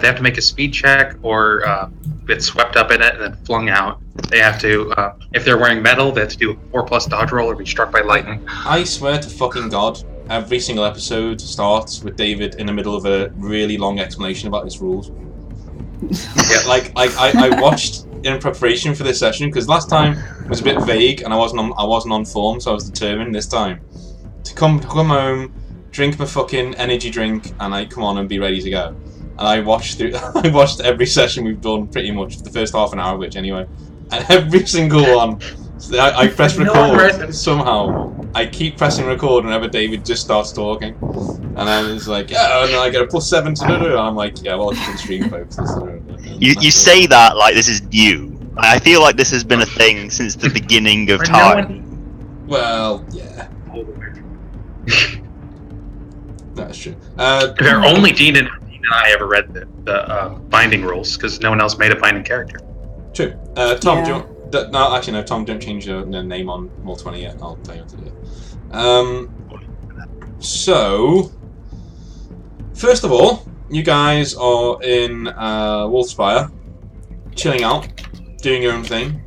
they have to make a speed check or get swept up in it and then flung out. They have to, if they're wearing metal, they have to do a 4+ dodge roll or be struck by lightning. I swear to fucking God, every single episode starts with David in the middle of a really long explanation about his rules. Yeah, like I watched in preparation for this session because last time it was a bit vague and I wasn't on form, so I was determined this time to come home, drink my fucking energy drink, and I come on and be ready to go. And I watched every session we've done pretty much for the first half an hour, which anyway, and every single one. So I press record somehow. I keep pressing record whenever David just starts talking, and then it's like, yeah, and then I get a +7 to do it, and I'm like, yeah, welcome to the stream, folks. You say that like this is new. I feel like this has been a thing since the beginning of time. Well, yeah. That's true. Only Dean and I ever read the binding rules because no one else made a binding character. True. Tom, do you want... No, actually, no, Tom, don't change your name on Roll20 yet. I'll tell you what to do. So, first of all, you guys are in Wolfspire, chilling out, doing your own thing.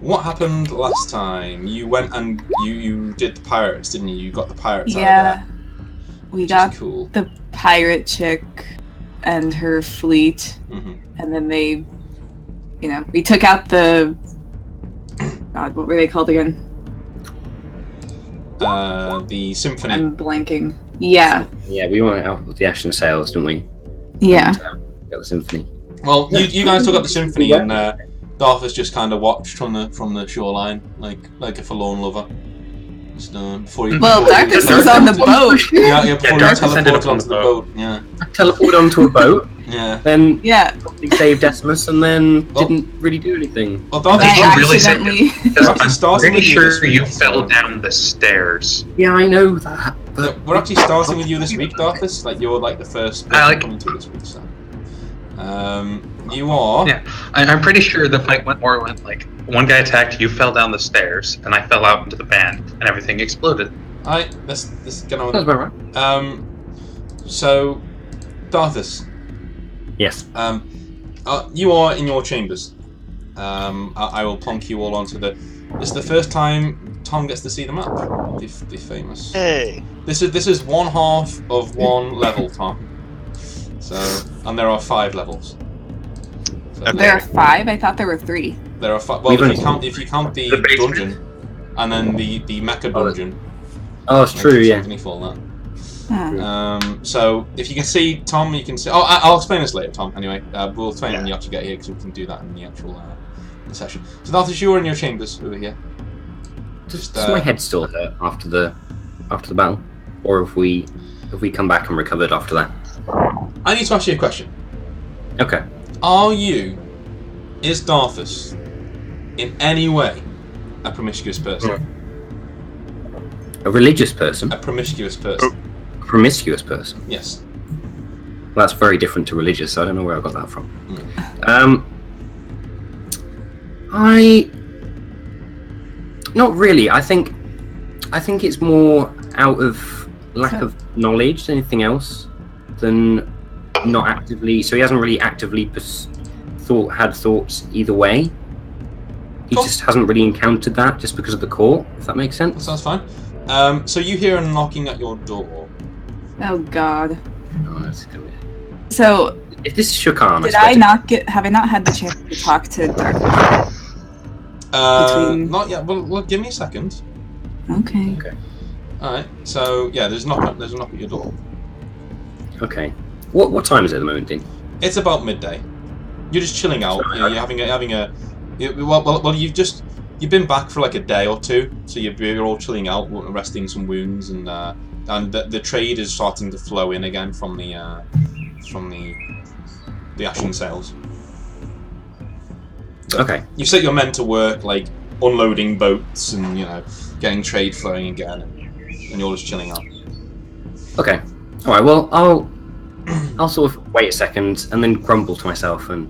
What happened last time? You went and you did the pirates, didn't you? You got the pirates out of there. We got the pirate chick and her fleet, and then they... we took out the... God, what were they called again? The Symphony. I'm blanking. Yeah. Yeah, we went out with the Ashen Sails, didn't we? Yeah. Got the Symphony. Well, you guys took out the Symphony, and Darthus just kind of watched from the shoreline, like a forlorn lover. Just, Darthus was on the boat. Yeah, before he teleported onto the boat. Yeah. Teleported onto a boat. Yeah. Then he saved Decimus and then didn't really do anything. Well, Darthus I'm pretty sure you fell down the stairs. Yeah, I know that. But we're actually starting with you this week, Darthus. Like you're like the first person coming to this week. So. You are. Yeah, I'm pretty sure the fight went like one guy attacked, you fell down the stairs, and I fell out into the van, and everything exploded. Alright, let's get on. That's about right. So, Darthus. Yes. You are in your chambers. I will plonk you all onto the. This is the first time Tom gets to see the map. The famous. Hey. This is one half of one level, Tom. So, and there are 5 levels. So there are 5? I thought there were 3. There are 5. Well, if you count the dungeon, and then the mecha dungeon. Oh, it's true. Yeah. So if you can see Tom, you can see. Oh, I'll explain this later, Tom. Anyway, we'll explain when you actually get here because we can do that in the actual session. So Darthus, you are in your chambers over here. Does my head still hurt after the battle, or if we come back and recovered after that? I need to ask you a question. Okay. Is Darthus in any way a promiscuous person? A religious person? A promiscuous person. A promiscuous person? Yes. Well, that's very different to religious, so I don't know where I got that from. Not really. I think it's more out of lack of knowledge than anything else, than not actively. So he hasn't really actively had thoughts either way. He just hasn't really encountered that just because of the court. If that makes sense. That sounds fine. So you hear a knocking at your door. Oh God. Oh, that's good. So if this is Shukan, have I not had the chance to talk to Darthus? Not yet. Well, give me a second. Okay. All right. So yeah, there's a knock at your door. Okay. What time is it at the moment, Dean? It's about midday. You're just chilling out. You're having a. Well, you've been back for like a day or two, so you're all chilling out, resting some wounds, and the trade is starting to flow in again from the Ashen Sails. So okay. You set your men to work, like unloading boats and getting trade flowing again, and you're just chilling out. Okay. All right. Well, I'll sort of wait a second and then grumble to myself and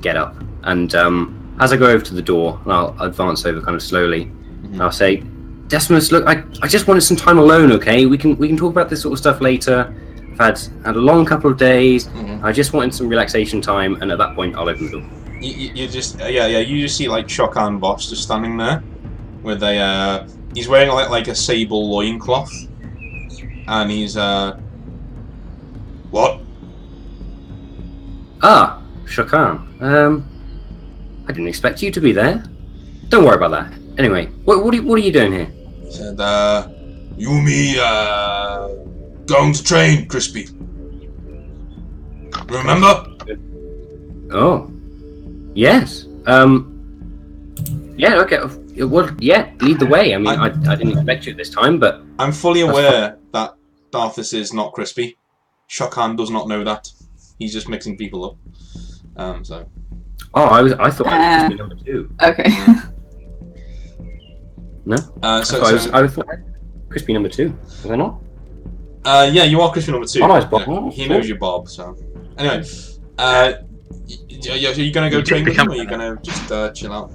get up. And as I go over to the door, and I'll advance over kind of slowly, and I'll say, Decimus, look, I just wanted some time alone, okay? We can talk about this sort of stuff later. I've had a long couple of days. I just wanted some relaxation time, and at that point, I'll open the door. You just you just see like Shokan Boss just standing there with a he's wearing like a sable loincloth, and he's what? Ah, Shokan. I didn't expect you to be there. Don't worry about that. Anyway, what are you doing here? He said, Yumi, going to train, Crispy. Remember? Oh. Yes. Yeah, okay. Well, yeah, lead the way. I mean, I didn't expect you at this time, but... I'm fully aware that Darthus is not Crispy. Shokan does not know that. He's just mixing people up. So... Oh, I thought I was Crispy number 2. Okay. No? I thought Crispy number 2. Was I not? Yeah, you are Crispy number 2. Oh, nice, Bob. Yeah, he knows you're Bob, so... Anyway, are you gonna go train with him, or are you gonna just chill out?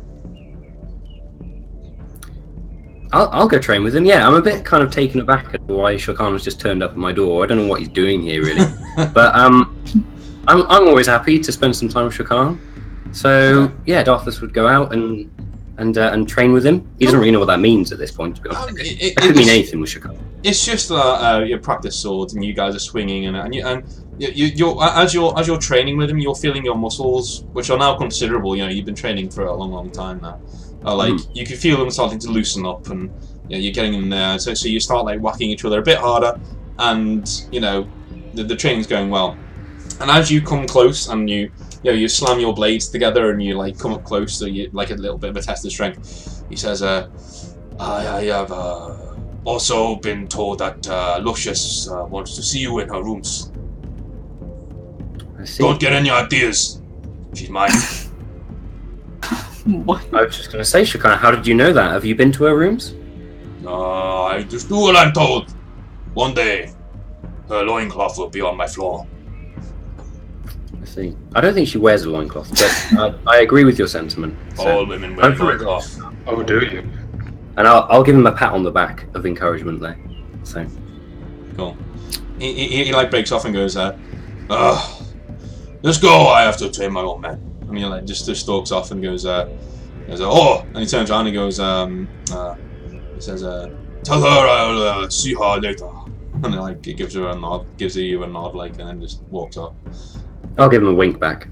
I'll go train with him, yeah. I'm a bit kind of taken aback at why Shokan has just turned up at my door. I don't know what he's doing here, really. But I'm always happy to spend some time with Shokan. So, yeah, Darthus would go out and train with him. He doesn't really know what that means at this point, to be honest. It could mean anything with Shokan. It's just that you practice swords and you guys are swinging, and you're as you're training with him, you're feeling your muscles, which are now considerable. You know, you've been training for a long time now. You can feel them starting to loosen up, and you're getting in there. So you start like whacking each other a bit harder, and the training's going well. And as you come close and you slam your blades together and you like come up close, so you like a little bit of a test of strength. He says, I have also been told that Lucius wants to see you in her rooms. I see. Don't get any ideas. She's mine. What? I was just going to say, Shokan, how did you know that? Have you been to her rooms? I just do what I'm told. One day, her loincloth will be on my floor. I see. I don't think she wears a loincloth, but I agree with your sentiment. So All women wear loincloth. Oh, do you? And I'll give him a pat on the back of encouragement there. So cool. He like breaks off and goes, let's go. I have to train my old man. And he like just stalks off and goes, oh, and he turns around and goes, he says, tell her I'll see her later. And then like he gives you a nod, like, and then just walks off. I'll give him a wink back.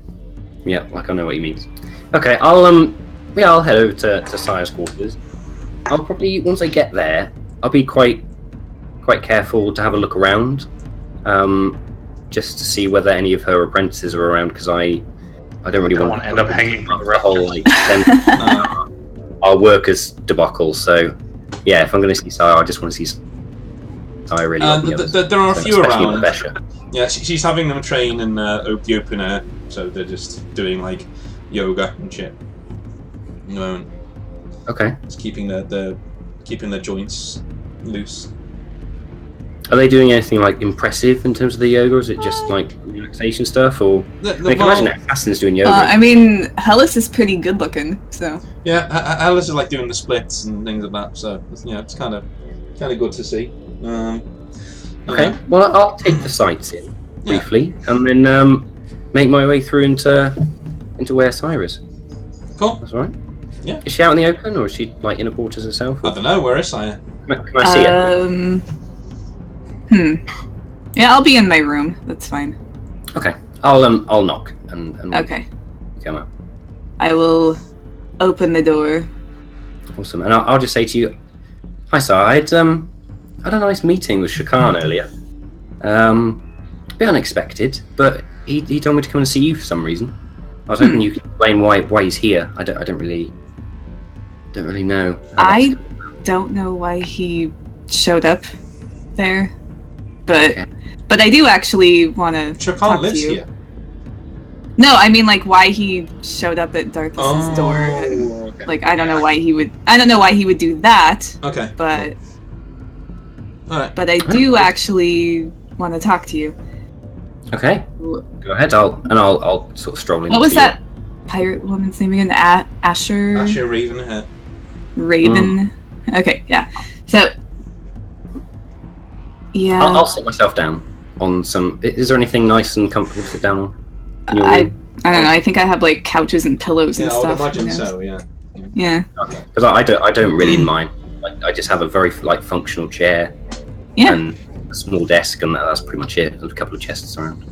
Yeah, like I know what he means. Okay, I'll head over to Sire's quarters. I'll probably, once I get there, I'll be quite careful to have a look around, just to see whether any of her apprentices are around, because I don't really want to end up hanging from the whole like our workers debacle. So yeah, if I'm going to see Sire, I just want to see Sire really. There are a few around. The yeah, she's having them train in the open air, so they're just doing like yoga and shit. No. Okay. Just keeping their joints loose. Are they doing anything like impressive in terms of the yoga, or is it just like relaxation stuff? Or I can imagine assassins doing yoga. I mean, Hellas is pretty good looking, so. Yeah, Hellas is like doing the splits and things like that. So it's kind of good to see. Okay, well I'll take the sights in briefly, and then make my way through into where Sire is. Cool. That's all right. Yeah. Is she out in the open, or is she like in a quarters herself? I don't know. Where is Sire? Can I see her? Yeah, I'll be in my room. That's fine. Okay, I'll knock and okay. Come out. I will open the door. Awesome, and I'll just say to you, hi Sire. I had a nice meeting with Shokan earlier. A bit unexpected, but he told me to come and see you for some reason. I was hoping you could explain why he's here. I don't really know. I don't know why he showed up there, but I do actually want to talk to you. Here. No, I mean like why he showed up at Darthus's door. And, okay. Like I don't know why he would do that. Okay. But. All right. But I do actually want to talk to you. Okay. Go ahead. I'll sort of stroll in. What was that pirate woman's name again? Asher Ravenhead. Raven. Okay. Yeah. So. Yeah. I'll sit myself down on some. Is there anything nice and comfortable to sit down on? I don't know. I think I have like couches and pillows and I would stuff. imagine so. Yeah. Yeah. Because I don't really mind. Like, I just have a very functional chair. Yeah. And a small desk, and that's pretty much it. There's a couple of chests around.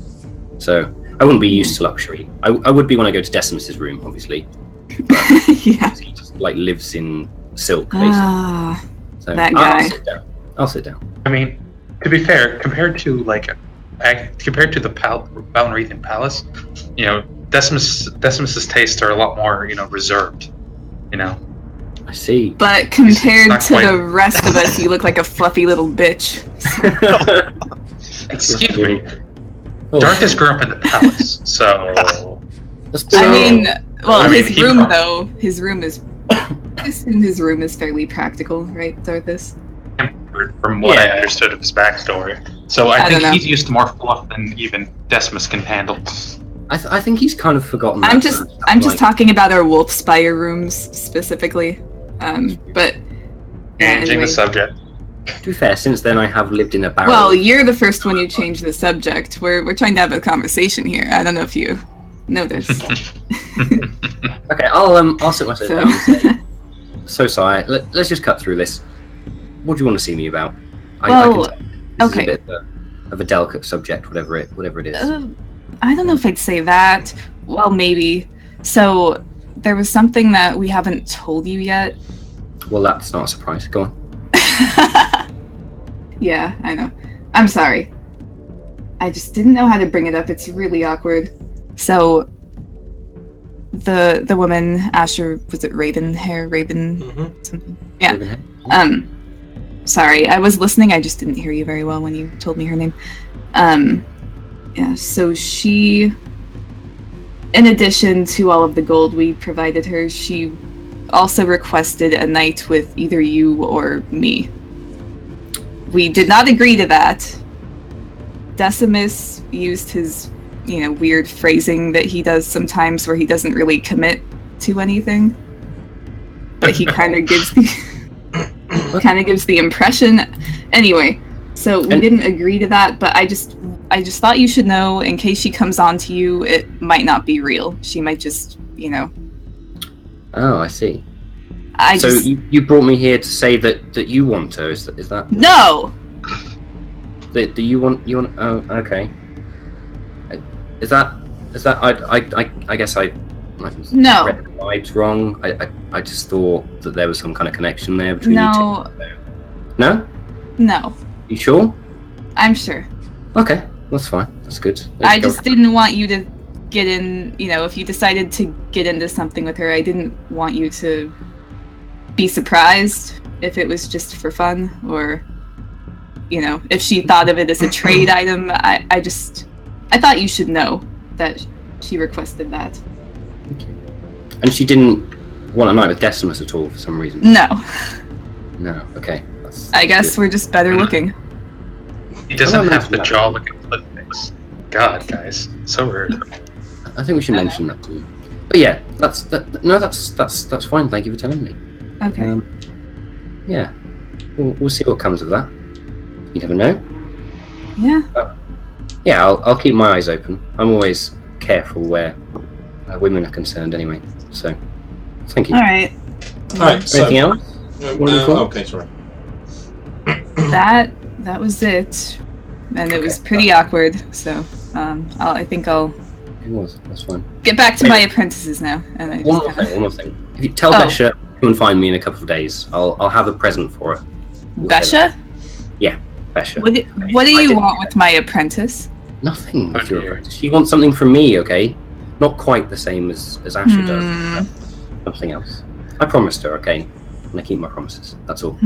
So I wouldn't be used to luxury. I would be when I go to Decimus's room, obviously. Yeah. He just lives in silk, basically. So that guy. I'll sit down. I mean, to be fair, compared to the Valnreathian Palace, Decimus's tastes are a lot more, reserved. I see. But compared to the rest of us, you look like a fluffy little bitch. Excuse me. Darkus grew up in the palace, so. I mean, his room is. I assume his room is fairly practical, right, Darthus? From what I understood of his backstory, so I think he's used to more fluff than even Decimus can handle. I think he's kind of forgotten. I'm just talking about our wolf spire rooms specifically, but Changing the subject. To be fair, since then I have lived in a barrel. Well, you're the first one who changed the subject. We're trying to have a conversation here. I don't know if you noticed. Okay, I'll sit myself down and say, so sorry. Let's just cut through this. What do you want to see me about? I can tell this is a bit of a delicate subject, whatever it is. I don't know if I'd say that. Well, maybe. So, there was something that we haven't told you yet. Well, that's not a surprise. Go on. Yeah, I know. I'm sorry. I just didn't know how to bring it up. It's really awkward. So, the woman, Asher, was it Ravenhair? Something? Yeah. Ravenhair? Sorry, I was listening. I just didn't hear you very well when you told me her name. Yeah, so she, in addition to all of the gold we provided her, she also requested a night with either you or me. We did not agree to that. Decimus used his, weird phrasing that he does sometimes where he doesn't really commit to anything. But he kind of gives the impression. Anyway, so we didn't agree to that, but I just thought you should know, in case she comes on to you, it might not be real. She might just, Oh, I see. You brought me here to say that you want her, is that? No! Do you want, oh, okay. Is that, I guess I no. read the vibes wrong. I just thought that there was some kind of connection there between you two. No? No. You sure? I'm sure. Okay, that's fine. That's good. I just didn't want you to get in, if you decided to get into something with her, I didn't want you to be surprised if it was just for fun, or, if she thought of it as a trade item. I thought you should know that she requested that. Okay. And she didn't want a night with Decimus at all for some reason? No. No, okay. I guess we're just better looking. He doesn't have the jaw looking foot fix. God, guys, so rude. I think we should mention that too. But yeah, that's fine. Thank you for telling me. Okay. Yeah, we'll see what comes of that. You never know. Yeah. Yeah, I'll keep my eyes open. I'm always careful where women are concerned, anyway. So, thank you. All right. Anything else? Okay, sorry. That was it, and it was pretty awkward. So, I think I'll. It was. That's fine. Get back to my apprentices now. And one more thing. If you tell Besha to come and find me in a couple of days, I'll have a present for her. Besha? Yeah, Besha. What do you want with my apprentice? Nothing with your apprentice. She wants something from me, okay? Not quite the same as Asher does. Something else. I promised her, okay? And I keep my promises. That's all.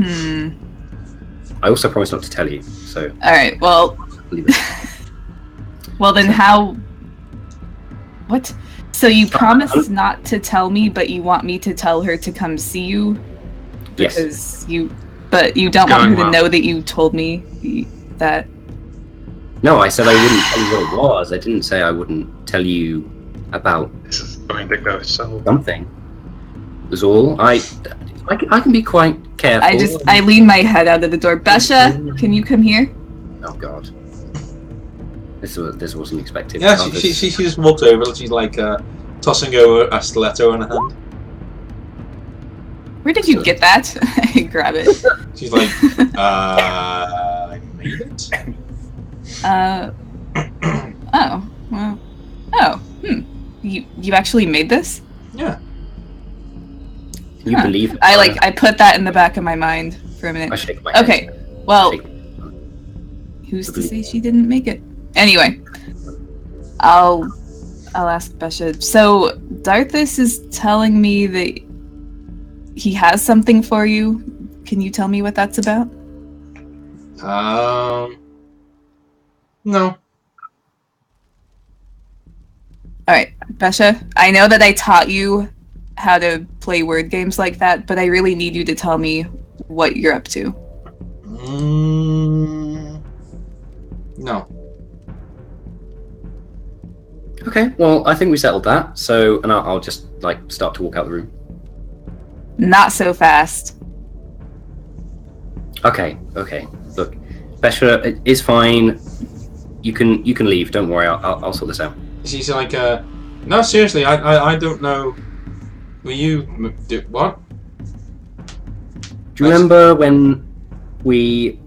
I also promised not to tell you, so... Alright, well... Leave it. Well then how... What? So you promised not to tell me, but you want me to tell her to come see you? Because But you don't want her to know that you told me that... No, I said I wouldn't tell you what it was. I didn't say I wouldn't tell you about... This is going to go so... Something. Was all. I can be quite careful. I lean my head out of the door. Besha, can you come here? Oh God. This wasn't expected. Yeah, she just walked over and she's like tossing over a stiletto in her hand. Where did you get that? I grab it. She's like, I made it. Oh. Well. Oh. You actually made this? Yeah. Can you believe it? I put that in the back of my mind for a minute. I shake my head. Okay. Well, who's to say she didn't make it? Anyway, I'll ask Besha. So Darthus is telling me that he has something for you. Can you tell me what that's about? No. Alright, Besha, I know that I taught you how to play word games like that, but I really need you to tell me what you're up to. No. Okay, well, I think we settled that. So, and I'll just start to walk out the room. Not so fast. Okay. Look, Besha, it's fine. You can leave. Don't worry. I'll sort this out. She's like, no, seriously, I don't know. Were you what? Do you remember when the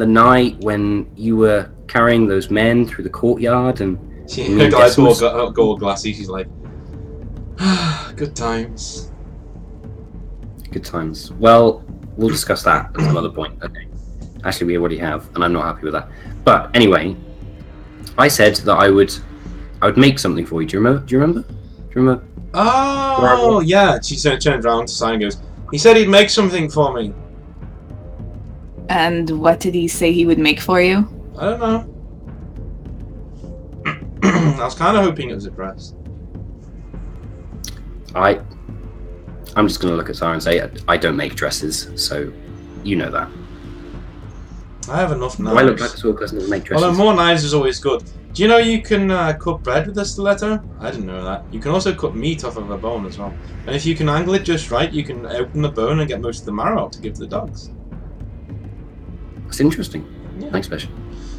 night when you were carrying those men through the courtyard and her guy's all gold glassy. She's like, good times. Good times. Well, we'll discuss that at some other point. Okay. Actually, we already have, and I'm not happy with that. But anyway, I said that I would make something for you. Do you remember? Oh, yeah. She turned around to Simon and goes, he said he'd make something for me. And what did he say he would make for you? I don't know. I was kind of hoping it was a dress. I'm just going to look at Sarah and say, I don't make dresses, so you know that. I have enough knives. Do I look like the sort of person that would make dresses? Although more knives is always good. Do you know you can cut bread with a stiletto? I didn't know that. You can also cut meat off of a bone as well. And if you can angle it just right, you can open the bone and get most of the marrow out to give to the dogs. That's interesting. Yeah. Thanks, Bishop.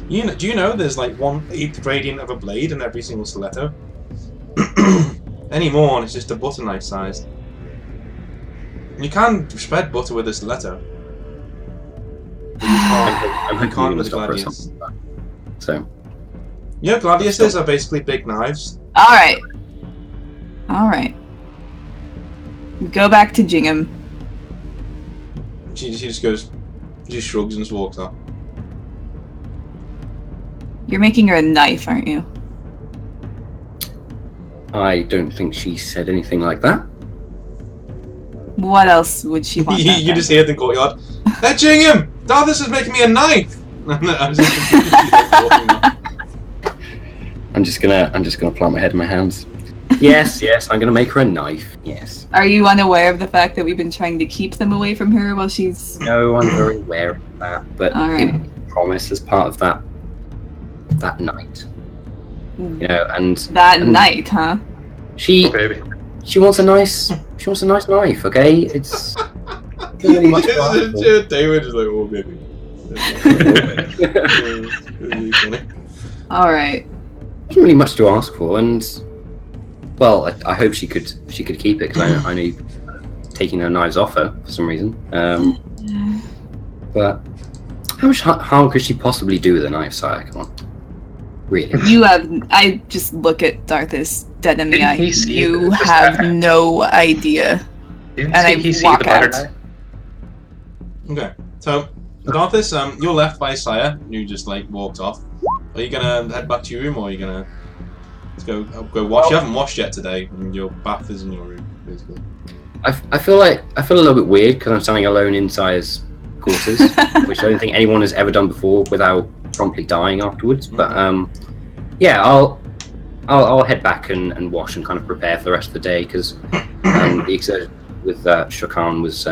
Do you know there's like 1/8 gradient of a blade in every single stiletto? Any more and it's just a butter knife sized. You can spread butter with a stiletto. I'm you can't with the gladius. So. You know, gladiuses are basically big knives. Alright. Go back to Jingham. She just goes, she shrugs and just walks off. You're making her a knife, aren't you? I don't think she said anything like that. What else would she want? You just hear the courtyard. Hey, Jingham! Darthus is making me a knife! I'm just gonna plant my head in my hands. Yes, I'm gonna make her a knife. Yes. Are you unaware of the fact that we've been trying to keep them away from her while she's... No, I'm very aware of that, but right. It promised as part of that night. You know, and night, huh? She wants a nice knife, okay? It's not really much to ask for. David is like, oh baby. Alright. There's not really much to ask for, and well, I hope she could keep it, because I know you're taking her knives off her for some reason. But how much harm could she possibly do with a knife, Saga? Come on, really? I just look at Darthus dead in the eye. You have no idea. And I walk out. Okay, so Darthus, you're left by Saya. You just walked off. Are you gonna head back to your room, or are you gonna go wash? You haven't washed yet today, and your bath is in your room, basically. I feel a little bit weird because I'm standing alone in Saya's quarters, which I don't think anyone has ever done before without promptly dying afterwards. But yeah, I'll head back and wash and kind of prepare for the rest of the day, because the exertion with Shokan was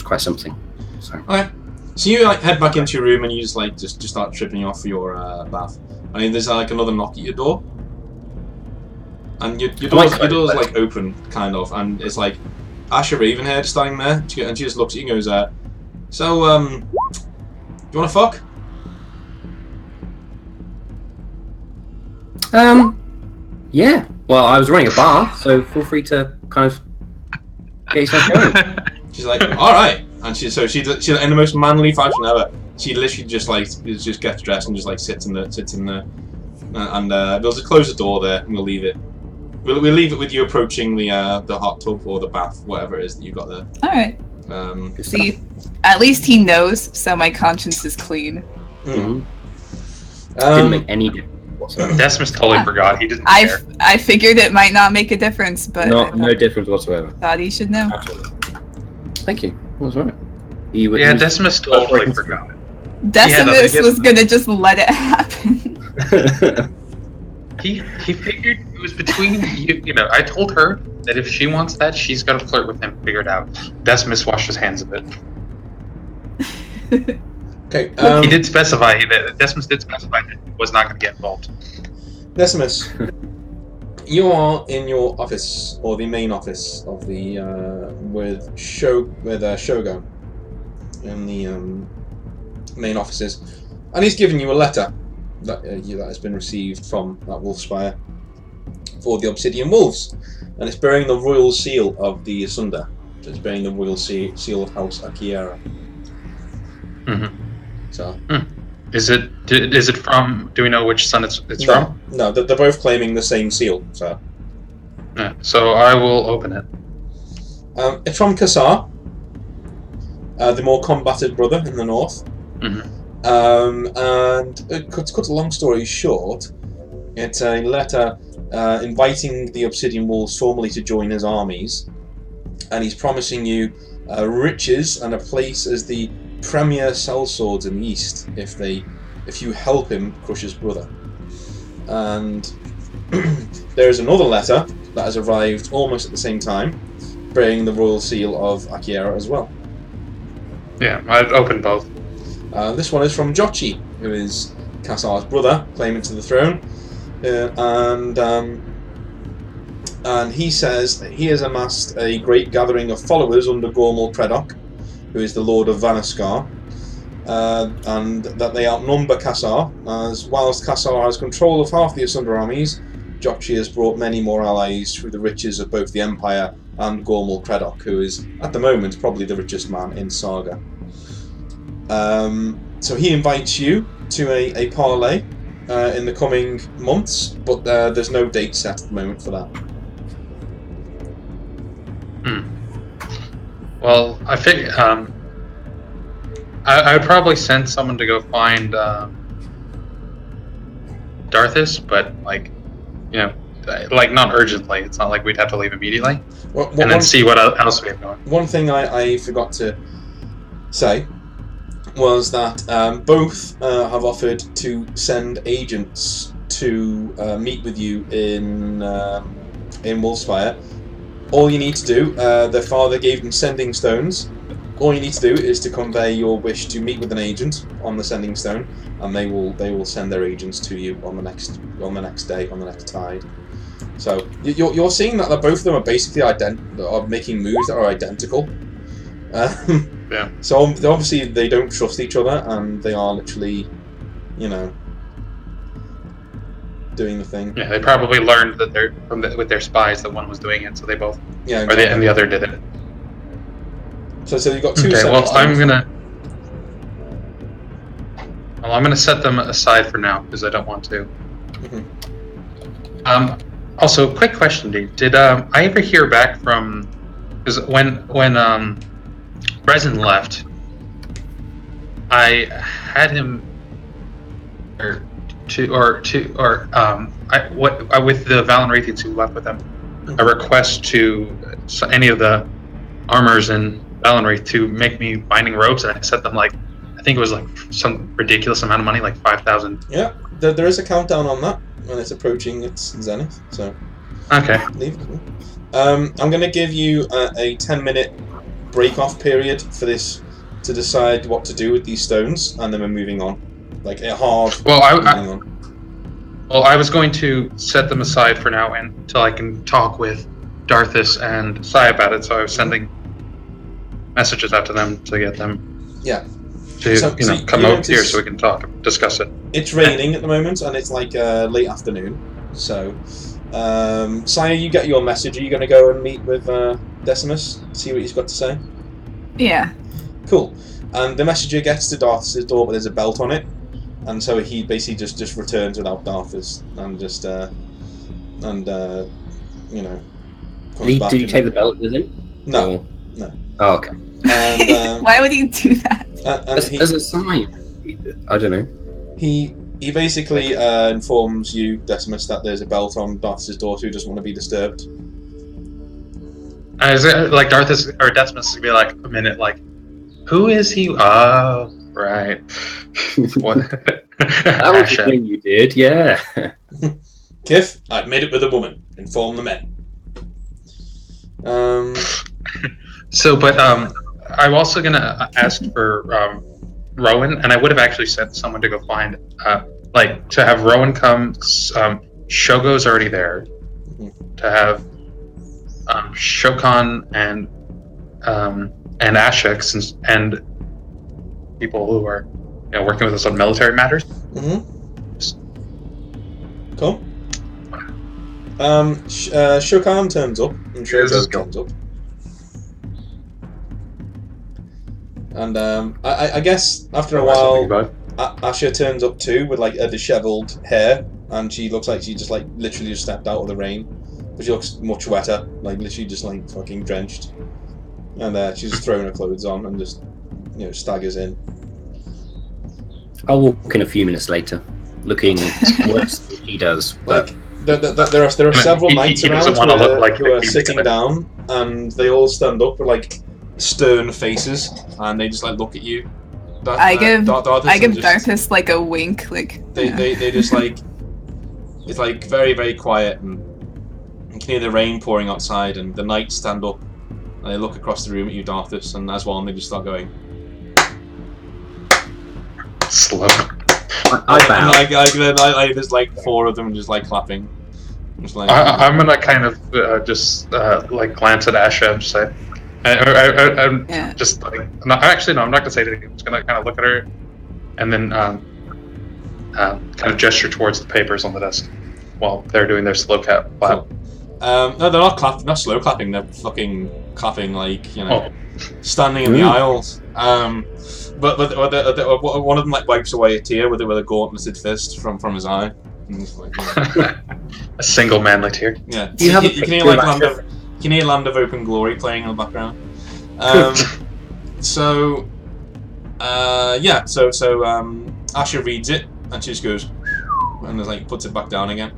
quite something. So. Okay. So you head back into your room and you just start tripping off for your bath. I mean, there's another knock at your door, and your door's open, kind of, and it's Asher Ravenhead standing there, and she just looks at you and goes, "So, do you want to fuck?" Yeah. Well, I was running a bar, so feel free to kind of get yourself going. She's like, all right, and she in the most manly fashion ever. She literally just gets dressed and just like sits in the, and we'll just close the door there and we'll leave it. We'll leave it with you approaching the hot tub or the bath, whatever it is that you got there. All right. See, at least he knows, so my conscience is clean. Mm-hmm. Didn't make any difference whatsoever. Decimus totally forgot. He didn't care. I figured it might not make a difference, but no difference whatsoever. Thought he should know. Absolutely. Thank you. That was right. Decimus totally forgot. Decimus was gonna just let it happen. He figured it was between you know. I told her that if she wants that, she's got to flirt with him. Figure it out. Decimus washed his hands of it. Okay. He did specify that Decimus did specify that he was not going to get involved. Decimus, you are in your office, or the main office of the with Shogun in the main offices, and he's given you a letter that has been received from that Wolfspire for the Obsidian Wolves, and it's bearing the royal seal of the Asunder. It's bearing the royal seal of House Akiera. Mm-hmm. So, is it from? Do we know which son it's from? No, they're both claiming the same seal. So, yeah, so I will open it. It's from Kassar, the more combated brother in the north. Mm-hmm. And to cut a long story short, it's a letter inviting the Obsidian Wolves formally to join his armies, and he's promising you riches and a place as the premier sellswords in the east if you help him crush his brother. And there is another letter that has arrived almost at the same time, bearing the royal seal of Akiera as well. Yeah, I've opened both. This one is from Jochi, who is Kassar's brother, claimant to the throne, and he says that he has amassed a great gathering of followers under Gormal Creddock, who is the Lord of Vanaskar, and that they outnumber Kassar, as whilst Kassar has control of half the Asunder armies, Jochi has brought many more allies through the riches of both the Empire and Gormal Creddock, who is, at the moment, probably the richest man in Saga. So he invites you to a parley in the coming months, but there's no date set at the moment for that. Well, I think I would probably send someone to go find Darthus, but like not urgently. It's not like we'd have to leave immediately, and then see what else we have going. One thing I forgot to say was that both have offered to send agents to meet with you in Wolfspire. All you need to do, their father gave them sending stones. All you need to do is to convey your wish to meet with an agent on the sending stone, and they will send their agents to you on the next day, on the next tide. So you're seeing that both of them are basically are making moves that are identical. Yeah. So obviously they don't trust each other, and they are literally, doing the thing. Yeah, they probably learned that with their spies that one was doing it, so they both. Yeah. Exactly. And the other did it. So you've got two. Okay. Well, I'm gonna set them aside for now because I don't want to. Mm-hmm. Also, quick question, Dave. Did I ever hear back from? Because when Resin left, I had him with the Valenrathians who left with them, a request to any of the armors in Valenrath to make me binding robes, and I set them I think it was some ridiculous amount of money, like 5,000. Yeah, there is a countdown on that, and it's approaching its zenith. So okay, leave it. I'm going to give you a 10-minute break-off period for this to decide what to do with these stones, and then we're moving on. Like a hard. Well, I was going to set them aside for now until I can talk with Darthus and Sai about it. So I was sending messages out to them to get them. Yeah. to come out here so we can discuss it. It's raining at the moment, and it's like late afternoon. So, Saya, you get your message. Are you going to go and meet with Decimus? See what he's got to say? Yeah. Cool. And the messenger gets to Darthus' door, but there's a belt on it, and so he basically just returns without Darthus, and just Did you take the belt with him? No. Or... No. Oh, okay. And, why would he do that? As a sign. I don't know. He basically informs you, Decimus, that there's a belt on Darthus' door who doesn't want to be disturbed. Is it like Darthus or Decimus is gonna be like a minute, like, who is he? Oh, right. What? That was the thing you did, yeah. Kif, I've made it with a woman. Inform the men. But I'm also gonna ask for Rowan, and I would have actually sent someone to go find, to have Rowan come. Shogo's already there. To have Shokan and Ashik and people who are working with us on military matters. Cool. Shokan turns up, and Shogo turns up. And I guess after a while, Asha turns up too with like a dishevelled hair, and she looks like she just like literally just stepped out of the rain, but she looks much wetter, like literally just like fucking drenched. And she's just throwing her clothes on and just staggers in. I'll walk in a few minutes later, looking worse than he does. But there are several knights around who are sitting down, and they all stand up with like stern faces, and they just like look at you. I give Darthus like a wink, like they just like it's like very, very quiet, and you can hear the rain pouring outside, and the knights stand up and they look across the room at you, Darthus, and as one they just start going slow. I bow. There's like four of them just like clapping. Just like, I'm gonna kind of just like glance at Asha and say, I'm just like, I'm not gonna say anything. I'm just gonna kind of look at her, and then kind of gesture towards the papers on the desk while they're doing their slow clap. Cool. No, they're not slow clapping. They're fucking clapping like standing in the aisles. But one of them like wipes away a tear with a gauntleted fist from his eye. And like, a single manly tear. Yeah. You can hear like Land of Open Glory playing in the background. So Asha reads it and she just goes and like puts it back down again.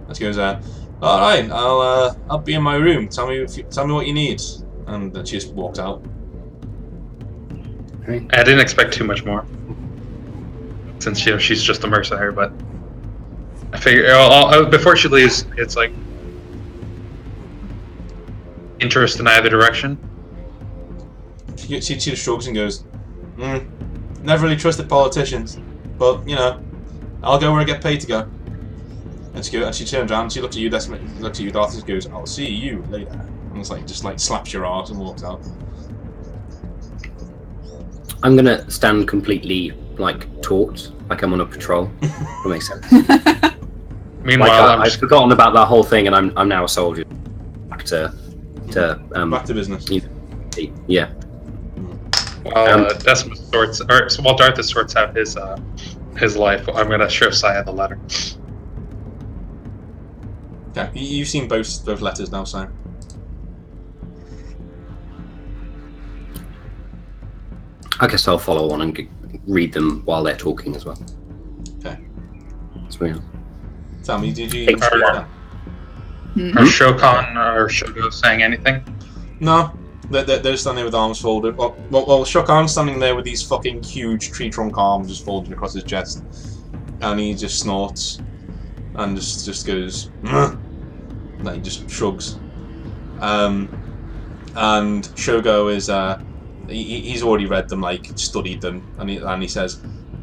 And she goes, "All right, I'll be in my room. Tell me what you need." And then she just walked out. I didn't expect too much more, since she's just a mercenary. But I figure before she leaves, it's like interest in either direction. She just shrugs and goes, "Never really trusted politicians, but I'll go where I get paid to go." And she turns around, and she looks at you, Darthus, and goes, "I'll see you later." And it's like just like slaps your arse and walks out. I'm gonna stand completely like taut, like I'm on a patrol. That makes sense. Meanwhile, I've forgotten about that whole thing, and I'm now a soldier. Back to business. Yeah. While while Darthus sorts out his life, I'm gonna show Saya the letter. Okay, you've seen both letters now, Saya. I guess I'll follow on and read them while they're talking as well. Okay. Sweet. Tell me, did you? Are Shokan or Shogo saying anything? No, they're standing there with arms folded. Well, Shokan's standing there with these fucking huge tree trunk arms just folded across his chest, and he just snorts and just goes, like he just shrugs. And Shogo is he's already read them, like studied them, and he says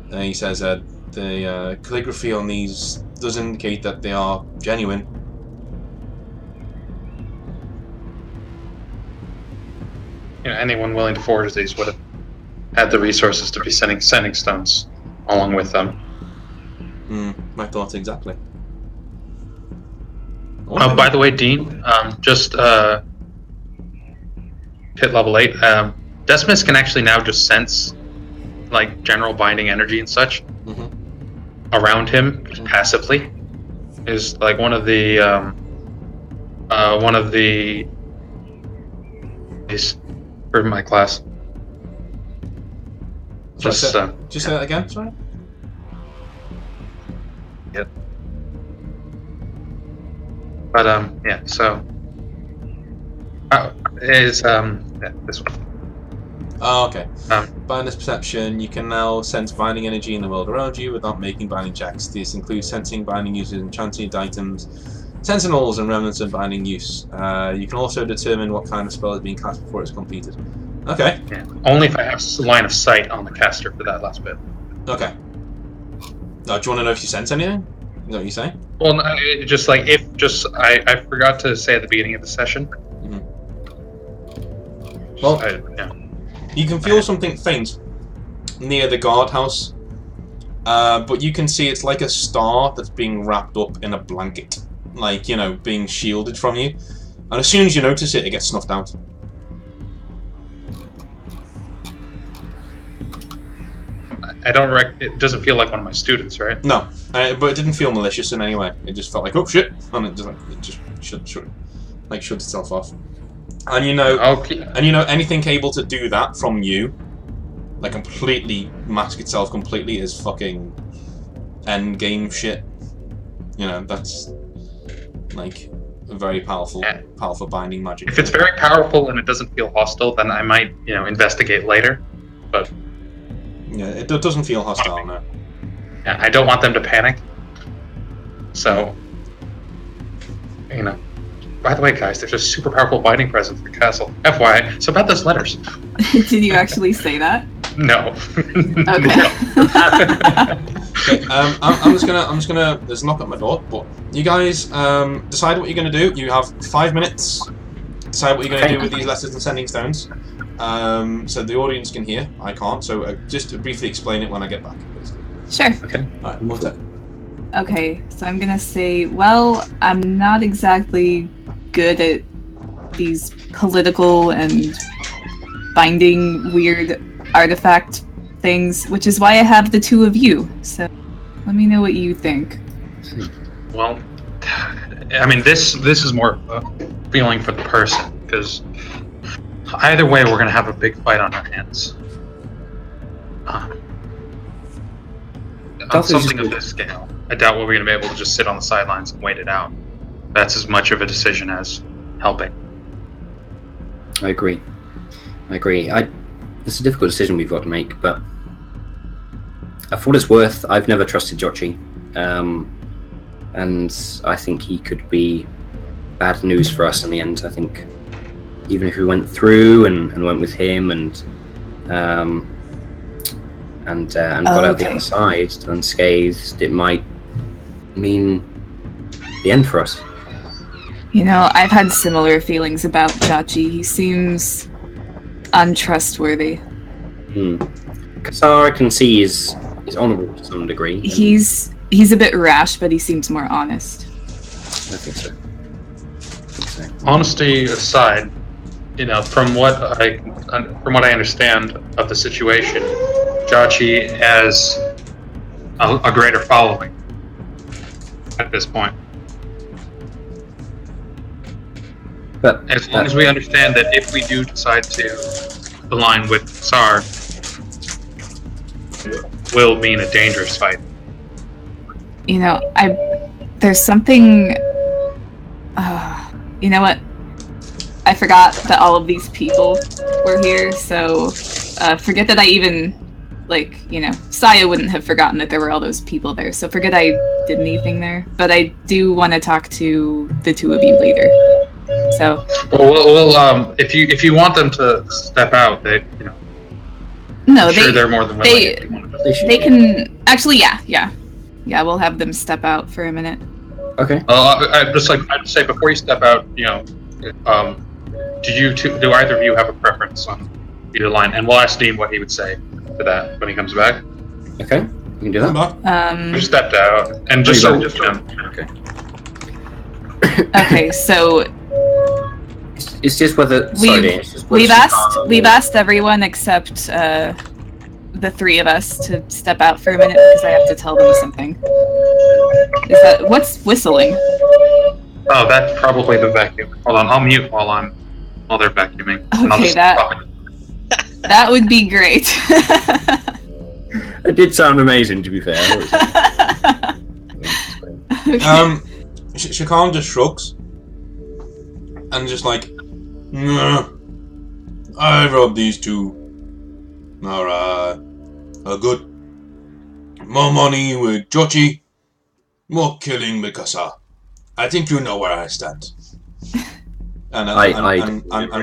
the calligraphy on these does indicate that they are genuine. Anyone willing to forge these would have had the resources to be sending stones along with them. My thoughts exactly. By the way, Dean, just hit level 8. Decimus can actually now just sense like general binding energy and such around him passively. Is like one of the for my class. Just say that again, sorry? Yep. But yeah, so is this one. Oh, okay. Binder's perception. You can now sense binding energy in the world around you without making binding checks. This includes sensing binding uses enchanted items, sentinels, and remnants of binding use. You can also determine what kind of spell is being cast before it's completed. Okay. Yeah. Only if I have line of sight on the caster for that last bit. Okay. Do you want to know if you sense anything? Is that what you're saying? Well, no, just like I forgot to say at the beginning of the session. Well, you can feel something faint near the guardhouse, but you can see it's like a star that's being wrapped up in a blanket, like, you know, being shielded from you. And as soon as you notice it, it gets snuffed out. It doesn't feel like one of my students, right? No, but it didn't feel malicious in any way. It just felt like, oh shit, and it just shut itself off. And you know, anything able to do that from you, like completely mask itself completely, is fucking end game shit. You know, that's like a very powerful binding magic. If it's very powerful and it doesn't feel hostile, then I might, investigate later. But yeah, it doesn't feel hostile, no. Yeah, I don't want them to panic. So, By the way, guys, there's a super powerful binding presence in the castle. FYI. So about those letters. Did you actually say that? No. Okay. Okay, I'm just gonna. There's a knock at my door, but you guys decide what you're gonna do. You have 5 minutes. Decide what you're gonna do with these letters and sending stones. So the audience can hear. I can't. So just to briefly explain it when I get back. Sure. Okay. All right. What's that? Okay, so I'm gonna say, well, I'm not exactly good at these political and binding weird artifact things, which is why I have the two of you. So let me know what you think. Well, I mean, this is more a feeling for the person, because either way, we're gonna have a big fight on our hands. On something of this scale, I doubt we're going to be able to just sit on the sidelines and wait it out. That's as much of a decision as helping. I agree. It's a difficult decision we've got to make, but for what it's worth, I've never trusted Jochi. And I think he could be bad news for us in the end. I think even if we went through and went with him and got out the other side unscathed, it might mean the end for us. I've had similar feelings about Jochi. He seems untrustworthy. Kassar, I can see, is honourable to some degree. He's a bit rash, but he seems more honest. I think so. Honesty aside, from what I understand of the situation, Jochi has a greater following at this point. But as long as we understand that if we do decide to align with Tsar, it will mean a dangerous fight. There's something. You know what? I forgot that all of these people were here, so forget that I even. Saya wouldn't have forgotten that there were all those people there, so forget I did anything there. But I do want to talk to the two of you later. So. Well, if you want them to step out, they're more than willing. They can actually, yeah. We'll have them step out for a minute. Okay. I'd say before you step out, do either of you have a preference on either line, and we'll ask Dean what he would say to that when he comes back. Okay, you can do that. We stepped out, and just so you know. Okay. Okay, so it's just whether we've asked everyone except the three of us to step out for a minute because I have to tell them something. What's whistling? Oh, that's probably the vacuum. Hold on, I'll mute while they're vacuuming. Okay, that would be great. It did sound amazing, to be fair. Shakan just shrugs and just like, I robbed these two. Are good. More money with Jochi, more killing Mikasa. I think you know where I stand. And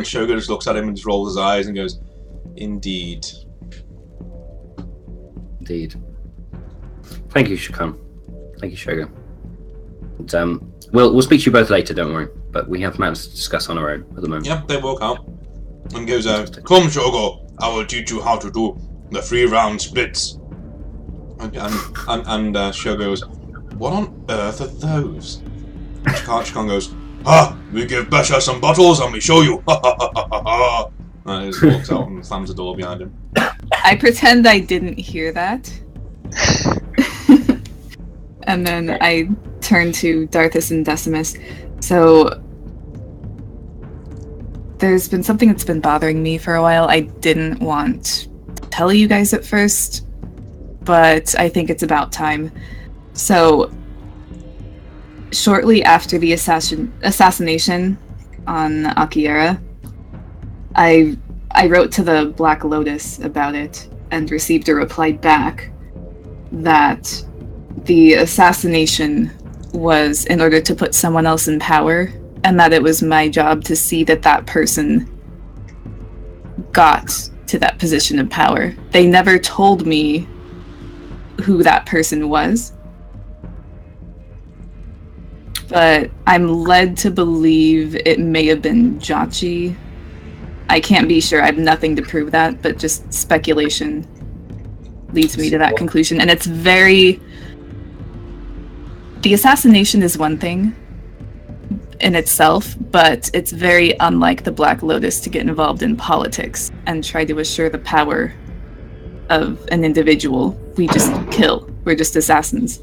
Shogo just looks at him and just rolls his eyes and goes, Indeed. Indeed. Thank you, Shakan. Thank you, Shogo. And, we'll speak to you both later, don't worry. But we have matters to discuss on our own at the moment. Yep, they walk out. And goes, Come, Shogo, I will teach you how to do the 3-round splits. And Shogo goes, what on earth are those? Shakan goes, we give Besha some bottles and we show you. And he just walks out and slams the door behind him. I pretend I didn't hear that. And then I turn to Darthus and Decimus. So there's been something that's been bothering me for a while. I didn't want to tell you guys at first, but I think it's about time. So shortly after the assassination on Akiera, I wrote to the Black Lotus about it and received a reply back that the assassination was in order to put someone else in power, and that it was my job to see that that person got to that position of power. They never told me who that person was, but I'm led to believe it may have been Jochi. I can't be sure. I have nothing to prove that, but just speculation leads me to that conclusion. And it's very... The assassination is one thing in itself, but it's very unlike the Black Lotus to get involved in politics and try to assure the power of an individual. We just kill. We're just assassins.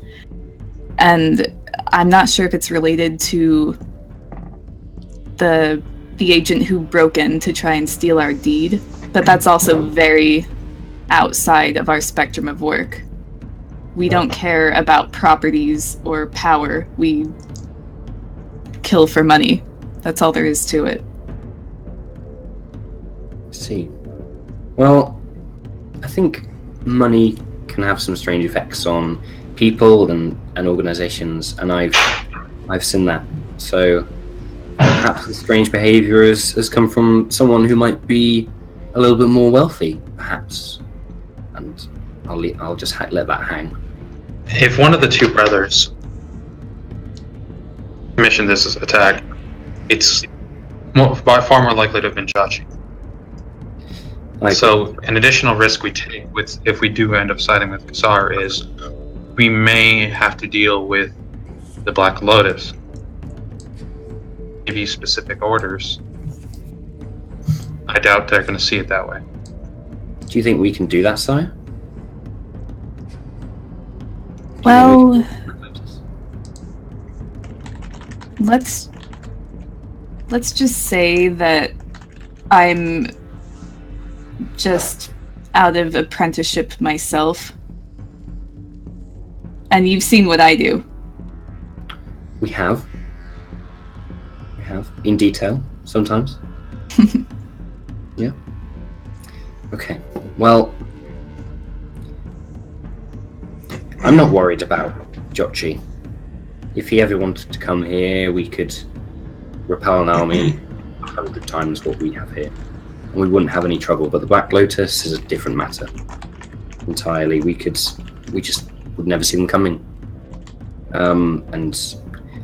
And I'm not sure if it's related to the agent who broke in to try and steal our deed, but that's also very outside of our spectrum of work. We don't care about properties or power. We kill for money. That's all there is to it. I see. Well, I think money can have some strange effects on people and organizations, and I've seen that. So perhaps the strange behavior has come from someone who might be a little bit more wealthy, perhaps. And I'll just let that hang. If one of the two brothers commissioned this attack, it's by far more likely to have been Jochi. So an additional risk we take if we do end up siding with Kasar is we may have to deal with the Black Lotus. Give you specific orders. I doubt they're going to see it that way. Do you think we can do that, Sire? Well, let's just say that I'm just out of apprenticeship myself. And you've seen what I do. We have. In detail, sometimes. Yeah. Okay. Well, I'm not worried about Jochi. If he ever wanted to come here, we could repel an army 100 times what we have here. And we wouldn't have any trouble. But the Black Lotus is a different matter. Entirely. We just would never see them coming. And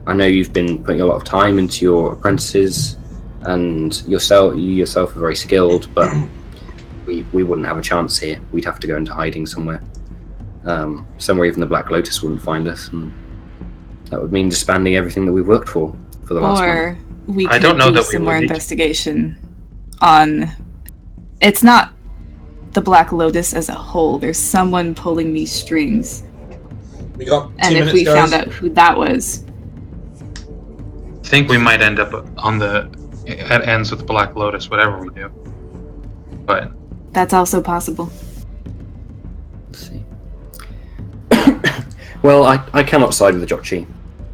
I know you've been putting a lot of time into your apprentices, and you yourself are very skilled, but we wouldn't have a chance here. We'd have to go into hiding somewhere. Somewhere even the Black Lotus wouldn't find us, and that would mean disbanding everything that we've worked for the last month. Or we could do some more investigation on... It's not the Black Lotus as a whole. There's someone pulling these strings. We got 2 and minutes, if we guys. found out who that was... I think we might end up at ends with Black Lotus, whatever we do. But that's also possible. Let's see. Well, I cannot side with the Jochi.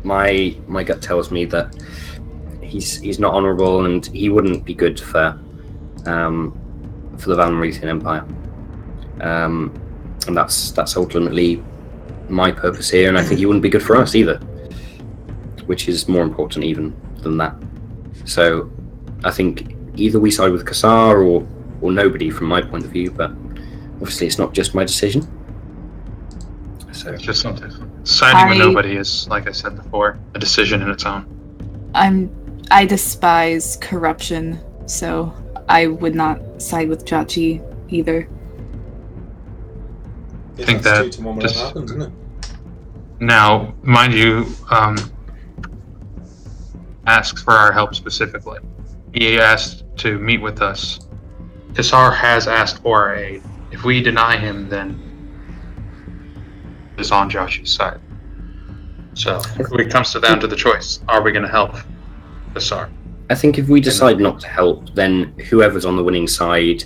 My gut tells me that he's not honourable, and he wouldn't be good for the Valmoretian Empire. And that's ultimately my purpose here, and I think he wouldn't be good for us either, which is more important even than that. So I think either we side with Kassar or nobody from my point of view, but obviously it's not just my decision. So it's just something. Siding with nobody is, like I said before, a decision in its own. I despise corruption, so I would not side with Jochi either. I think that just happens, isn't it? Now, mind you, asks for our help specifically. He asked to meet with us. Kassar has asked for our aid. If we deny him, then it's on Josh's side. So, if it comes down to the choice, are we going to help Kassar? I think if we decide not to help, then whoever's on the winning side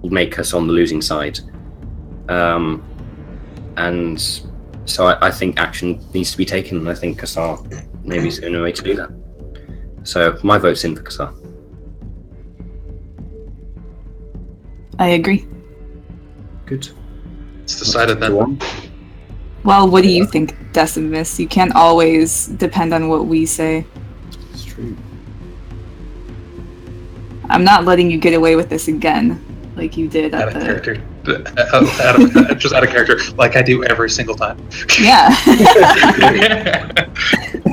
will make us on the losing side. And so I think action needs to be taken, and I think Kassar maybe is the only way to do that. So my vote's in for Kassar. I agree. Good. It's decided then. Well, what do you think, Decimus? You can't always depend on what we say. It's true. I'm not letting you get away with this again, like you did at the... character. Just out of character, like I do every single time. Yeah.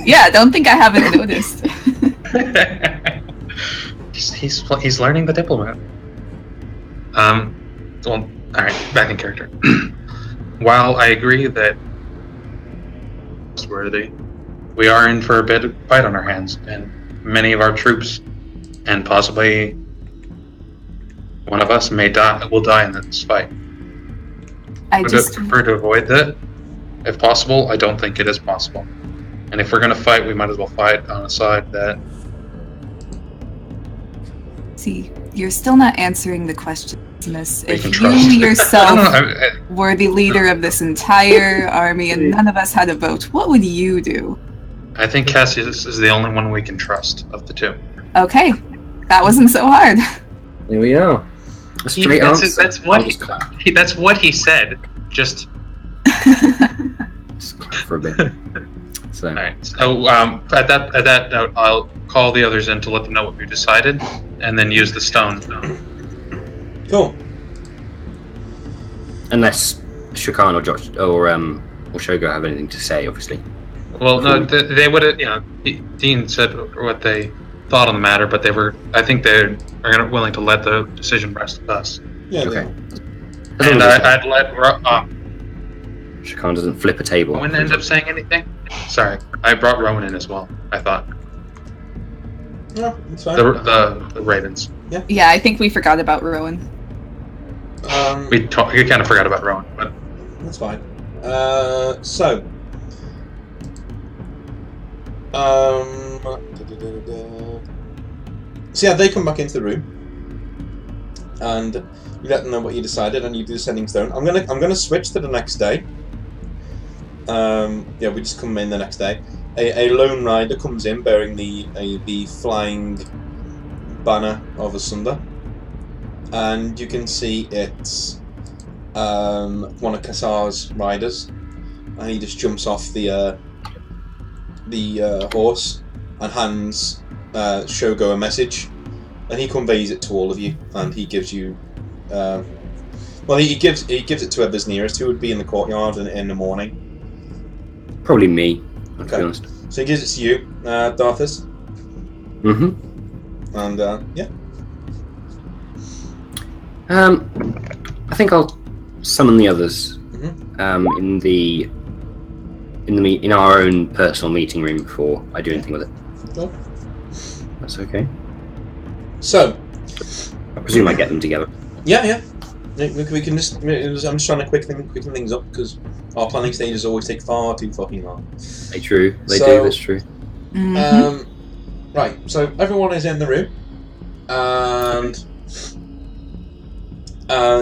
Yeah, don't think I haven't noticed. He's learning the diplomat. Well, all right, back in character. While I agree that it's worthy, we are in for a bit of fight on our hands, and many of our troops, and possibly one of us will die in this fight. I would prefer to avoid that, if possible. I don't think it is possible. And if we're going to fight, we might as well fight on a side that... See, you're still not answering the question, Miss. If you yourself were the leader of this entire army and none of us had a vote, what would you do? I think Cassius is the only one we can trust of the two. Okay, that wasn't so hard. There we are. That's what he said. Just for a bit. So. All right. So at that note, I'll call the others in to let them know what we decided, and then use the stone. Cool. Unless Shakan or Josh or Shogo have anything to say, obviously. Well, no, they would have. Dean said what they thought on the matter, but I think they are willing to let the decision rest with us. Yeah. Okay. And I'd let Shakan doesn't flip a table. Rowan end up saying anything? Sorry, I brought Rowan in as well. I thought. No, it's fine. The Ravens. Yeah. Yeah, I think we forgot about Rowan. We kind of forgot about Rowan, but that's fine. So yeah, they come back into the room, and you let them know what you decided, and you do the sending stone. I'm gonna switch to the next day. Yeah, we just come in the next day. A lone rider comes in bearing the flying banner of Asunder, and you can see it's one of Kassar's riders, and he just jumps off the horse and hands Shogo a message, and he conveys it to all of you, and he gives you he gives it to whoever's nearest, who would be in the courtyard in the morning. Probably me. Okay. To be honest. So he gives it to you, Darthus. Mm-hmm. And yeah. I think I'll summon the others in our own personal meeting room before I do anything with it. Cool. That's okay. So, I presume I get them together. Yeah. We can just. I'm just trying to quicken things up because our planning stages always take far too fucking long. They do. That's true. Right. So everyone is in the room, and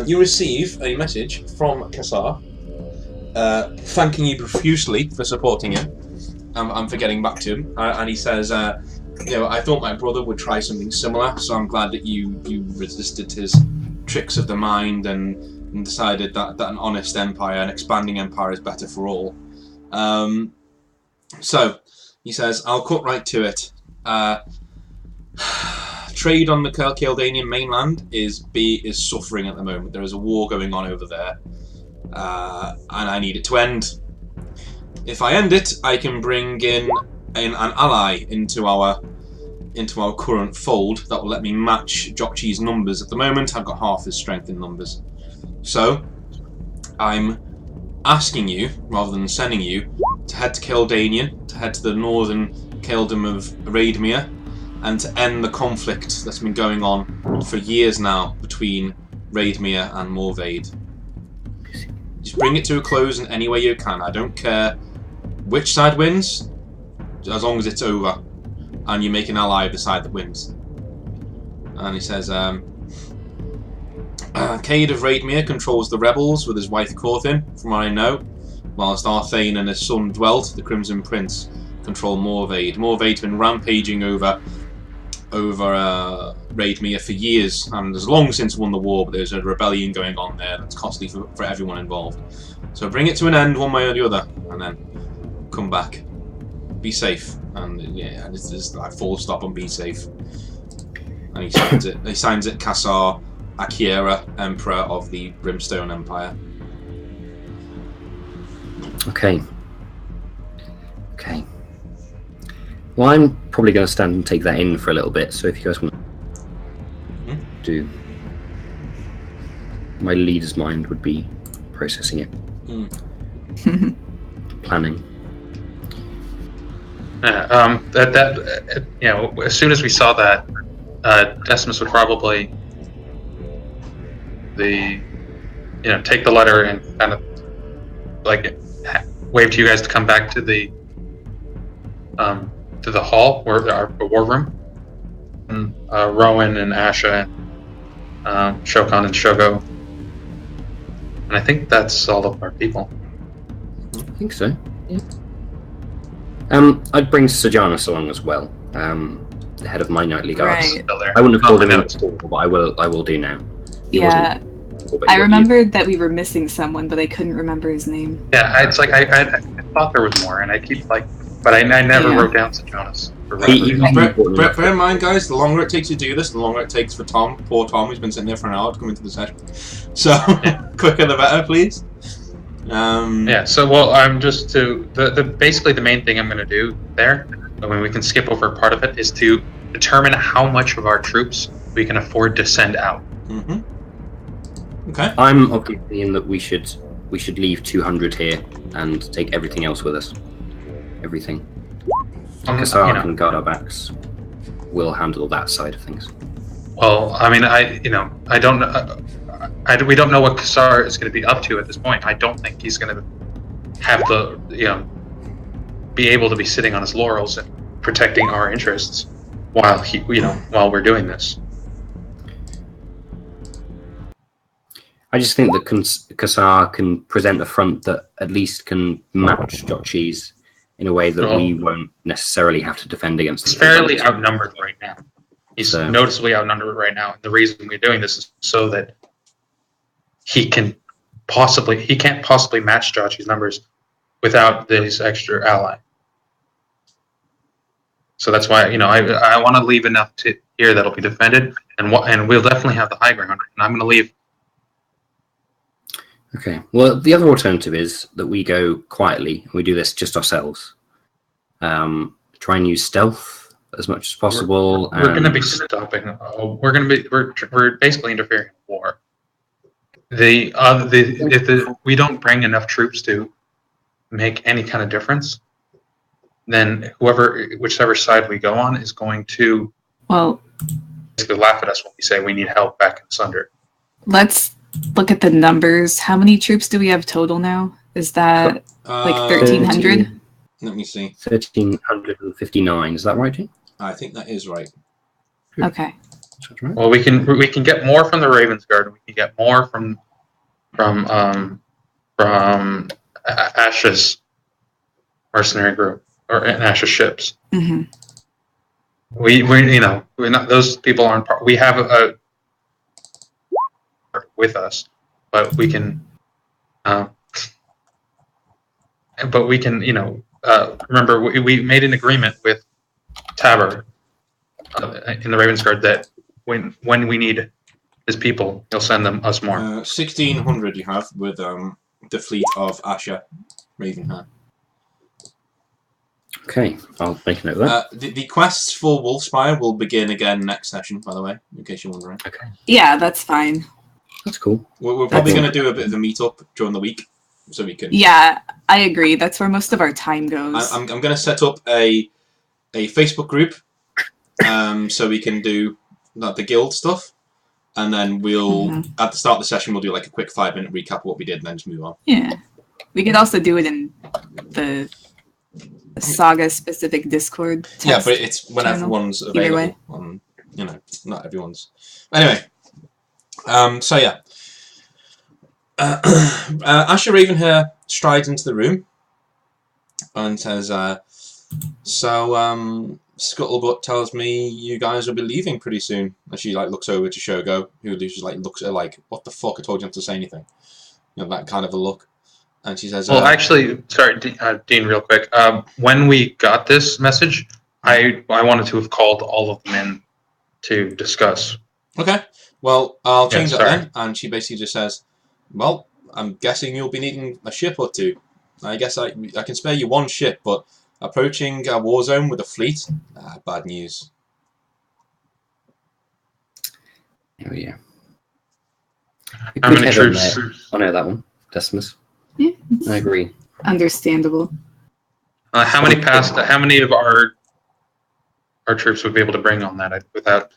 you receive a message from Kassar, thanking you profusely for supporting him, and for getting back to him. And he says, I thought my brother would try something similar, so I'm glad that you resisted his tricks of the mind and decided that an honest empire, an expanding empire, is better for all. So he says, I'll cut right to it. Trade on the Kildanian mainland is suffering at the moment. There is a war going on over there, and I need it to end. If I end it, I can bring in an ally into our current fold that will let me match Jokchi's numbers. At the moment, I've got half his strength in numbers. So, I'm asking you, rather than sending you, to head to Kildanian, to head to the northern Kingdom of Raidmere, and to end the conflict that's been going on for years now between Raidmere and Morvaid. Just bring it to a close in any way you can. I don't care which side wins, as long as it's over, and you make an ally of the side that wins. And he says, Cade of Raidmere controls the rebels with his wife Corthin, from what I know, whilst Arthane and his son Dwelt, the Crimson Prince, control Morvaid. Morvaid's been rampaging over Raidmere for years, and has long since won the war, but there's a rebellion going on there that's costly for everyone involved. So bring it to an end one way or the other, and then come back. Be safe. And yeah, this is like full stop on be safe. And he signs it. He signs it Kassar Akira, Emperor of the Brimstone Empire. Okay. Well, I'm probably going to stand and take that in for a little bit, so if you guys want to do... My leader's mind would be processing it. Planning. As soon as we saw that, Decimus would probably take the letter and kind of wave to you guys to come back to the hall or our war room. And, Rowan and Asha, Shokan and Shogo, and I think that's all of our people. I think so. Yeah. I'd bring Sejanus along as well, the head of my nightly guards. Right. I wouldn't have called him in before, but I will do now. I remembered that we were missing someone, but I couldn't remember his name. Yeah, it's like I thought there was more, and I keep but I never wrote down Sejanus. Bear in mind, guys, the longer it takes to do this, the longer it takes for poor Tom, who's been sitting there for an hour, to come into the session. So, quicker the better, please. So I'm just basically the main thing I'm going to do there, when we can skip over part of it, is to determine how much of our troops we can afford to send out. Okay. I'm of the opinion that we should leave 200 here and take everything else with us. Everything. Kassar can guard our backs. We'll handle that side of things. Well, I mean, I don't know. We don't know what Kassar is going to be up to at this point. I don't think he's going to have be able to be sitting on his laurels and protecting our interests while while we're doing this. I just think that Kassar can present a front that at least can match Jokchi's in a way that we won't necessarily have to defend against. He's fairly outnumbered right now. He's noticeably outnumbered right now. The reason we're doing this is so that he can't possibly match Jokchi's numbers without this extra ally. So that's why I want to leave enough to here that'll be defended, and we'll definitely have the high ground. And I'm going to leave. Okay. Well, the other alternative is that we go quietly and we do this just ourselves. Try and use stealth as much as possible. We're going to be stopping. We're basically interfering in war. If we don't bring enough troops to make any kind of difference, then whichever side we go on is going to basically laugh at us when we say we need help back in Asunder. Let's look at the numbers. How many troops do we have total now? Is that like 1,300? Let me see. 1,359. Is that right, Jim? I think that is right. Okay. Right. Well, we can get more from the Ravens Guard. We can get more from Ash's mercenary group or Ash's ships. Mm-hmm. We're not, those people aren't part. We have a with us, but we can remember we made an agreement with Tabor in the Ravens Guard that when we need his people, he'll send us more. 1,600 you have with the fleet of Asher Ravenhair. Okay, I'll make a note of that. The quests for Wolfspire will begin again next session, by the way, in case you're wondering. Okay. Yeah, that's fine. That's cool. We're probably going to do a bit of a meet-up during the week, so we can... Yeah, I agree. That's where most of our time goes. I'm going to set up a Facebook group, so we can do the guild stuff, and then we'll, at the start of the session, we'll do like a quick 5-minute recap of what we did, and then just move on. Yeah. We could also do it in the Saga specific Discord text. Yeah, but it's when channel. everyone's available. Not everyone's. Anyway, so yeah. Asher Ravenhair strides into the room and says, Scuttlebutt tells me you guys will be leaving pretty soon. And she looks over to Shogo, who just looks at her like, what the fuck, I told you not to say anything. That kind of a look. And she says, well, actually, sorry, Dean, real quick. When we got this message, I wanted to have called all of them in to discuss. Okay. Well, I'll change that then. And she basically just says, well, I'm guessing you'll be needing a ship or two. I guess I can spare you one ship, but approaching a war zone with a fleet? Bad news. Oh, yeah. How many troops? I know that one. Decimus. Yeah, I agree. Understandable. How many of our troops would be able to bring on that without?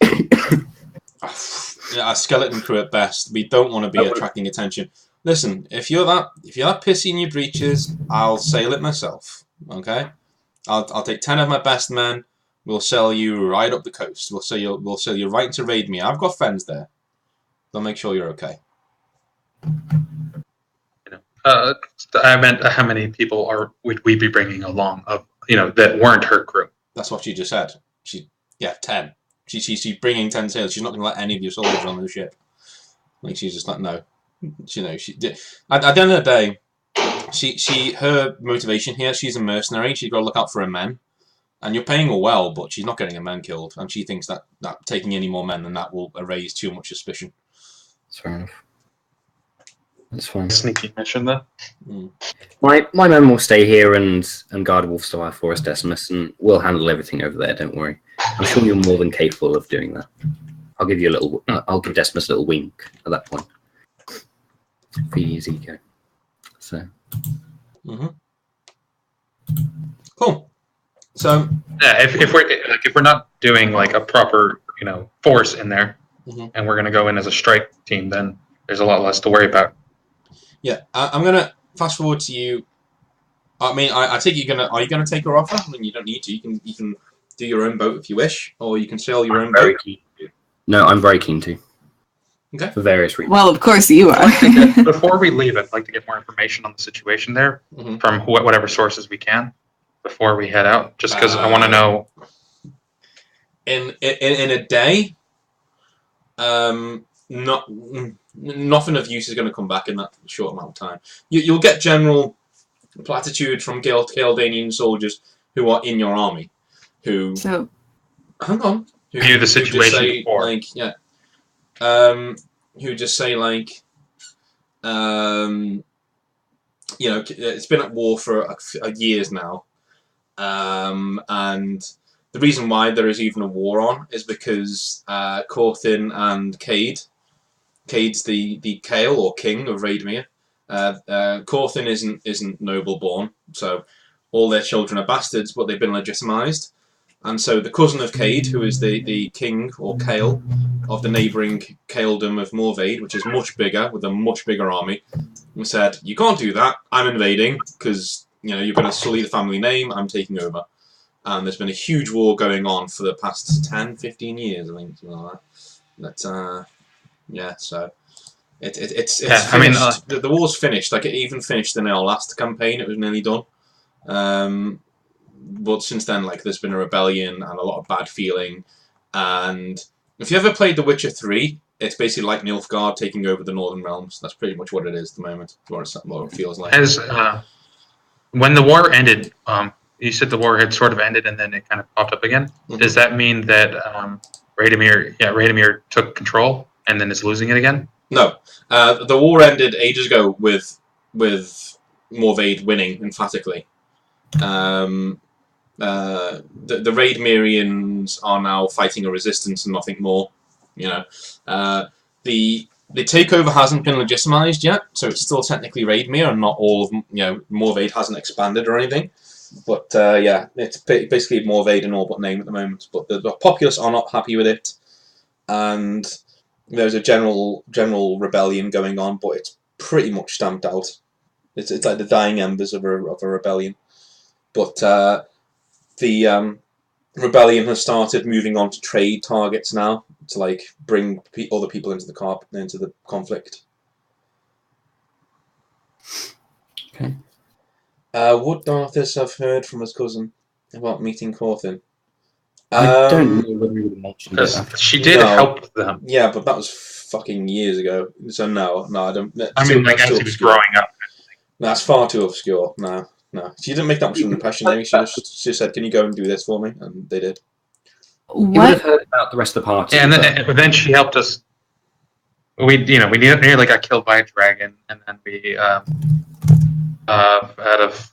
A skeleton crew at best. We don't want to be attracting attention. Listen, if you're that pissy in your breeches, I'll sail it myself. Okay, I'll take 10 of my best men. We'll sail you right up the coast. We'll sail you right to raid me. I've got friends there. They'll make sure you're okay. I meant how many people would we be bringing along that weren't her crew? That's what she just said. 10. She's bringing 10 sailors. She's not going to let any of your soldiers on the ship. She's just like, no. She did. At the end of the day, her motivation here. She's a mercenary. She's got to look out for her men, and you're paying her well, but she's not getting her men killed, and she thinks that taking any more men than that will raise too much suspicion. That's fair enough. That's fine. Sneaky mission then. My men will stay here and guard Wolfspire for us, Decimus, and we'll handle everything over there. Don't worry. I'm sure you're more than capable of doing that. I'll give you I'll give Decimus a little wink at that point. Feed his ego. So. Cool. So. Yeah, if we're not doing a proper force in there, and we're gonna go in as a strike team, then there's a lot less to worry about. Yeah, I'm gonna fast forward to you. I mean, I think are you gonna take her offer? I mean, you don't need to. You can do your own boat if you wish, or you can sail your own boat. No, I'm very keen to. Okay. For various reasons. Well, of course you are. Before we leave, I'd like to get more information on the situation there from whatever sources we can before we head out. Just because I want to know. In a day, nothing of use is going to come back in that short amount of time. You'll get general platitude from Gildanian soldiers who are in your army, who hang on, who view the situation before. Who just say it's been at war for years now, and the reason why there is even a war on is because Corthin and Cade, Cade's the Kale or King of Raidmere. Corthin isn't noble born, so all their children are bastards, but they've been legitimized. And so the cousin of Cade, who is the king or Kale of the neighbouring Kaledom of Morvaid, which is much bigger with a much bigger army, said, "You can't do that. I'm invading because you're going to sully the family name. I'm taking over." And there's been a huge war going on for the past 10, 15 years, I think, something like that. Yeah, so it's finished. I mean, the war's finished. Like, it even finished in our last campaign. It was nearly done. But since then, like, there's been a rebellion and a lot of bad feeling. And if you ever played The Witcher 3, it's basically like Nilfgaard taking over the Northern Realms. That's pretty much what it is at the moment. What it feels like. When the war ended, you said the war had sort of ended and then it kind of popped up again. Mm-hmm. Does that mean that Radomir took control and then is losing it again? No. The war ended ages ago with Morvaid winning emphatically. The Raidmerians are now fighting a resistance and nothing more. The takeover hasn't been legitimized yet, so it's still technically Raidmere, and not all of Morvaid hasn't expanded or anything. But yeah, it's basically Morvaid in all but name at the moment. But the populace are not happy with it, and there's a general rebellion going on, but it's pretty much stamped out. It's like the dying embers of a rebellion. But the rebellion has started moving on to trade targets now to like bring other people into the conflict. Okay. Would Darthus have heard from his cousin about meeting Corthin? I don't know whether you mentioned it. She did help them. Yeah, but that was fucking years ago. So no, I don't. I mean, like as he was growing up. That's far too obscure. No. She didn't make that much of an impression. She just said, "Can you go and do this for me?" And they did. You would have heard about the rest of the party. Yeah, and then she helped us. We nearly got killed by a dragon, and then we out of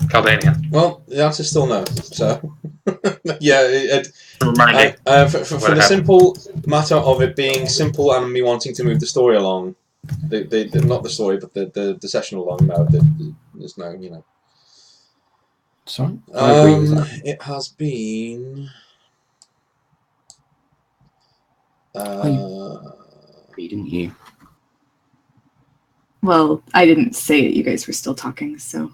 Caldania. Well, the answer is still no. So yeah, remind me for the simple matter of it being simple and me wanting to move the story along. Not the story, but the session along. No, there's no, Sorry? I agree with that. It has been... didn't you? Well, I didn't say that you guys were still talking, so...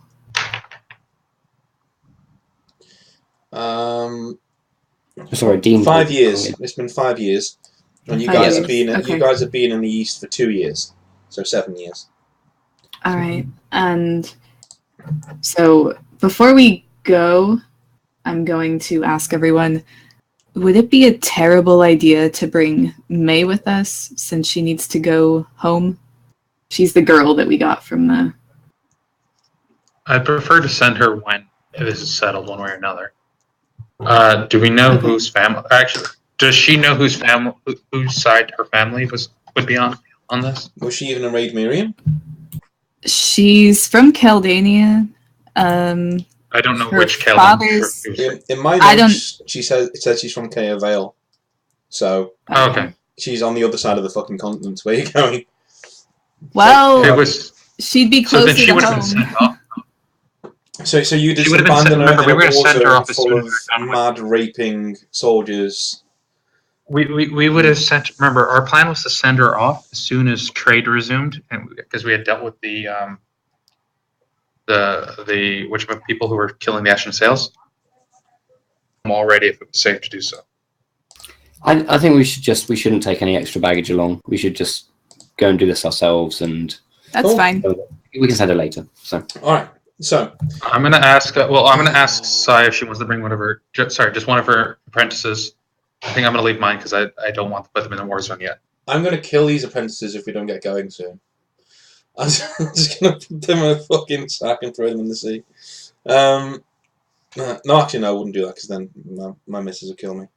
Sorry, Dean. 5 years. It's been 5 years. And you guys have been you guys have been in the East for 2 years. So 7 years. Alright. And so before we go, I'm going to ask everyone, would it be a terrible idea to bring May with us since she needs to go home? She's the girl that we got from the... I'd prefer to send her when this is settled one way or another. Do we know whose family... Actually, does she know whose side her family would be on this? Was she even a Raidmerian? She's from Caldania. I don't know which Caldania. In my notes, it says she's from Kea Vale. So okay. She's on the other side of the fucking continent. Where are you going? Well, she'd be closer to home. Been sent off. So you just abandon her in a war full of mad raping soldiers. We would have sent. Remember, our plan was to send her off as soon as trade resumed, and because we had dealt with the people who were killing the Ashen Sails. I'm all ready if it was safe to do so. I think we shouldn't take any extra baggage along. We should just go and do this ourselves, and that's fine. We can send her later. So all right. So I'm gonna ask. I'm gonna ask Sai if she wants to bring one of her. Just one of her apprentices. I think I'm gonna leave mine because I don't want to put them in the war zone yet. I'm gonna kill these apprentices if we don't get going soon. I'm just gonna put them in a fucking sack and throw them in the sea. No, actually, no, I wouldn't do that because then my missus would kill me.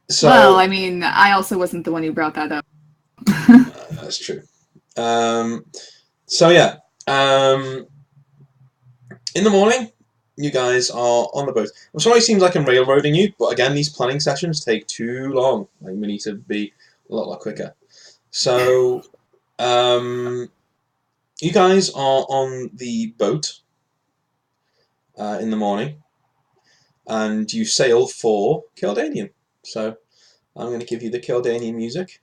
So, well, I mean, I also wasn't the one who brought that up. That's true. So yeah, in the morning, you guys are on the boat. I'm sorry it seems like I'm railroading you, but again, these planning sessions take too long. Like, we need to be a lot quicker. So, you guys are on the boat in the morning, and you sail for Kildanian. So, I'm going to give you the Kildanian music,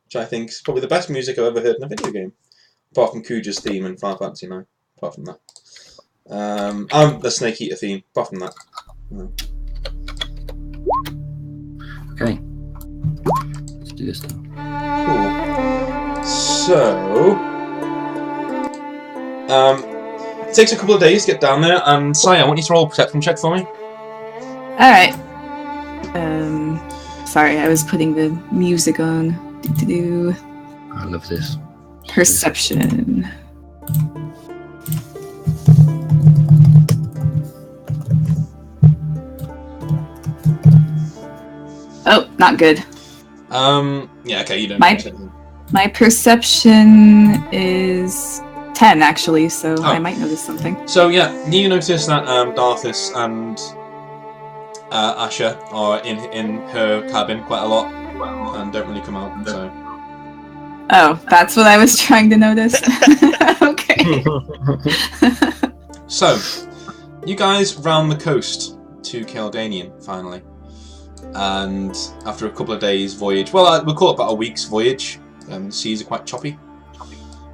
which I think is probably the best music I've ever heard in a video game, apart from Kuja's theme in Final Fantasy IX. Apart from that. And the Snake Eater theme, apart from that. No. Okay. Let's do this then. Cool. So, it takes a couple of days to get down there, and Saya, I want you to roll a perception check for me. Alright. Sorry, I was putting the music on. I love this. Perception. Oh, not good. Yeah, okay, you don't. My perception is 10 actually, so I might notice something. So yeah, you notice that Darthis and Asha are in her cabin quite a lot and don't really come out. So. Oh, that's what I was trying to notice. Okay. So, you guys round the coast to Kildanian finally, and after a couple of days' voyage, well, we'll call it about a week's voyage. The seas are quite choppy.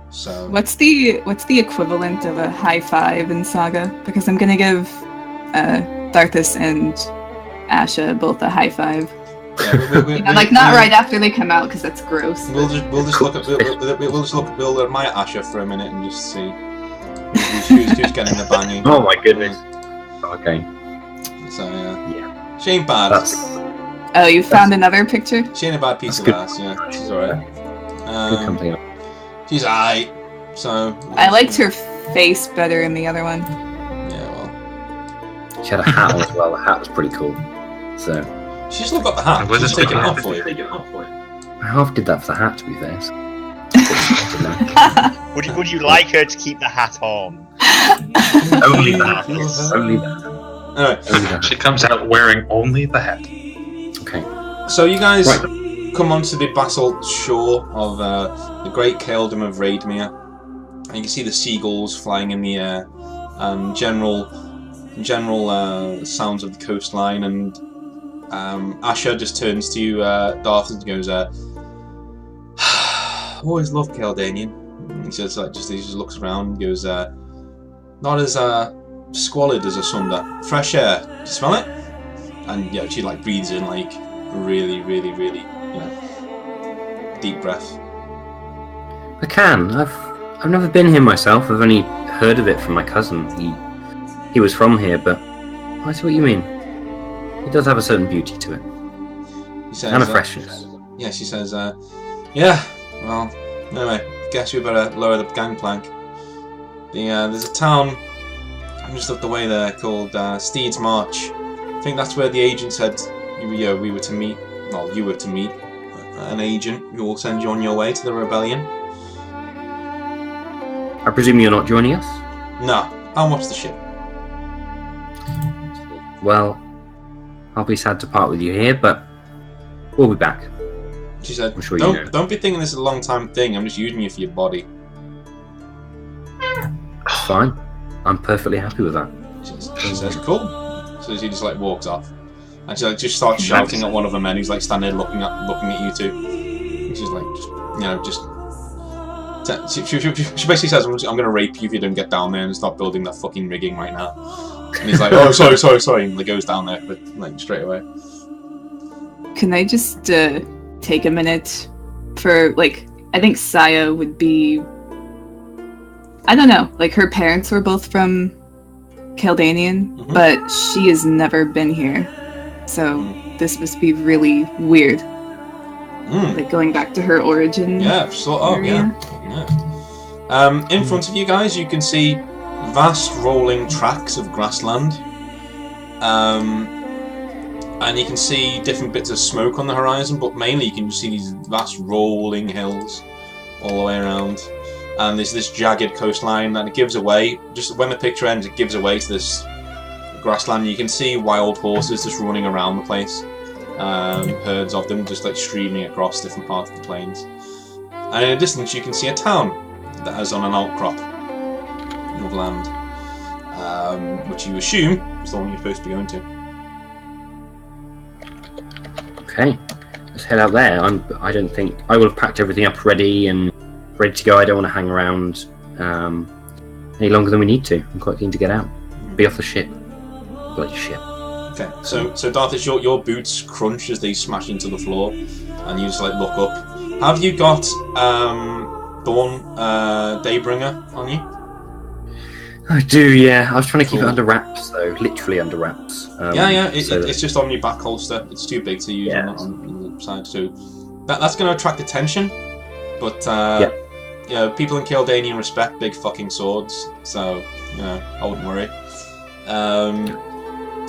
So, what's the equivalent of a high five in Saga? Because I'm gonna give Darthis and Asha both a high five. Yeah, like not right after they come out because that's gross. We'll just look at we'll admire Asha for a minute and just see who's getting the banging. Oh my goodness. Okay. So yeah. She ain't bad. Oh, you found another picture? She ain't a bad piece of ass. Yeah, she's alright. Good company. She's alright. So I liked her face better in the other one. Yeah, well. She had a hat on as well. The hat was pretty cool. So. She's still got the hat. Was She's it taken it taken off for you. I half did that for the hat, to be fair. Would you like her to keep the hat on? Only that. Only that. Alright. She comes out wearing only the hat. Okay. So you guys come onto the basalt shore of the great Kingdom of Raidmere, and you can see the seagulls flying in the air, and general sounds of the coastline. And Asha just turns to you, Darth, and goes, "Always loved Kildanian." He says, he just looks around and goes, "Not as squalid as Asunder. Fresh air. Do you smell it?" And yeah, she breathes in really, really, really, deep breath. I can. I've never been here myself. I've only heard of it from my cousin. He was from here, but I see what you mean. It does have a certain beauty to it. He says, and a freshness. Yeah, she says, yeah, well, anyway, guess we better lower the gangplank. There's a town just up the way there called Steed's March. I think that's where the agent said we were to meet. Well, you were to meet an agent who will send you on your way to the rebellion. I presume you're not joining us? No, I'll watch the ship. Well, I'll be sad to part with you here, but we'll be back. She said, I'm sure don't be thinking this is a long time thing, I'm just using you for your body. Fine. I'm perfectly happy with that. She says, cool. So she just walks off. And she just starts shouting at one of the men who's standing there looking at you two. And she's she basically says, I'm going to rape you if you don't get down there and start building that fucking rigging right now. And he's like, oh, sorry, and he goes down there, but straight away. Can I just take a minute for, I think Saya would be, I don't know, her parents were both from Kildanian, but she has never been here. So this must be really weird. Going back to her origin. Yeah, sort of, yeah. In front of you guys, you can see vast rolling tracts of grassland. And you can see different bits of smoke on the horizon, but mainly you can see these vast rolling hills all the way around. And there's this jagged coastline that it gives away. Just when the picture ends, it gives away to this grassland. You can see wild horses just running around the place. Herds of them just like streaming across different parts of the plains. And in the distance, you can see a town that is on an outcrop of land, which you assume is the one you're supposed to be going to. Okay, let's head out there. I don't think I will have packed everything up ready to go. I don't want to hang around any longer than we need to. I'm quite keen to get out, be off the ship. Bloody ship. Okay, so Darthis, your boots crunch as they smash into the floor, and you just like look up. Have you got Dawn Daybringer on you? I do, yeah. I was trying to keep it under wraps, though. Literally under wraps. It's just on your back holster. It's too big to use on the side too. That's going to attract attention, but people in Kildanian respect big fucking swords, so I wouldn't worry.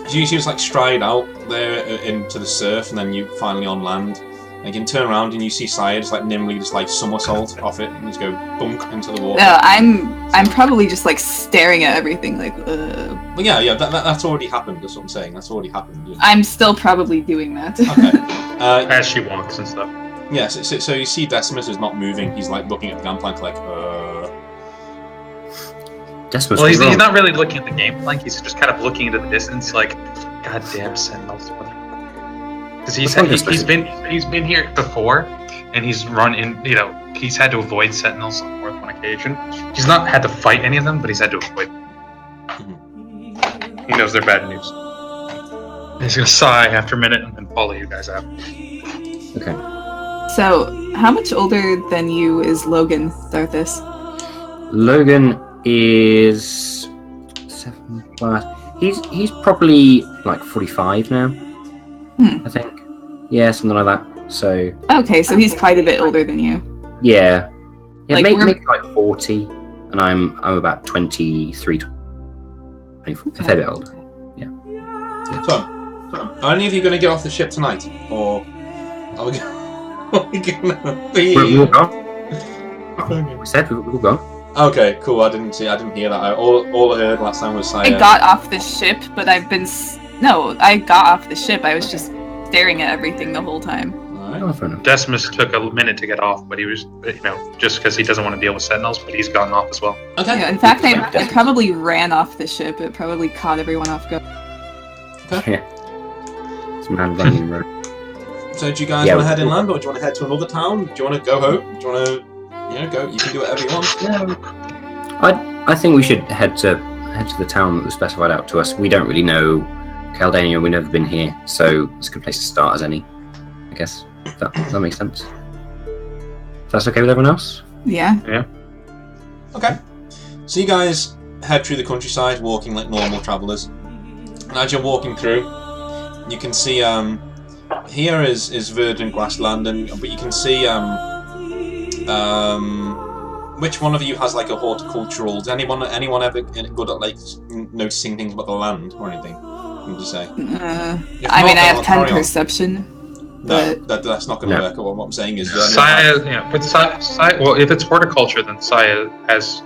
You just like stride out there into the surf, and then you finally on land. And you can turn around and you see Saya just like nimbly just like somersault off it and just go bunk into the water. No, I'm probably just like staring at everything like. Well, yeah, that's already happened. That's what I'm saying. That's already happened. Yeah. I'm still probably doing that. Okay. As she walks and stuff. Yeah. So you see Decimus is not moving. He's like looking at the gangplank like. Decimus. Well, he's not really looking at the gangplank. He's just kind of looking into the distance, like, goddamn sentinels. Because he's been here before, and he's run in. He's had to avoid sentinels on more than one occasion. He's not had to fight any of them, but he's had to avoid them. Mm-hmm. He knows they're bad news. And he's gonna sigh after a minute and then follow you guys out. Okay. So, how much older than you is Logan, Darthis? Logan is 7+. He's probably like 45 now. I think. Yeah, something like that. So. Okay, so he's quite a bit older than you. Yeah. Yeah, like maybe like 40, and I'm about 23, 24. A fair bit older. Yeah. So, are any of you going to get off the ship tonight, or are we going to be? We'll go. We said we'll go. Okay, cool. I didn't hear that. All I heard last time was Saya. I got off the ship, but I got off the ship. I was just staring at everything the whole time. Alright. Decimus took a minute to get off, but he was, just because he doesn't want to deal with sentinels, but he's gotten off as well. Okay. Yeah, in fact, I probably ran off the ship. It probably caught everyone off guard. Okay. Yeah. It's a man running the road. So do you guys want to head inland, or do you want to head to another town? Do you want to go home? Do you want to, go? You can do whatever you want. Yeah. I think we should head to the town that was specified out to us. We don't really know Caldania, we've never been here, so it's a good place to start as any, I guess. That makes sense. If that's okay with everyone else? Yeah. Okay. So you guys head through the countryside, walking like normal travellers. And as you're walking through, you can see here is verdant grassland, but you can see which one of you has like a horticultural? Does anyone ever good at like noticing things about the land or anything? Would you say? I have 10 perception. No, that's not going to work. What I'm saying is, Saya, with Saya, well, if it's horticulture, then Saya has,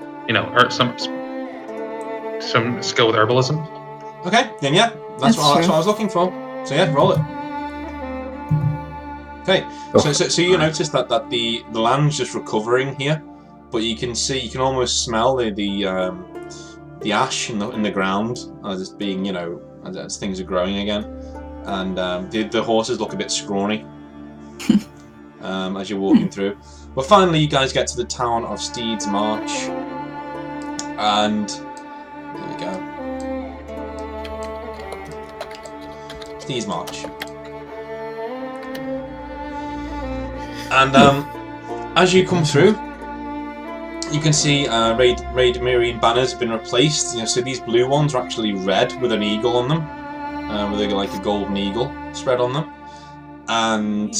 some skill with herbalism. Okay, then that's what I was looking for. So yeah, roll it. Okay, so you notice that the land's just recovering here, but you can almost smell the ash in the ground as it's being, as things are growing again, and the horses look a bit scrawny as you're walking through. But finally, you guys get to the town of Steed's March, and there we go. Steed's March, and as you come through, you can see Raid Mirian banners have been replaced. So these blue ones are actually red with an eagle on them, with like a golden eagle spread on them. And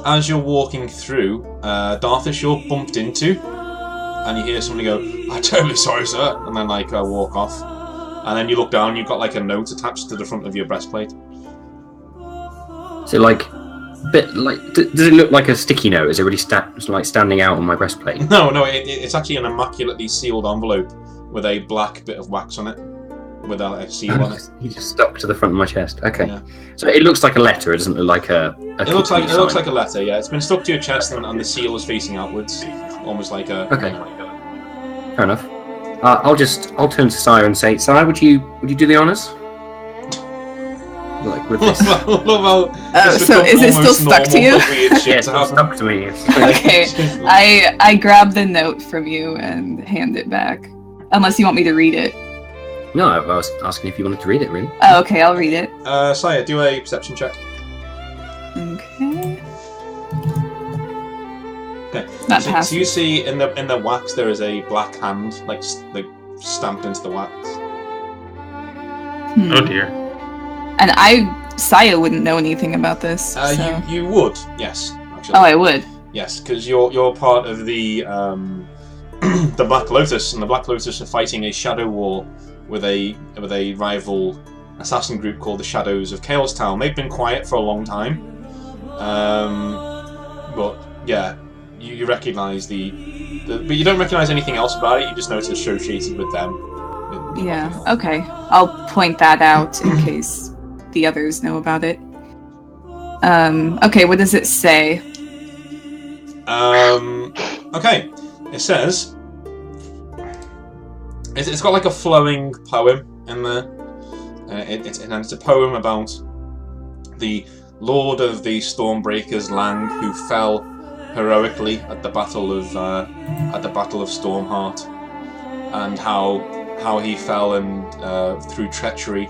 as you're walking through, Darthis, you're bumped into, and you hear somebody go, "I'm totally sorry, sir," and then like walk off. And then you look down, you've got like a note attached to the front of your breastplate. So like. Bit like, does it look like a sticky note? Is it really standing out on my breastplate? No, it's actually an immaculately sealed envelope with a black bit of wax on it, with a seal on it. You just stuck to the front of my chest. Okay. Yeah. So it looks like a letter. It doesn't look like a It looks like a letter. Yeah, it's been stuck to your chest, and the seal is facing outwards, almost like a. Okay. Fair enough. I'll turn to Sire and say, Sire, would you do the honours? Like with this. So is it still stuck to you? Yes, it's stuck to me. Okay. I grab the note from you and hand it back. Unless you want me to read it. No, I was asking if you wanted to read it, really. Oh, okay, I'll read it. Sire, do a perception check. Okay. Okay. So you see in the wax there is a black hand, like stamped into the wax. Oh dear. And Saya wouldn't know anything about this. So. You would, yes. Actually. Oh, I would. Yes, because you're part of the the Black Lotus, and the Black Lotus are fighting a shadow war with a rival assassin group called the Shadows of Chaos Town. They've been quiet for a long time, but yeah, you recognise but you don't recognise anything else about it. You just know it's associated with them. Yeah. Okay. I'll point that out in case the others know about it. Okay. What does it say? Okay. It says. It's got like a flowing poem in there. It's a poem about the Lord of the Stormbreakers, Lang, who fell heroically at the Battle of Stormheart, and how he fell and through treachery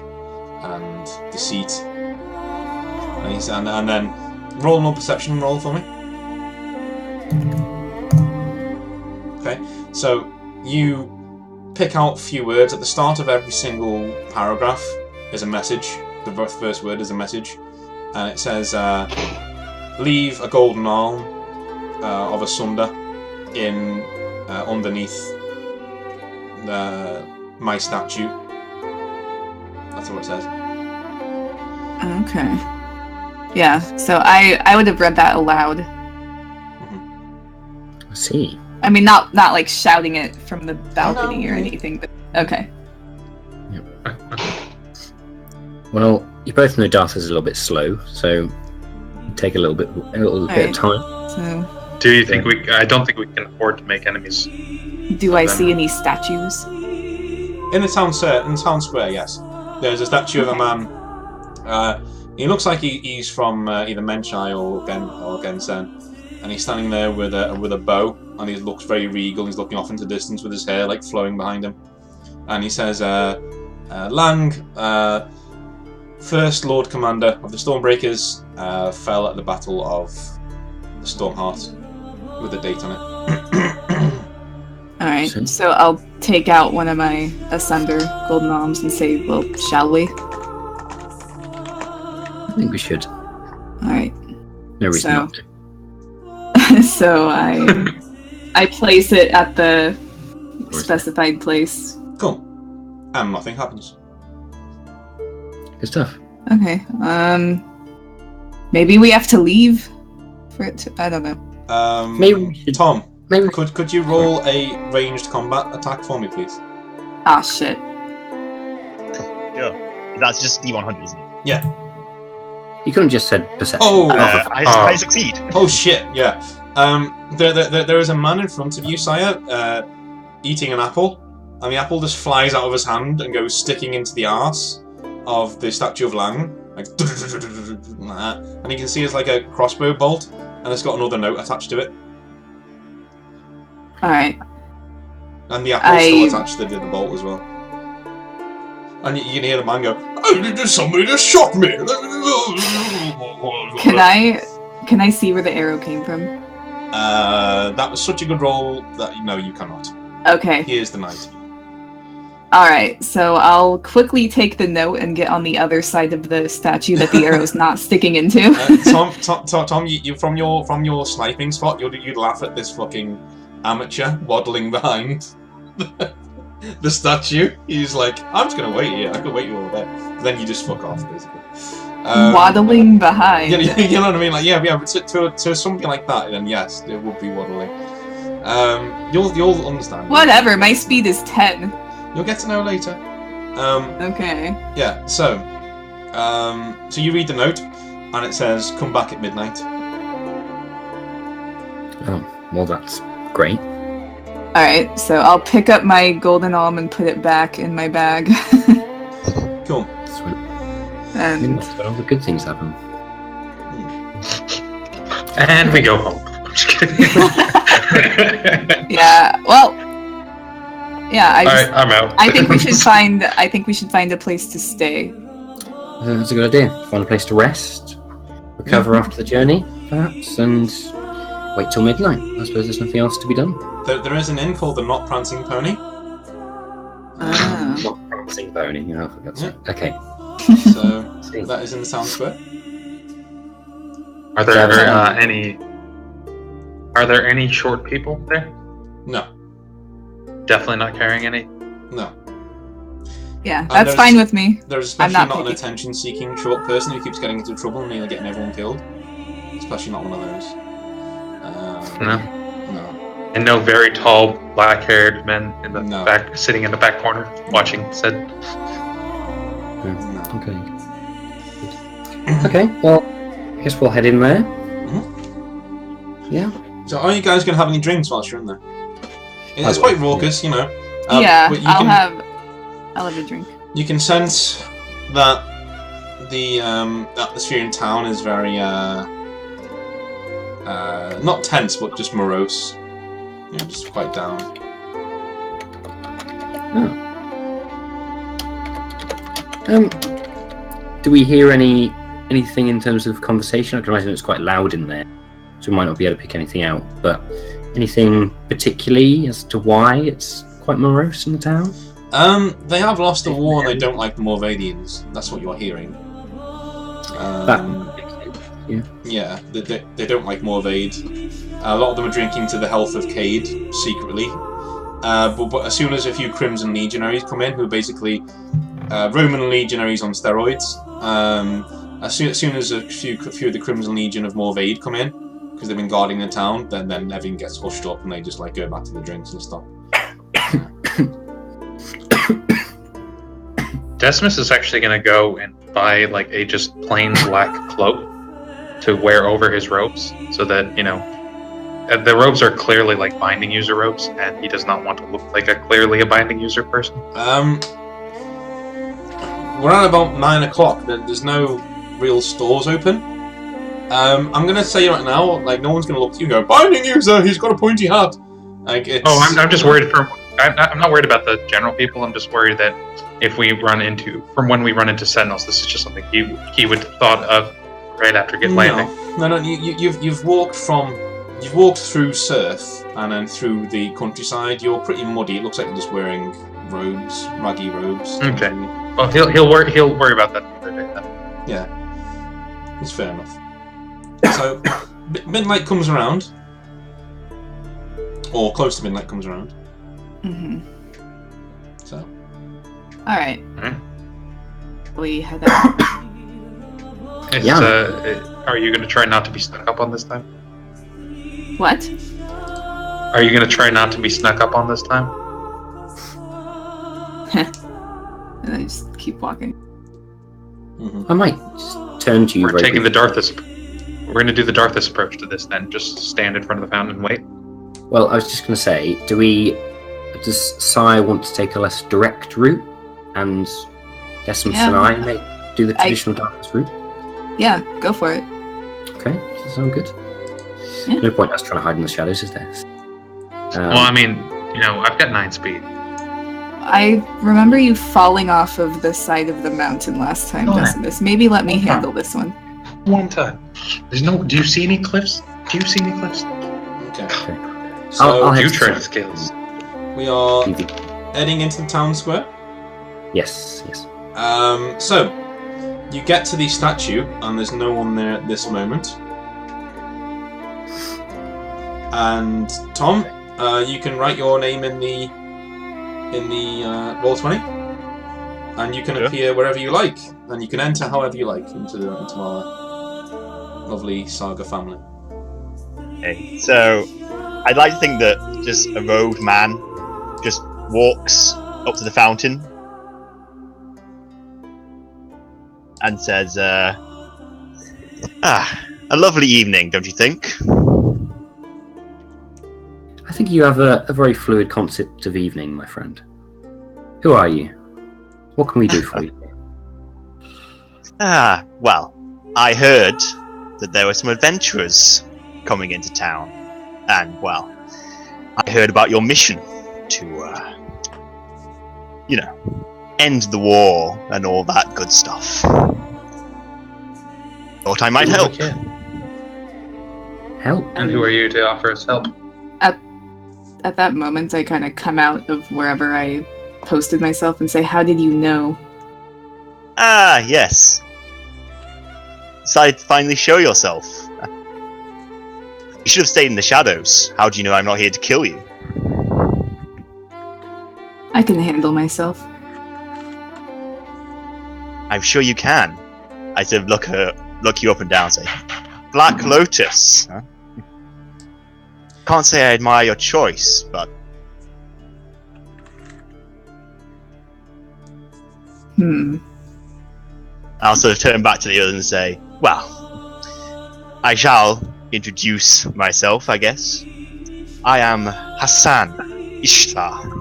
and deceit. And then roll no perception roll for me. Okay, so you pick out a few words. At the start of every single paragraph is a message. The first word is a message, and it says, "Leave a golden arm of Asunder in underneath my statue." That's what it says. Okay. Yeah. So I would have read that aloud. I see. I mean, not like shouting it from the balcony or anything, but okay. Yep. Well, you both know Darth is a little bit slow, so take a little bit of time. So, do you think I don't think we can afford to make enemies. Do I see any statues? In the town square, yes. There's a statue of a man. He looks like he's from either Menchai or Gensen. And he's standing there with a bow, and he looks very regal. He's looking off into the distance with his hair like flowing behind him. And he says, "Lang, first Lord Commander of the Stormbreakers, fell at the Battle of the Stormheart," with a date on it. Alright, so I'll take out one of my Asunder golden arms and say, well, shall we? I think we should. Alright. No reason not to. So I place it at the specified place. Cool. And nothing happens. Good stuff. Okay. Maybe we have to leave for it to, I don't know. Maybe we should. Tom, could you roll a ranged combat attack for me, please? Ah, shit. Yeah. That's just D100, isn't it? Yeah. You couldn't have just said perception. I succeed. Oh shit! Yeah. There is a man in front of you, Sire, eating an apple, and the apple just flies out of his hand and goes sticking into the arse of the statue of Lang, like that. And you can see it's like a crossbow bolt, and it's got another note attached to it. All right. And the apple's still attached to the bolt as well. And you can hear the man go, "Oh, somebody just shot me!" Can I see where the arrow came from? That was such a good roll that no, you cannot. Okay. Here's the knight. Alright, so I'll quickly take the note and get on the other side of the statue that the arrow's not sticking into. Tom, you from your sniping spot, you'd laugh at this fucking amateur waddling behind the statue. He's like, "I'm just gonna wait here. I could wait you over there." But then you just fuck off, basically. Waddling behind. You know what I mean? Like, yeah. But to something like that, then yes, it would be waddling. You'll understand. Whatever. My speed is 10. You'll get to know later. Okay. Yeah. So you read the note, and it says, "Come back at midnight." Oh, well, that's great. Alright, so I'll pick up my golden alm and put it back in my bag. Cool. Sweet. And That's where all the good things happen. And we go home. I'm just kidding. yeah, well, yeah. Alright, I'm out. I think we should find. I think we should find a place to stay. That's a good idea. Find a place to rest, recover after the journey, perhaps, and wait till midnight. I suppose there's nothing else to be done. There is an inn called the Not Prancing Pony. Not Prancing Pony, you know, I forgot to say. Okay. So that is in the town square. Are there any short people there? No. Definitely not carrying any. No. Yeah, that's fine with me. There's especially I'm not an attention-seeking short person who keeps getting into trouble and nearly getting everyone killed. Especially not one of those. No. No. And no very tall, black-haired men in the No. back, sitting in the back corner, watching said. No. Okay. Okay, well, I guess we'll head in there. Yeah. So are you guys going to have any drinks whilst you're in there? It's quite raucous, you know. Yeah, but I'll have a drink. You can sense that the atmosphere in town is very not tense, but just morose. You know, just quite down. Do we hear anything in terms of conversation? I can imagine it's quite loud in there, so we might not be able to pick anything out. But anything particularly as to why it's quite morose in the town? They have lost the war and they don't like the Morvadians. That's what you're hearing. Yeah, they don't like Morvade. A lot of them are drinking to the health of Cade secretly. But as soon as a few Crimson Legionaries come in, who are basically Roman legionaries on steroids, as soon as a few of the Crimson Legion of Morvade come in, because they've been guarding the town, then everything gets hushed up and they just like go back to the drinks and stuff. Decimus is actually going to go and buy like a just plain black cloak to wear over his robes, so that, you know, the robes are clearly like binding user robes, and he does not want to look like a clearly a binding user person. We're at about 9 o'clock. There's no real stores open. I'm gonna say right now, like, no one's gonna look at you and go, "Binding user, he's got a pointy hat." Like, it's... Oh, I'm just worried I'm not worried about the general people. I'm just worried that if we run into Sentinels, this is just something he would have thought of right after landing. No. You've walked through surf and then through the countryside. You're pretty muddy. It looks like you're just wearing robes, raggy robes. Okay. Well, he'll worry about that the other day then. Yeah, it's fair enough. So midnight comes around, or close to midnight comes around. Mm-hmm. So. All right. We head out. Are you going to try not to be snuck up on this time? What? Are you going to try not to be snuck up on this time? And I just keep walking. Mm-hmm. I might just turn to you. We're taking the Darthus. We're going to do the Darthus approach to this then. Just stand in front of the fountain and wait. Well, I was just going to say, does Sai want to take a less direct route, and Decimus and I may do the traditional Darthus route? Yeah, go for it. Okay, does that sound good? Yeah. No point us trying to hide in the shadows, is there? Well, I mean, you know, I've got 9 speed. I remember you falling off of the side of the mountain last time, Decimus. Maybe let me handle this one. One time. Do you see any cliffs? Okay. So I'll do try to scale. We are heading into the town square. Yes. So you get to the statue, and there's no one there at this moment. And Tom, you can write your name in the Roll20, and you can appear wherever you like, and you can enter however you like into our lovely Saga family. Okay, so I'd like to think that just a road man just walks up to the fountain and says, a lovely evening, don't you think? I think you have a very fluid concept of evening, my friend. Who are you? What can we do for you? Well, I heard that there were some adventurers coming into town. And, well, I heard about your mission to, end the war and all that good stuff. Thought I might help. Okay. Help? And who are you to offer us help? At that moment, I kind of come out of wherever I posted myself and say, "How did you know?" Yes. Decided to finally show yourself. You should have stayed in the shadows. How do you know I'm not here to kill you? I can handle myself. I'm sure you can. I sort of look you up and down and say, Black Lotus. Huh? Can't say I admire your choice, but... I'll sort of turn back to the others and say, well, I shall introduce myself, I guess. I am Hassan Ishtar.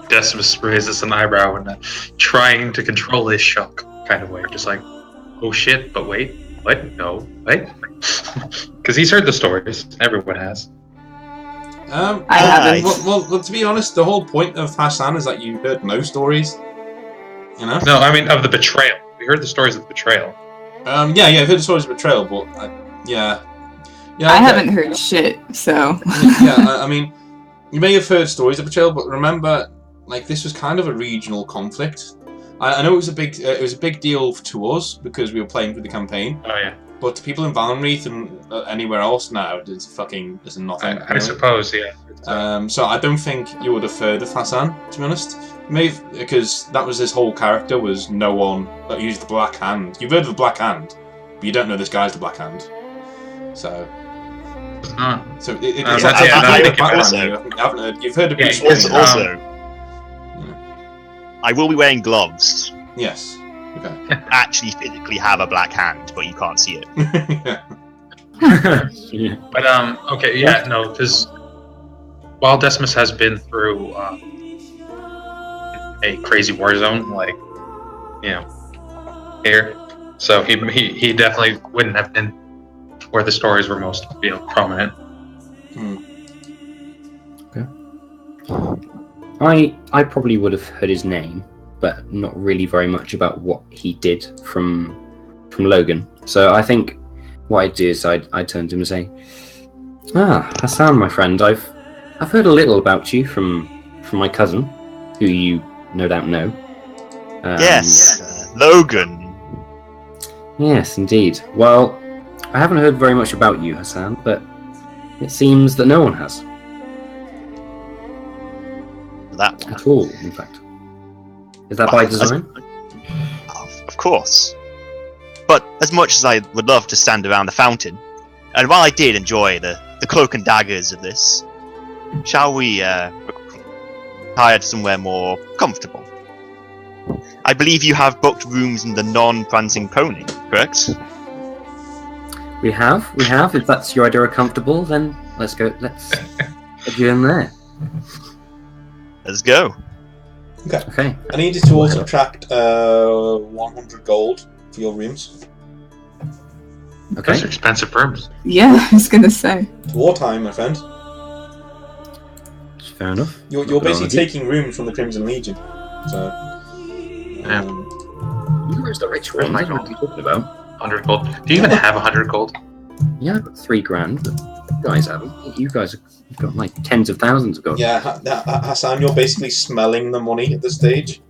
Decimus raises an eyebrow in a trying to control his shock kind of way. Just like, oh shit, but wait, what? No, wait. Because he's heard the stories. Everyone has. I haven't. Well, to be honest, the whole point of Hassan is that you heard no stories. You know? No, I mean of the betrayal. We heard the stories of the betrayal. Yeah, I've heard the stories of betrayal, but yeah. I haven't heard shit, so. I mean, you may have heard stories of betrayal, but remember, like, this was kind of a regional conflict. I know it was a big deal to us because we were playing through the campaign. Oh yeah. But to people in Valenreath and anywhere else now, there's nothing. I suppose, yeah. So I don't think you would have heard of Hassan, to be honest. Maybe because that was his whole character, was no one that used the Black Hand. You've heard of the Black Hand, but you don't know this guy's the Black Hand. So. It's not. So you've heard of Bruce Wayne. Also, I will be wearing gloves. Yes. Okay. Actually physically have a black hand, but you can't see it. But okay, yeah, no, because while Decimus has been through a crazy war zone, like, you know, here, so he definitely wouldn't have been where the stories were most, prominent. Okay. I probably would have heard his name, but not really very much about what he did from Logan. So I think what I'd do is I'd turn to him and say, Hassan, my friend, I've heard a little about you from my cousin, who you no doubt know. Yes, Logan. Yes, indeed. Well, I haven't heard very much about you, Hassan, but it seems that no one has. That at all, in fact. Is that by design? Of course. But as much as I would love to stand around the fountain, and while I did enjoy the cloak and daggers of this, shall we retire to somewhere more comfortable? I believe you have booked rooms in the non-prancing pony, correct? We have. If that's your idea of comfortable, then let's go. Let's get you in there. Let's go. Okay. I need you to also subtract 100 gold for your rooms. Okay. Those are expensive rooms. Yeah, I was gonna say. It's wartime, my friend. Fair enough. You're basically taking rooms from the Crimson Legion. So. Where's the rich one? What are you talking about? 100 gold. Do you even have 100 gold? Yeah, I've got $3,000, but you guys haven't. You guys have got like tens of thousands of gold. Yeah, Hassan, you're basically smelling the money at this stage.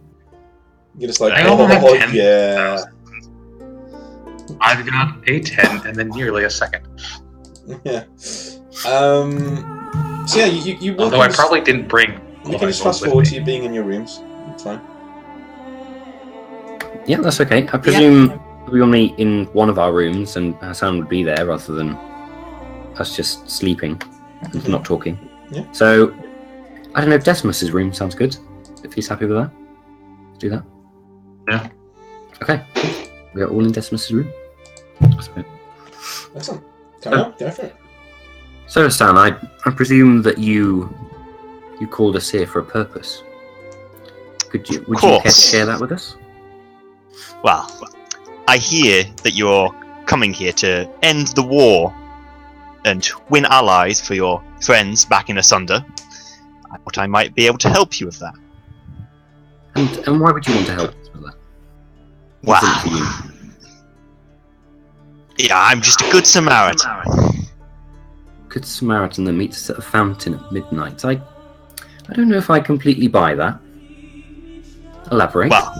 You're just like, I oh, have 10, yeah. I've got a 10 and then nearly a second. Yeah. So yeah, you will. Although I probably didn't bring. You can just fast forward to you being in your rooms. It's fine. Yeah, that's okay. I presume we will meet in one of our rooms, and Hassan would be there rather than us just sleeping and not talking. Yeah. So I don't know if Decimus's room sounds good. If he's happy with that, let's do that. Yeah. Okay. We are all in Decimus's room. Excellent. Go for it. So, Stan, I presume that you called us here for a purpose. Would you care to share that with us? Well, I hear that you're coming here to end the war and win allies for your friends back in Asunder. I thought I might be able to help you with that. And why would you want to help us with that? Wow. What's in it for you? Yeah, I'm just a good Samaritan. Good Samaritan that meets us at a fountain at midnight. I don't know if I completely buy that. Elaborate. Well,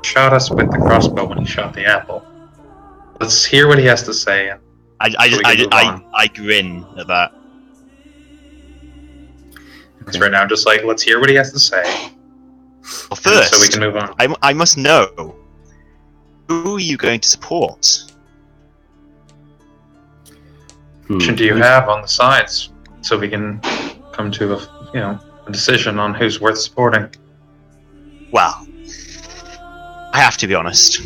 Shot us with the crossbow when he shot the apple. Let's hear what he has to say. I grin at that. It's right now just like, let's hear what he has to say. Well, first, so we can move on. I must know, who are you going to support? What do you have on the sides so we can come to a decision on who's worth supporting? Well, I have to be honest.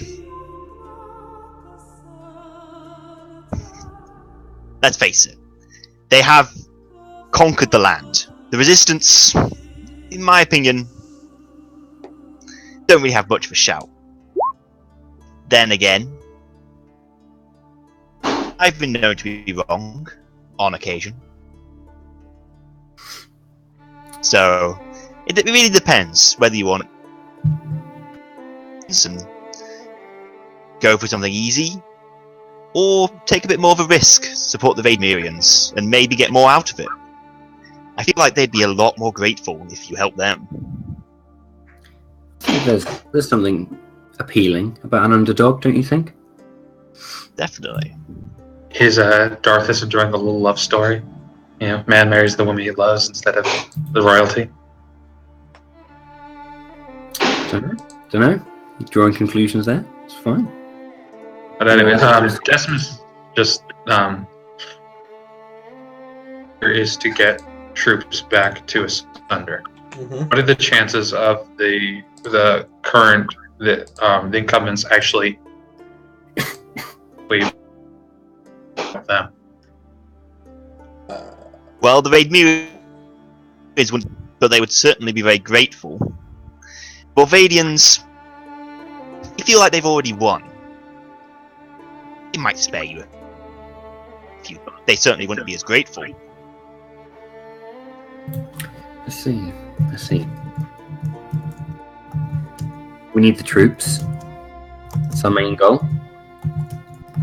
Let's face it. They have conquered the land. The resistance, in my opinion, don't really have much of a shout. Then again, I've been known to be wrong on occasion. So, it really depends whether you want and go for something easy, or take a bit more of a risk, support the Vaedmerians, and maybe get more out of it. I feel like they'd be a lot more grateful if you helped them. There's something appealing about an underdog, don't you think? Definitely. Is Darthus enjoying the little love story? You know, man marries the woman he loves instead of the royalty. Don't know. Drawing conclusions there. It's fine. But anyway, Decimus just is to get troops back to Asunder. Mm-hmm. What are the chances of the current the incumbents actually leave them? Well, the Vaedmerians wouldn't, but they would certainly be very grateful. But Vadians, you feel like they've already won. It might spare you a few. They certainly wouldn't be as grateful. I see. We need the troops. That's our main goal.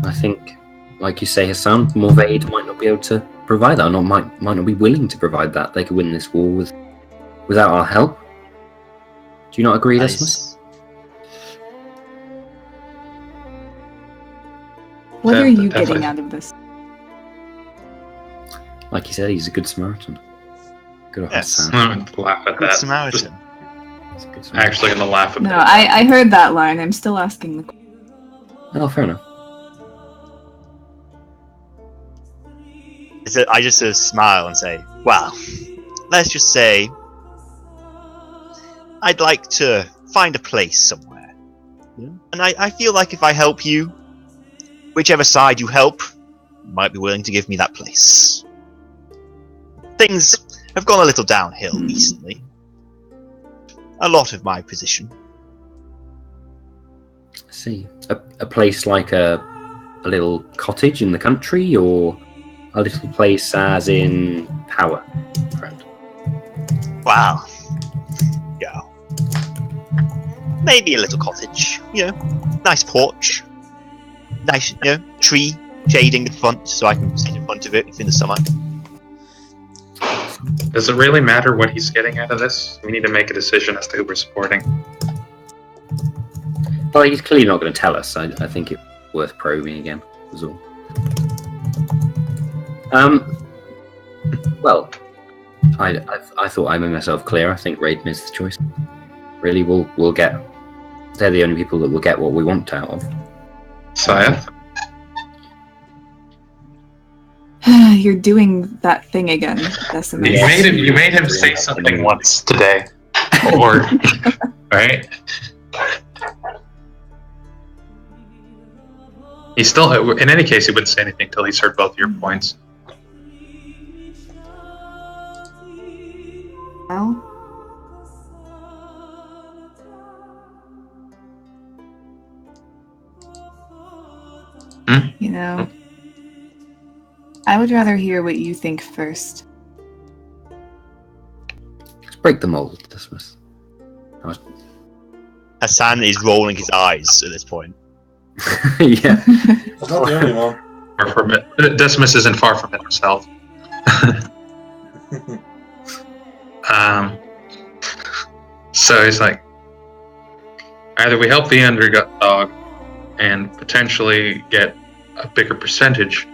I think, like you say, Hassan, Morvaid might not be able to provide that, or might not be willing to provide that. They could win this war without our help. Do you not agree, Decimus? What are you getting out of this? Like you said, he's a good Samaritan. Good old Yes. Hassan. Laugh at Good that. Samaritan. He's a good Samaritan. Actually, gonna laugh at No, that. I heard that line. I'm still asking the question. Oh, fair enough. I just sort of smile and say, well, let's just say I'd like to find a place somewhere. Yeah. And I feel like if I help you, whichever side you help, you might be willing to give me that place. Things have gone a little downhill recently. A lot of my position. I see. A place like a little cottage in the country, or a little place as in power, friend? Wow. Yeah. Maybe a little cottage, nice porch. Nice, tree shading the front so I can sit in front of it in the summer. Does it really matter what he's getting out of this? We need to make a decision as to who we're supporting. Well, he's clearly not going to tell us. I think it's worth probing again, was all. Well, I thought I made myself clear. I think Raiden is the choice. Really, we'll get. They're the only people that will get what we want out of. Saya? You're doing that thing again, Decimus. You made him say something once today. Or, right? He still, in any case, he wouldn't say anything until he's heard both your points. Well, you know, I would rather hear what you think first. Let's break the mold, Decimus. Hassan is rolling his eyes at this point. Yeah. I'm not the only one. Far from it. Decimus isn't far from it himself. So he's like, either we help the underdog and potentially get a bigger percentage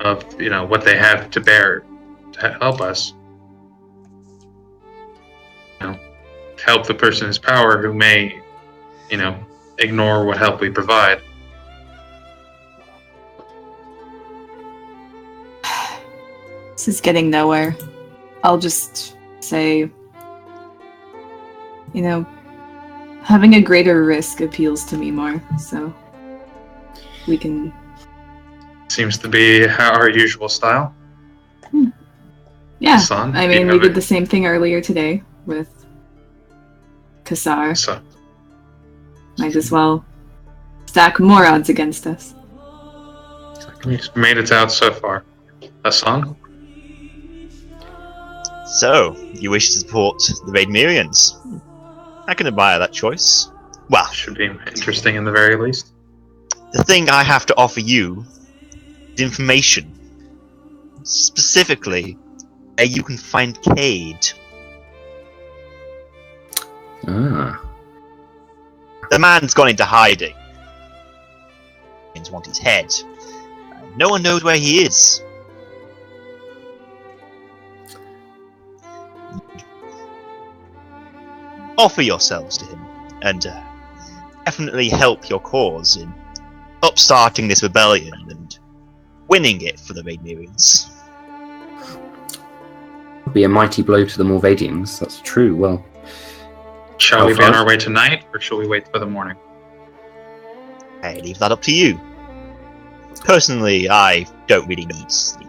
of what they have to bear to help us, to help the person in his power who may ignore what help we provide. This is getting nowhere. I'll just say, having a greater risk appeals to me more, so we can... Seems to be our usual style. Yeah, Son, I mean, we did the same thing earlier today with Kassar. So, might as well stack more odds against us. he's made it out so far. Hassan? So, you wish to support the Raidmerians? I can admire that choice. Well, Should be interesting in the very least. the thing I have to offer you is information. Specifically, where you can find Cade. Ah. The man's gone into hiding. Raidmerians want his head. No one knows where he is. Offer yourselves to him, and definitely help your cause in upstarting this rebellion and winning it for the Raidmerians. Would be a mighty blow to the Morvadians, that's true. Well, Shall we be on our way tonight, or shall we wait for the morning? I leave that up to you. Personally, I don't really need sleep.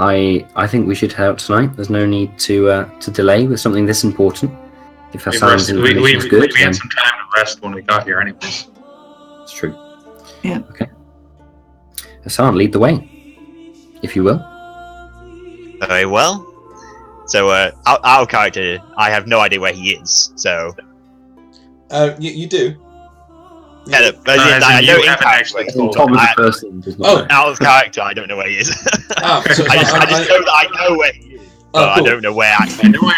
I think we should head out tonight. There's no need to delay with something this important. If Hassan's information is good, we had some time to rest when we got here, anyways. It's true. Yeah. Okay. Hassan, lead the way, if you will. Very well. So, our character, I have no idea where he is. So, You do. yeah, I know in haven't character. actually told Tom is I- the person who's not there. Out of character, I don't know where he is. Ah, so I just know that I know where he is. Oh, But cool. I don't know where. I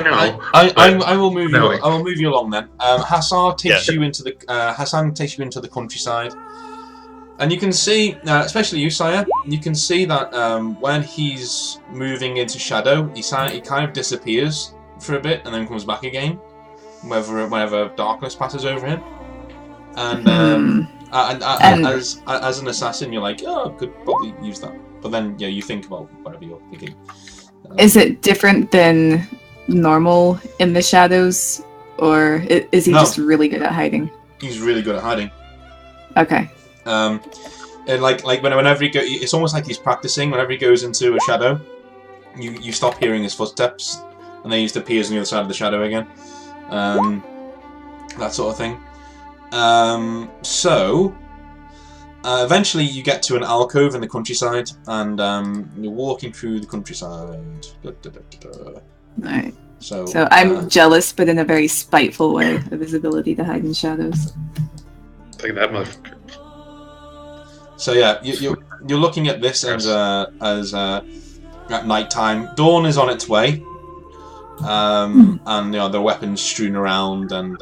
know. I will move you. Knowing. I will move you along then. Hassan takes Yeah. you into the countryside, and you can see, especially you, Sire. You can see that when he's moving into shadow, he kind of disappears for a bit and then comes back again, whenever darkness passes over him. And as an assassin, you're like, oh, I could probably use that. But then, you think about whatever you're thinking. Is it different than normal in the shadows, or is he No. just really good at hiding? He's really good at hiding. Okay. And whenever he goes, it's almost like he's practicing. Whenever he goes into a shadow, you stop hearing his footsteps, and then he just appears on the other side of the shadow again. That sort of thing. Eventually you get to an alcove in the countryside, and you're walking through the countryside. Alright. So I'm jealous, but in a very spiteful way, of his ability to hide in shadows. Like that motherfucker. So yeah, you're looking at this as at night time. Dawn is on its way, and there are weapons strewn around, and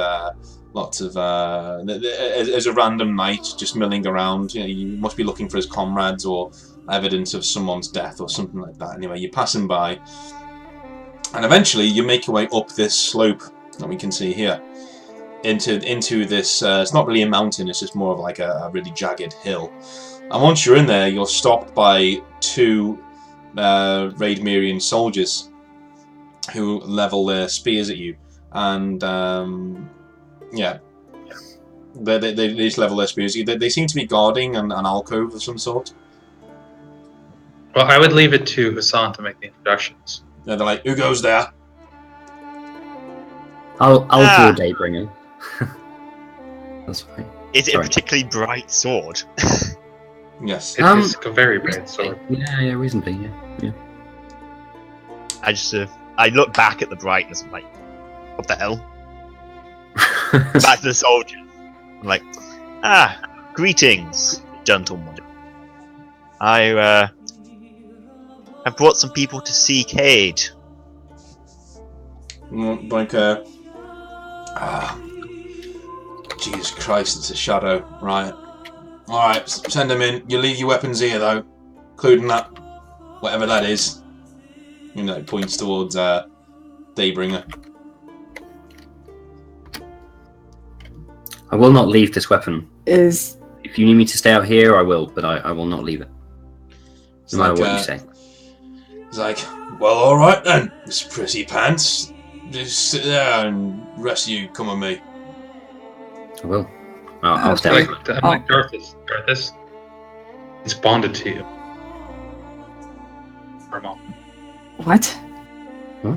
lots of there's a random knight just milling around. You must be looking for his comrades or evidence of someone's death or something like that. Anyway, you're passing by, and eventually you make your way up this slope that we can see here into this. It's not really a mountain; it's just more of like a really jagged hill. And once you're in there, you're stopped by 2 Raidmerian soldiers who level their spears at you. And, yeah. They just level their spears. They seem to be guarding an alcove of some sort. Well, I would leave it to Hassan to make the introductions. Yeah, they're like, who goes there? I'll draw Daybringer. That's fine. Is it a particularly bright sword? Yes. It's a very bright sword. Yeah, reasonably, yeah. I look back at the brightness and I'm like, what the hell? Back to the soldier. I'm like, greetings, gentlemen. I've brought some people to see Cade. Like, Jesus Christ, it's a shadow. Right. Alright, send him in. You leave your weapons here, though. Including that, whatever that is. You know, it points towards, Daybringer. I will not leave this weapon. Is If you need me to stay out here, I will, but I will not leave it. No matter what you say. He's like, well, alright then, Miss Pretty Pants. Just sit there and rest of you come with me. I will. I'll stay away. I'm like, Darthus, it's bonded to you. For a moment. what? Huh?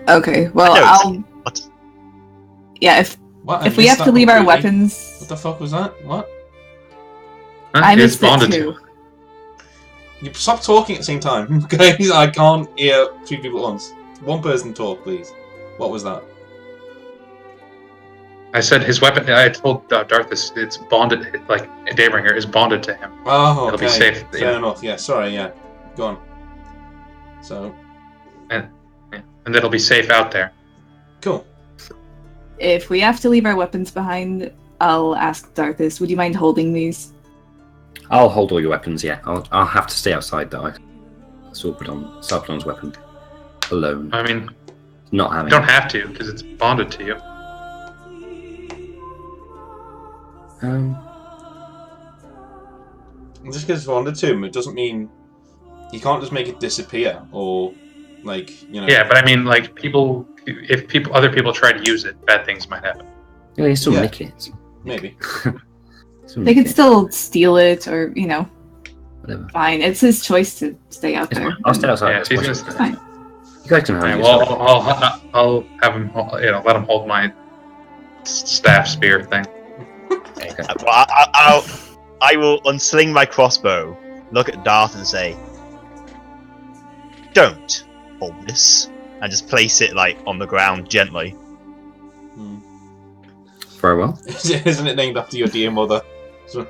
Okay, well, What? Yeah, if we have to leave our weapons, What the fuck was that? What? I It's missed it bonded to too. you. You stop talking at the same time, okay? I can't hear 2 people at once. One person talk, please. What was that? I said his weapon. I told Darthus it's bonded, like Daybringer is bonded to him. Oh, It'll okay. be safe. Fair enough. Yeah, sorry. Yeah, go on. So, And it'll be safe out there. cool. If we have to leave our weapons behind, I'll ask Darthus, would you mind holding these? I'll hold all your weapons, yeah. I'll have to stay outside, though. Sarpedon's weapon. Alone. I mean, Not having you don't have to because it's bonded to you. Just because it's bonded to him, it doesn't mean you can't just make it disappear or, like, you know. Yeah, but I mean, like if other people try to use it, bad things might happen. Yeah, you still Yeah. nick it. Maybe. They could still steal it, or Whatever. fine. It's his choice to stay out It's there. fine. I'll stay outside. Yeah, That's he's fine. gonna stay. Fine. You guys can have Yeah, it. well, I'll have him, let him hold my staff spear thing. Well, I will unsling my crossbow, look at Darth and say, don't hold this, and just place it like on the ground gently. Very well. Isn't it named after your dear mother? I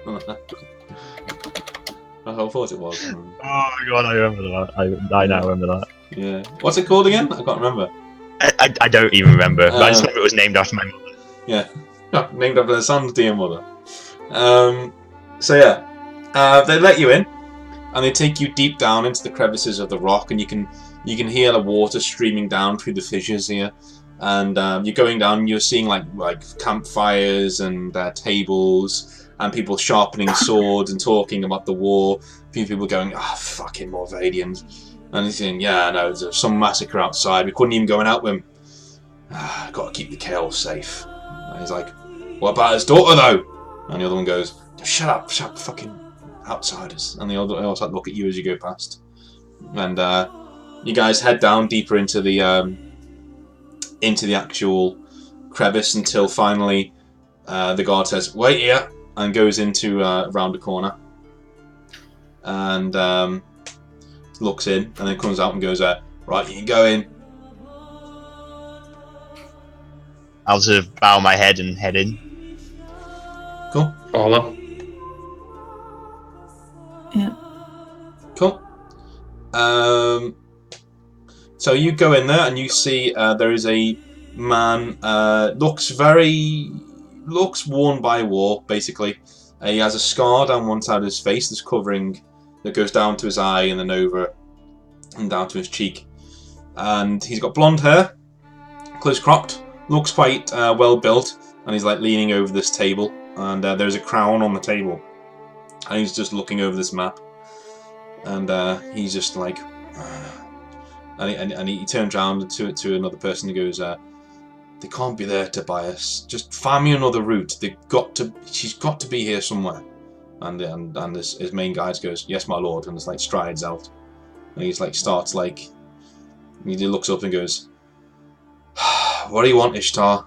thought it was. Oh my god, I remember that. I now remember that. Yeah. What's it called again? I can't remember. I don't even remember. But I just remember it was named after my mother. Yeah. Named after the son's dear mother. So yeah, they let you in, and they take you deep down into the crevices of the rock, and you can hear the water streaming down through the fissures here. And you're going down, and you're seeing like campfires and tables, and people sharpening swords and talking about the war. A few people going, fucking Morvadians. And he's saying, yeah, no, there's some massacre outside. We couldn't even go and help them. Got to keep the Kale safe. And he's like, what about his daughter, though? And the other one goes, shut up, fucking outsiders. And the other also look at you as you go past. And you guys head down deeper into the actual crevice until finally the guard says, wait here, and goes into round the corner. And looks in, and then comes out and goes, right, you can go in. I'll sort of bow my head and head in. Cool. Follow. Yeah. Cool. So you go in there and you see there is a man, looks worn by war, basically. He has a scar down one side of his face that goes down to his eye and then over and down to his cheek. And he's got blonde hair, close cropped, looks quite well built, and he's like leaning over this table, and there's a crown on the table. and he's just looking over this map, and he's just like, and he turns around to another person and goes, "They can't be there, Tobias. Just find me another route. She's got to be here somewhere." And his main guide goes, "Yes, my lord," and just like strides out, and he's like starts like, he looks up and goes, "What do you want, Ishtar?"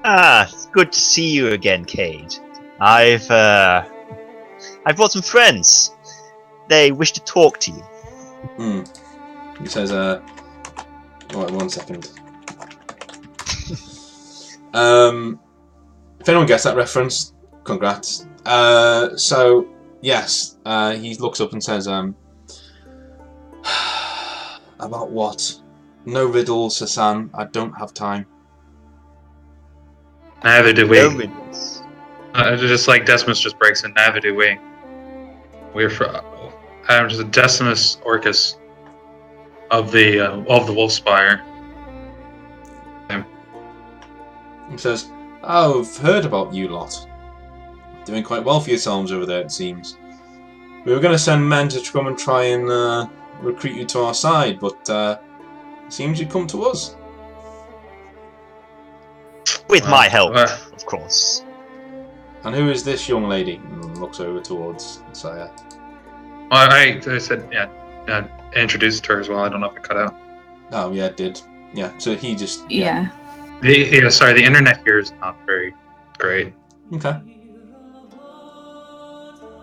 It's good to see you again, Cade. I've brought some friends. They wish to talk to you. He says, wait, 1 second. If anyone gets that reference, congrats. So, yes, he looks up and says, about what? No riddles, Hassan. I don't have time. Neither do we. No riddles. Just like Decimus just breaks in, neither do we. I'm just a Decimus Orcus of the Wolfspire. He says, I've heard about you lot. Doing quite well for yourselves over there, it seems. We were going to send men to come and try and recruit you to our side, but it seems you'd come to us. With my help, of course. And who is this young lady? And looks over towards Saga. Well, I said, yeah, I introduced her as well. I don't know if it cut out. Oh, yeah, it did. Yeah, so he just... Yeah. Sorry, the internet here is not very great. Okay.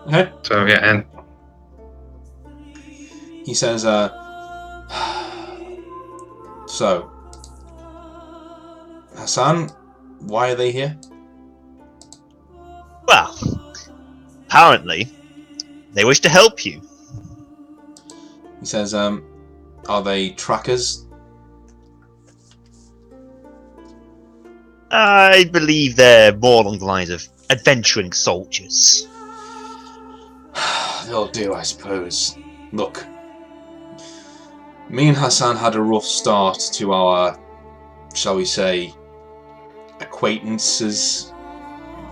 Okay. So, yeah, and... He says, so... Hassan, why are they here? Well, apparently, they wish to help you. He says, are they trackers? I believe they're more along the lines of adventuring soldiers. They'll do, I suppose. Look, me and Hassan had a rough start to our, shall we say, acquaintances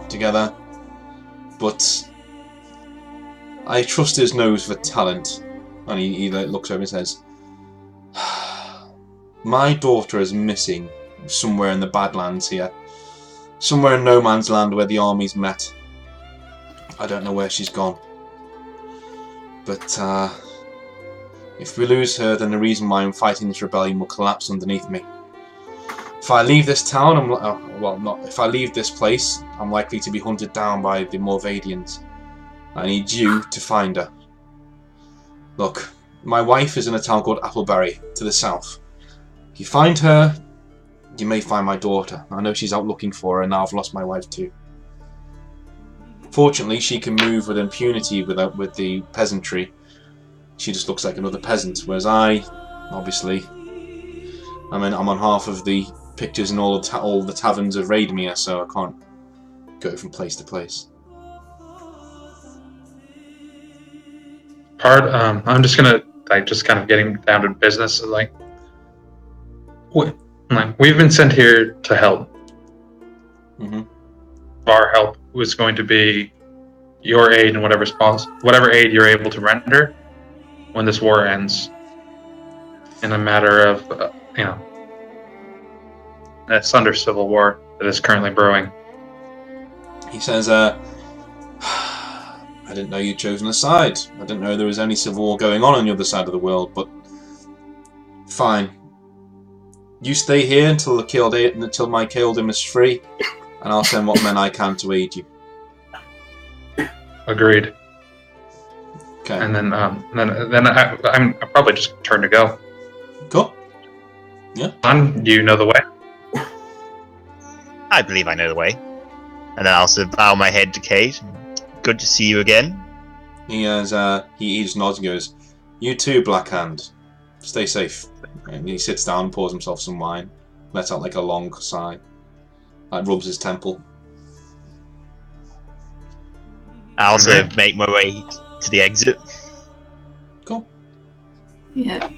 together, but I trust his nose for talent. And he looks over and says, my daughter is missing somewhere in the Badlands here. Somewhere in no man's land where the armies met. I don't know where she's gone. But if we lose her, then the reason why I'm fighting this rebellion will collapse underneath me. If I leave this town, if I leave this place, I'm likely to be hunted down by the Morvadians. I need you to find her. Look, my wife is in a town called Appleberry, to the south. If you find her, you may find my daughter. I know she's out looking for her, and now I've lost my wife too. Fortunately, she can move with impunity with the peasantry. She just looks like another peasant, whereas I, obviously, I'm on half of the pictures in all the taverns of Raidmere, so I can't go from place to place. I'm just gonna just kind of getting down to business. We've been sent here to help. Mm-hmm. Our help was going to be your aid in whatever aid you're able to render when this war ends. In a matter of, Asunder civil war that is currently brewing. He says, I didn't know you'd chosen a side. I didn't know there was any civil war going on the other side of the world, but fine. You stay here until my Kildem is free, and I'll send what men I can to aid you. Agreed. Okay. And then I'm probably just turn to go. Cool. Yeah. You know the way. I believe I know the way. And then I'll also bow my head to Kate. Good to see you again. He just nods and goes, you too, Blackhand. Stay safe. And he sits down, pours himself some wine, lets out like a long sigh, rubs his temple. I also make my way to the exit. Cool. Yeah.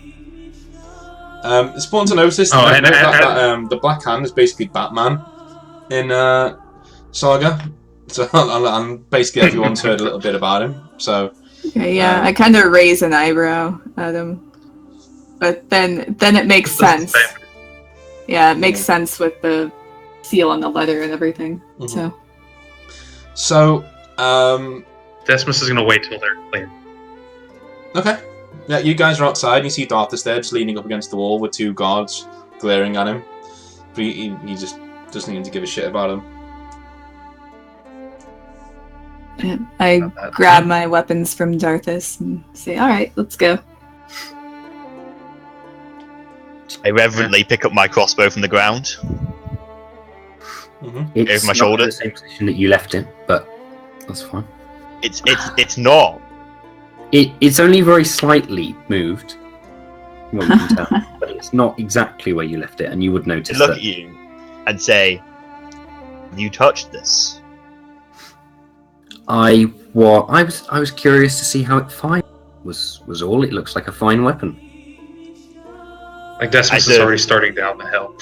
It's important to notice that the Black Hand is basically Batman in Saga. So, and basically everyone's heard a little bit about him. So. Okay, yeah, I kind of raise an eyebrow at him, but then it makes sense. Yeah, it makes sense with the seal on the letter and everything. Mm-hmm. So, Decimus is gonna wait till they're clear. Okay. Yeah, you guys are outside and you see Darthus there just leaning up against the wall with 2 guards glaring at him. But he just doesn't even give a shit about him. I grab my weapons from Darthus and say, alright, let's go. I reverently pick up my crossbow from the ground. It's Over my not shoulder. the same position that you left it, but that's fine. It's not. It's only very slightly moved. Well, you can tell, but it's not exactly where you left it, and you would notice Look that. at you and say, "You touched this." I was curious to see how it fired. Was all. It looks like a fine weapon. Like Decimus is already starting down the hill.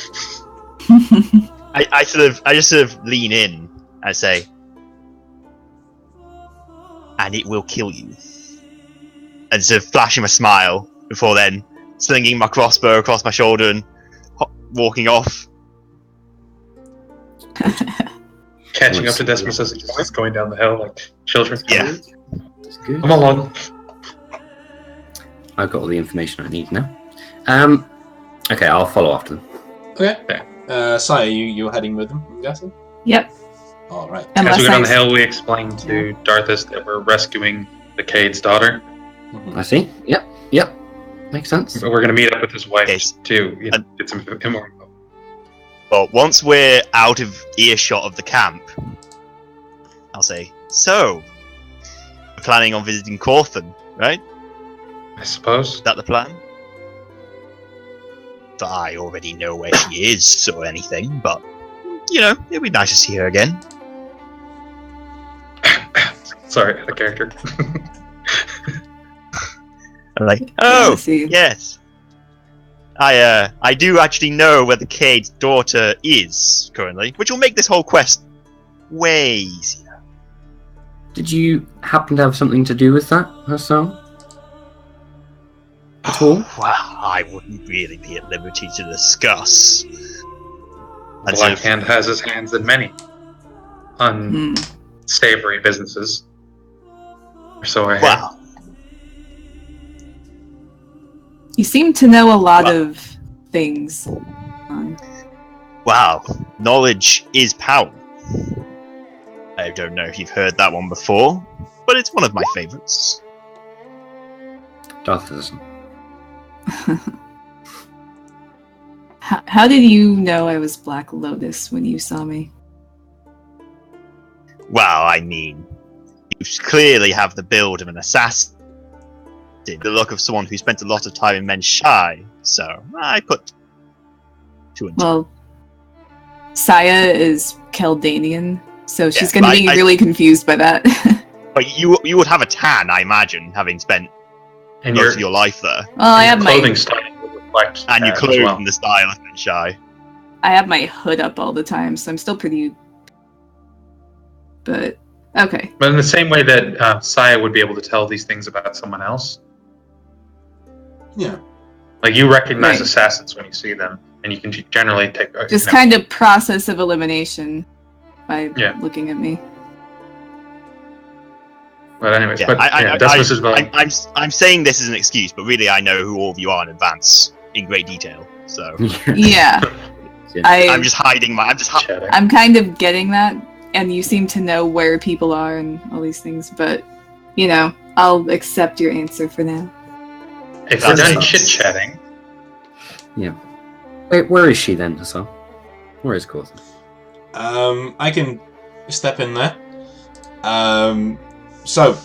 I just sort of lean in and say, "And it will kill you." And sort of flashing a smile before then slinging my crossbow across my shoulder and walking off. Catching up to Decimus as he's going down the hill like children. Yeah. That's good. Come along. I've got all the information I need now. Okay, I'll follow after them. Okay. Saya, you're heading with them, I'm guessing? Yep. Alright. As we get on the hill, we explain to Darthus that we're rescuing the Cade's daughter. I see. Yep. Makes sense. But we're going to meet up with his wife Yes. too. Get some more info. Well, once we're out of earshot of the camp, I'll say, "So, we're planning on visiting Corthan, right? I suppose. Is that the plan?" But I already know where she is or anything, but, it'd be nice to see her again. Sorry, the character. I'm like, oh, yes. I do actually know where the Cade's daughter is currently, which will make this whole quest way easier. Did you happen to have something to do with that, Hassan? At all? Well, I wouldn't really be at liberty to discuss. Black Hand has his hands in many unsavory businesses. So I hear. Wow. You seem to know a lot of things. Wow, knowledge is power. I don't know if you've heard that one before, but it's one of my favorites. Darth doesn't. How did you know I was Black Lotus when you saw me? Well, I mean, you clearly have the build of an assassin, the look of someone who spent a lot of time in Men's Shy, so I put 2 and 2. Well, Saya is Keldanian, so she's Yeah, going to be really confused by that. But you would have a tan, I imagine, having spent And most of your life there. Well, I have clothing my style would reflect And you that clothe as well. in the style of Men's Shy. I have my hood up all the time, so I'm still pretty. But okay. But in the same way that Saya would be able to tell these things about someone else. Yeah. Like you recognize Right. assassins when you see them, and you can generally take. Just kind of process of elimination by Yeah. looking at me. But anyways, Yeah, Decimus is going. I'm saying this as an excuse, but really I know who all of you are in advance in great detail. So Yeah, I'm just hiding my. Chatting. I'm kind of getting that, and you seem to know where people are and all these things, but, I'll accept your answer for now. If we're done That's- chit chatting, Yeah. Wait, where is she then, Hassan? Where is Corthan? I can step in there. So,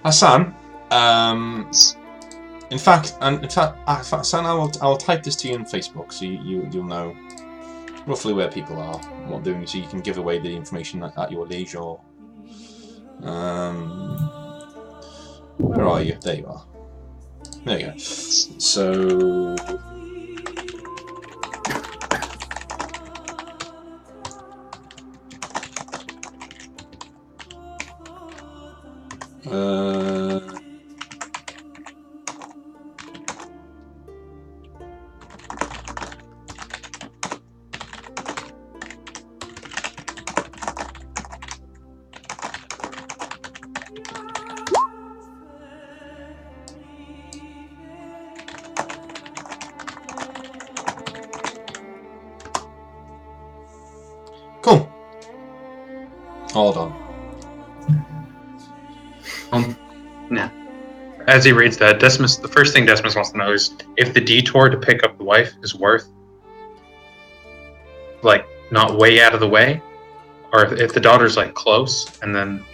Hassan, in fact, Hassan, I will type this to you on Facebook, so you'll know roughly where people are, and what they're doing, so you can give away the information at your leisure. Where are you? There you are. There you go. So. Hold on. Yeah. As he reads that, the first thing Decimus wants to know is if the detour to pick up the wife is worth, like, not way out of the way, or if the daughter's like close, and then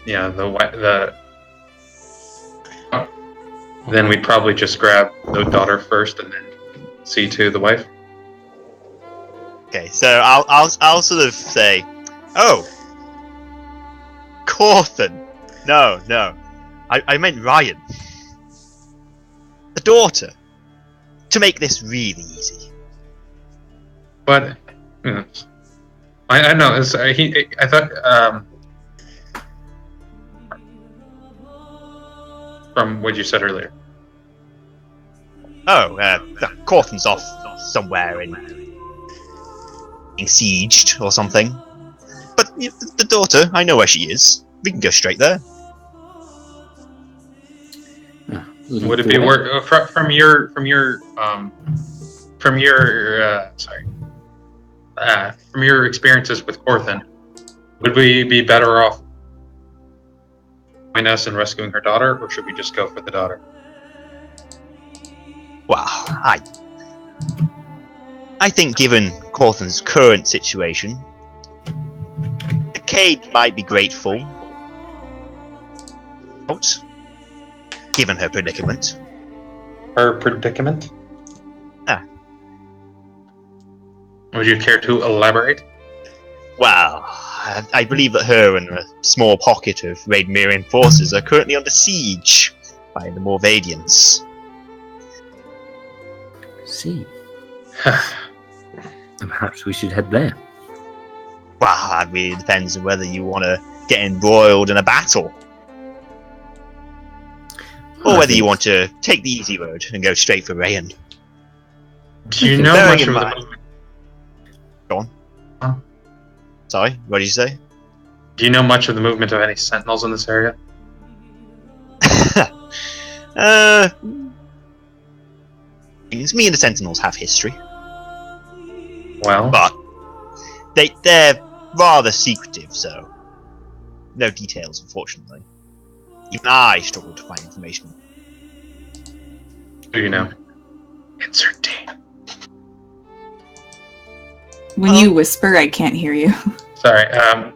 then we'd probably just grab the daughter first, and then see to the wife. Okay, so I'll sort of say, oh, Corthan. No, I meant Ryan. The daughter. To make this really easy. But I know. I thought from what you said earlier. Oh, Corthan's off somewhere in being sieged or something. But the daughter, I know where she is. We can go straight there. Would it be worth from your experiences with Corthan? Would we be better off joining us in rescuing her daughter, or should we just go for the daughter? Well, I think given Corthan's current situation, the Cade might be grateful. Given her predicament. Her predicament? Ah. Would you care to elaborate? Well, I believe that her and a small pocket of Raidmerian forces are currently under siege by the Morvadians. See. Perhaps we should head there. Well, that really depends on whether you want to get embroiled in a battle. Or whether you want to take the easy road and go straight for Rayan. Do you know much of the movement? Go on. Huh? Sorry, what did you say? Do you know much of the movement of any sentinels in this area? Me and the sentinels have history. Well, but they're rather secretive, so no details, unfortunately. Even I struggle to find information. Do you know? Insert D. When you whisper, I can't hear you. Sorry,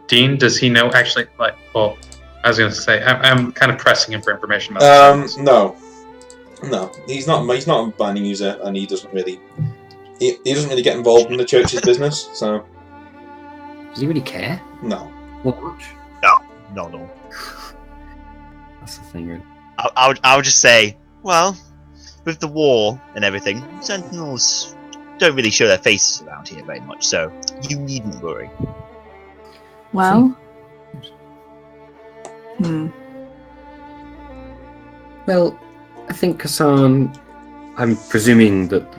Dean, does he know actually, like, well, I was going to say, I'm kind of pressing him for information about this. No, he's not a binding user, and he doesn't really get involved in the church's business, so... Does he really care? No. Not much? No. That's the thing, really. I'll just say, well, with the war and everything, sentinels don't really show their faces around here very much, so you needn't worry. Well... Well, I think Hassan, I'm presuming that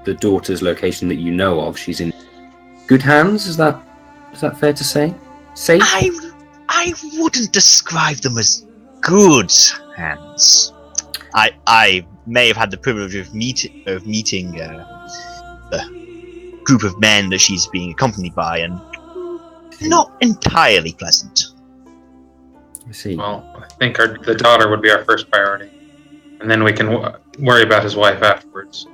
the daughter's location that you know of, she's in good hands. Is that fair to say? Safe? I wouldn't describe them as good hands. I may have had the privilege of meeting the group of men that she's being accompanied by, and not entirely pleasant. I see. Well, I think the daughter would be our first priority, and then we can worry about his wife afterwards.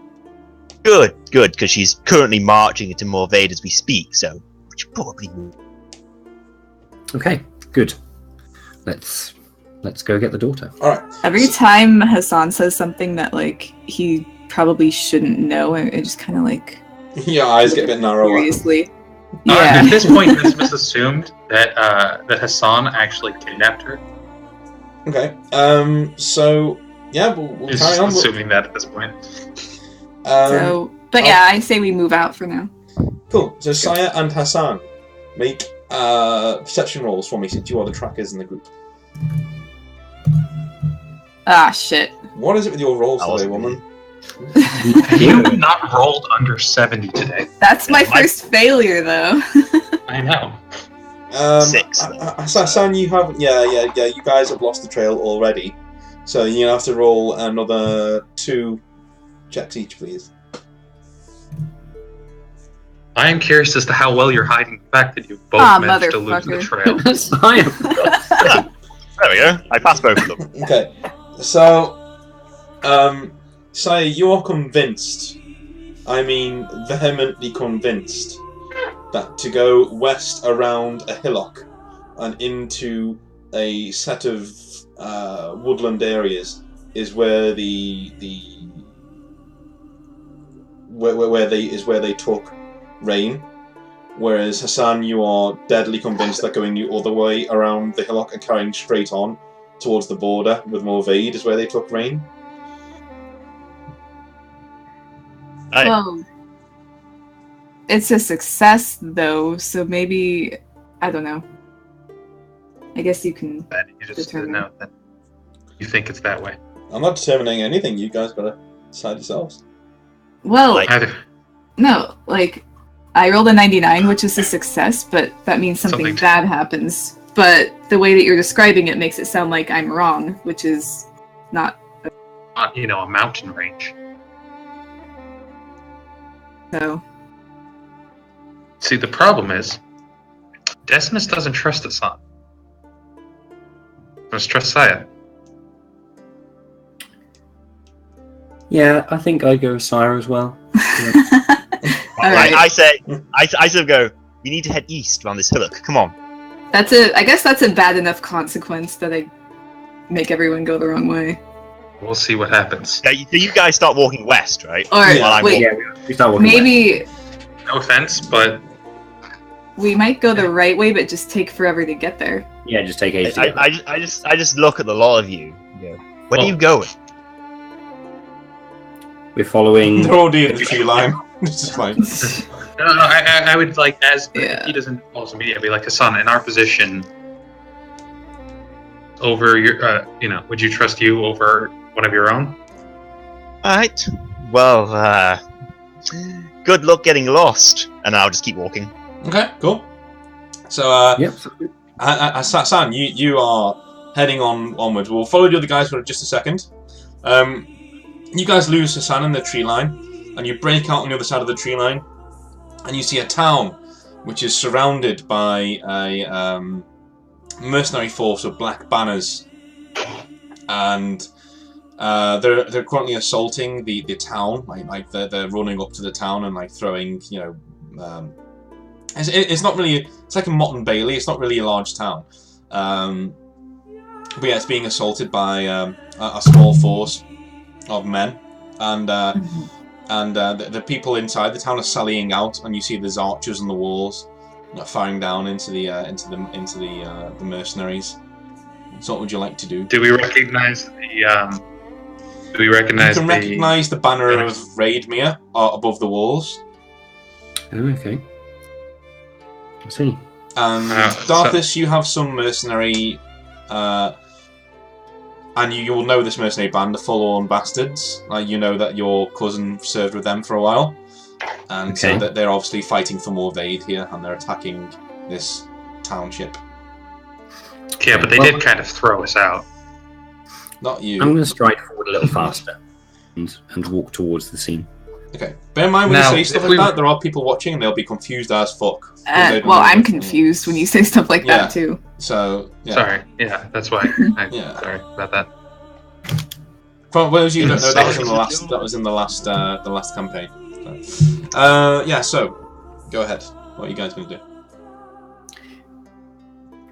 Good, because she's currently marching into Morvade as we speak, so which probably will. Okay, good. Let's go get the daughter. All right. Every time Hassan says something that like he probably shouldn't know, I just kind of like your eyes get a bit narrower. Seriously. Yeah. At this point, Decimus assumed that Hassan actually kidnapped her. Okay. So yeah, we'll carry on. Assuming that at this point. But yeah, I say we move out for now. Cool. So Saya and Hassan, make perception rolls for me since you are the trackers in the group. Ah, shit. What is it with your rolls today, woman? You have not rolled under 70 today. That's my first failure, though. I know. 6. Hassan, you haven't. Yeah. You guys have lost the trail already, so you have to roll another 2 checks each, please. I am curious as to how well you're hiding the fact that you both managed to lose the trail. There we go. I passed both of them. Okay, so, Sire, you are convinced, I mean vehemently convinced, that to go west around a hillock and into a set of woodland areas is where where they took rain. Whereas Hassan, you are deadly convinced that going all the way around the hillock and carrying straight on towards the border with Morvaid is where they took rain. Well, it's a success though, so maybe I don't know. I guess you can. You just know that you think it's that way. I'm not determining anything. You guys gotta decide yourselves. Well, No. I rolled a 99, which is a success, but that means something bad happens. But the way that you're describing it makes it sound like I'm wrong, which is not a mountain range. So. See, the problem is, Decimus doesn't trust Hassan. Must trust Saya. Yeah, I think I'd go with Sire as well. Right. I sort of go, we need to head east around this hillock. Come on. I guess that's a bad enough consequence that I make everyone go the wrong way. We'll see what happens. Yeah, you guys start walking west, right? Or wait, we start walking maybe west. No offense, but we might go the right way, but just take forever to get there. Yeah, just take ages. I just look at the lot of you. Where are you going? We're following. They're already in the tree line. This is fine. No, I would he doesn't also immediately be like Hassan in our position. Over your, would you trust you over one of your own? Alright. Well, good luck getting lost. And I'll just keep walking. Okay, cool. So, Yep. Hassan, you are heading onwards. We'll follow the other guys for just a second. You guys lose Hassan in the tree line. And you break out on the other side of the tree line, and you see a town which is surrounded by a mercenary force of black banners, and they're currently assaulting the town. Like they're running up to the town and throwing, it's not really. It's like a Motte and Bailey. It's not really a large town, but yeah, it's being assaulted by a small force of men, and. The people inside the town are sallying out, and you see there's archers on the walls, firing down into the mercenaries. So, what would you like to do? Do we recognize the? Do we recognize? You can recognize the banner of Raidmere above the walls. Oh, okay. I see. And Darthus, you have some mercenary. And you will know this mercenary band, the Forlorn Bastards. You know that your cousin served with them for a while. And so that they're obviously fighting for Morvaid here, and they're attacking this township. Yeah, but they did kind of throw us out. Not you. I'm going to stride forward a little faster and walk towards the scene. Okay. Bear in mind when you say stuff like that, there are people watching and they'll be confused as fuck. I'm confused when you say stuff like that too. So, yeah. Sorry. Yeah, that's why. Sorry about that. For those of you who don't know, that was in the last campaign. So, so go ahead. What are you guys going to do?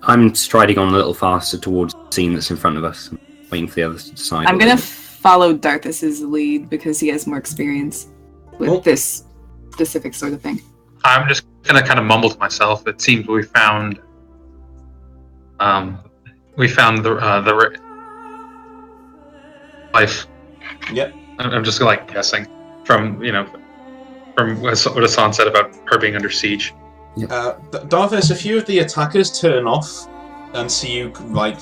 I'm striding on a little faster towards the scene that's in front of us, waiting for the others to decide. I'm going to follow Darthus's lead because he has more experience with this specific sort of thing. I'm just gonna kind of mumble to myself. It seems we found the life. Yep. I'm just guessing from what Hassan said about her being under siege. Darthus, a few of the attackers turn off and see you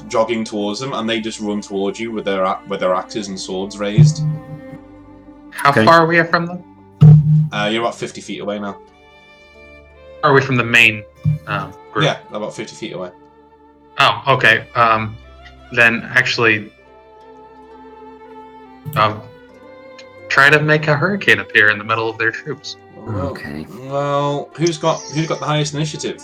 jogging towards them, and they just run towards you with their axes and swords raised. How far are we from them? You're about 50 feet away now. Are we from the main group? Yeah, about 50 feet away. Oh, okay. Then actually, try to make a hurricane appear in the middle of their troops. Okay. Well, who's got the highest initiative?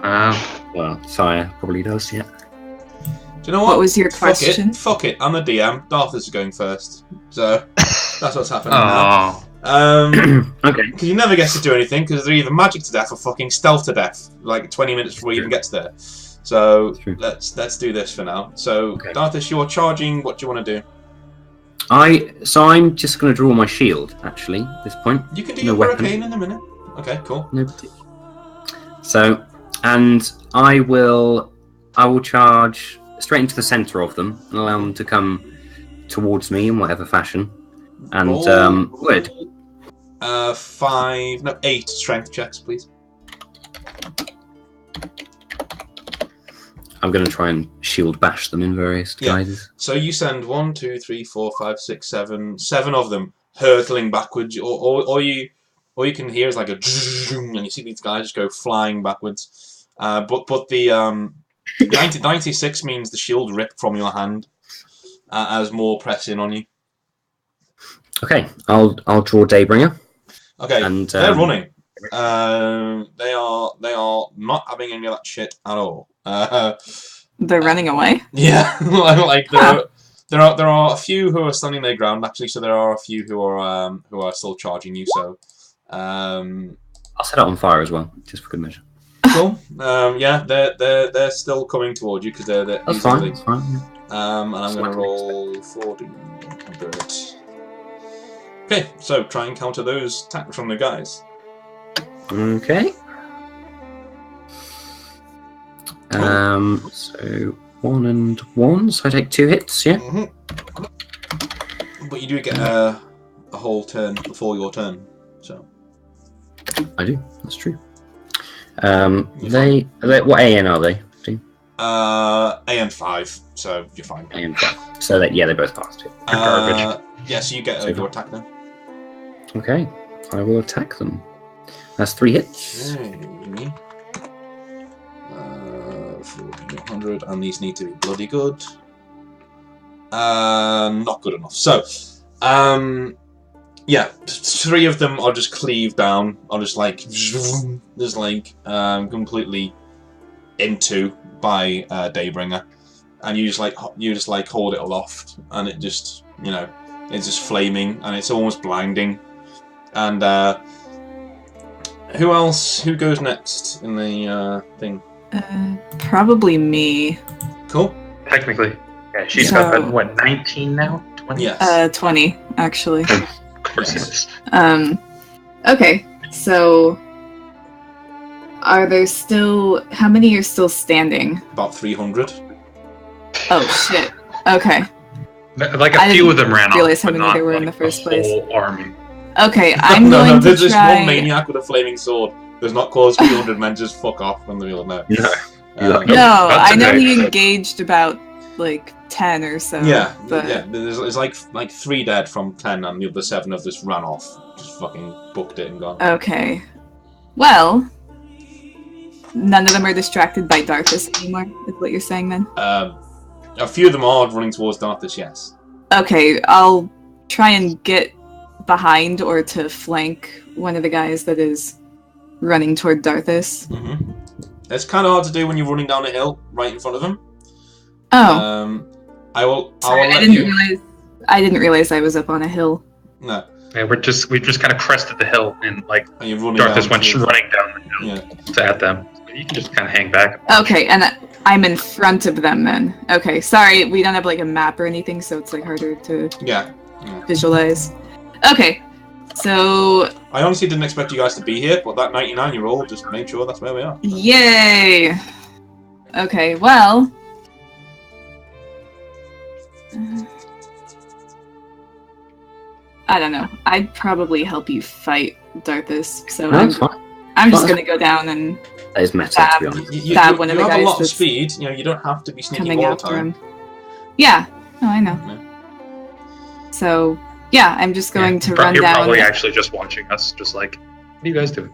Well, Sire probably does, yeah. Do you know what? What was your question? Fuck it. I'm the DM. Darth is going first. So that's what's happening now. Okay. Because you never get to do anything because they're either magic to death or fucking stealth to death. Like 20 minutes before you even get there. So let's do this for now. So Darthis, you're charging. What do you want to do? I'm just going to draw my shield. Actually, at this point, you can do your hurricane in a minute. Okay, cool. No particular. So, and I will charge straight into the center of them and allow them to come towards me in whatever fashion. And would 8 strength checks, please. I'm going to try and shield bash them in various guises. So you send 1, 2, 3, 4, 5, 6, 7 of them hurtling backwards, or you can hear is like a and you see these guys just go flying backwards. But the 96 means the shield ripped from your hand as more press in on you. Okay, I'll draw Daybringer. Okay, and they're running. They are not having any of that shit at all. They're running away. Yeah, like there are a few who are standing their ground actually. So there are a few who are still charging you. So I'll set it on fire as well, just for good measure. Cool. Yeah, they're still coming towards you because they're that's fine. That's fine. Yeah. And I'm going to roll 4d100. Okay, so try and counter those attacks from the guys. Okay. So 1 and 1, so I take 2 hits, yeah? Mm-hmm. But you do get a whole turn before your turn, so... I do, that's true. What AN are they? AN 5, so you're fine. AN 5. So they both passed it. Garbage. Yeah, so you get your attack now. Okay, I will attack them. That's 3 hits. Okay. 400, and these need to be bloody good. Not good enough. So, yeah, 3 of them are just cleaved down. Are just completely into by Daybringer, and you just hold it aloft, and it just it's just flaming, and it's almost blinding. And who else? Who goes next in the thing? Probably me. Cool. Technically, yeah. She's got what, 19 now? 20. Yes. 20 actually. Of course, yes. Okay, so are there still? How many are still standing? About 300. Oh shit. Okay. Like a few of them ran off. Realize how but many not, there were in like, the first place. Whole army. Okay, I'm going to there's try. one maniac with a flaming sword. Does not cause 300 men just fuck off from the wheel. No. No, I know he engaged about like 10 or so. Yeah, but... yeah. There's like 3 dead from 10, and the other 7 have just ran off, just fucking booked it and gone. Okay. Well, none of them are distracted by Darthis anymore. Is what you're saying then? A few of them are running towards Darthis. Yes. Okay, I'll try and get behind or to flank one of the guys that is running toward Darthis. Mm-hmm. It's kind of hard to do when you're running down a hill right in front of him. Oh. I didn't realize I was up on a hill. No. Yeah, we just kind of crested the hill and running Darthis went running down the hill at them. You can just kind of hang back. Okay, and I'm in front of them then. Okay, sorry, we don't have like a map or anything, so it's like harder to visualize. Okay, so... I honestly didn't expect you guys to be here, but that 99-year-old just made sure that's where we are. Yay! Okay, well... I don't know. I'd probably help you fight Darthis, so I'm just gonna go down and that is meta, to be honest. stab one of the guys. You have a lot of speed, you don't have to be sneaking all the time. Him. Yeah, no, I know. Yeah. So, yeah, I'm just going to run you're down. You're probably actually just watching us, just like, what are you guys doing?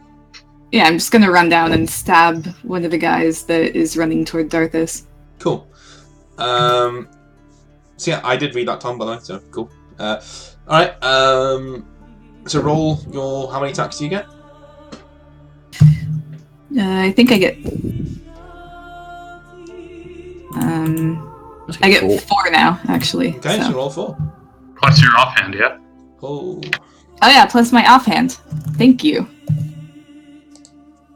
Yeah, I'm just gonna run down and stab one of the guys that is running toward Darthis. Cool. So yeah, I did read that, Tom, by the way, so cool. Alright, So roll your... How many attacks do you get? I think I get... I get 4 now, actually. Okay, so roll 4. Plus your offhand, yeah? Oh. Oh yeah, plus my offhand. Thank you.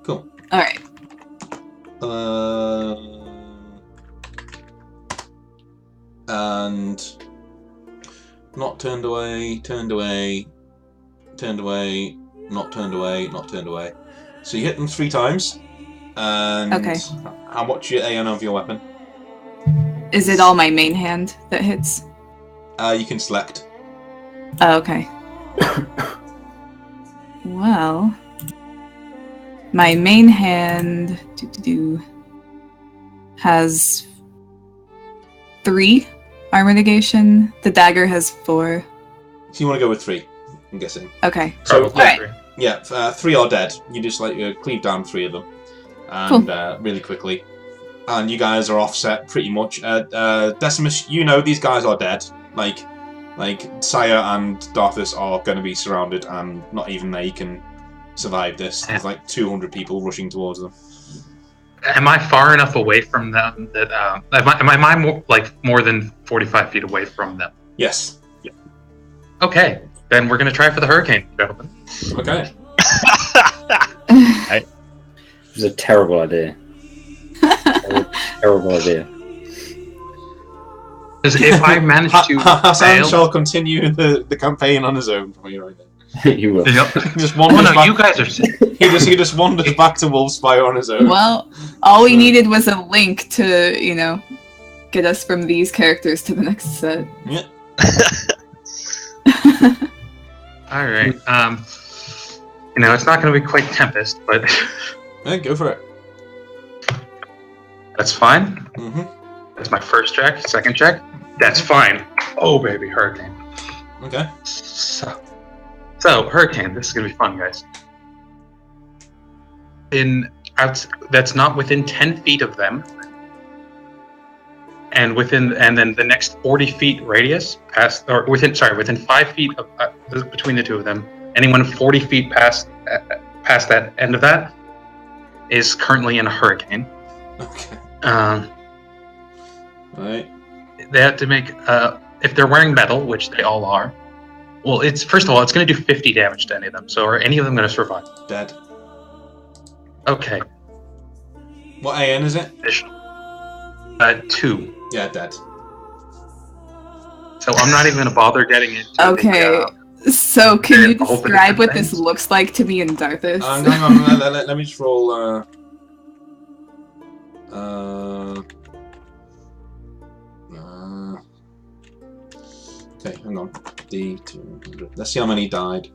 Cool. Alright. And... Not turned away, turned away, turned away, not turned away, not turned away. So you hit them 3 times. And okay. How much your AN of your weapon? Is it all my main hand that hits? You can select. Oh, okay. Well, my main hand has 3 armor negation. The dagger has 4. So you want to go with 3, I'm guessing. Okay. So Probably. yeah, 3 are dead. You just cleave down 3 of them, and really quickly. And you guys are offset pretty much. Decimus, you know these guys are dead. Like Saya and Darthus are going to be surrounded, and not even they can survive this. There's like 200 people rushing towards them. Am I far enough away from them that am I more than 45 feet away from them? Yes. Yeah. Okay, then we're gonna try for the hurricane, gentlemen. Okay. It was a terrible idea. Terrible idea. Because if I manage to Hassan fail, shall continue the campaign on his own from here right now. You will. yep. Just wanders Oh no, back. you guys are sick. He just wanders back to Wolfspire on his own. Well, all we needed was a link to, get us from these characters to the next set. Yeah. All right. It's not going to be quite Tempest, but Yeah, go for it. that's fine. Mm-hmm. That's my first check. Second check. That's fine. Oh baby, hurricane. Okay. So hurricane. This is going to be fun, guys. That's not within 10 feet of them, and then the next 40 feet radius within 5 feet of, between the two of them. Anyone 40 feet past that end of that is currently in a hurricane. Okay. Right. They have to make if they're wearing metal, which they all are. Well, first of all, it's going to do 50 damage to any of them. So are any of them going to survive? Dead. Okay. What AN is it? 2. Yeah, dead. So I'm not even going to bother getting into Okay. So can you all the describe what different this looks like to me and Darthus? Hang on, let me just roll. Okay, hang on. D200. Let's see how many died.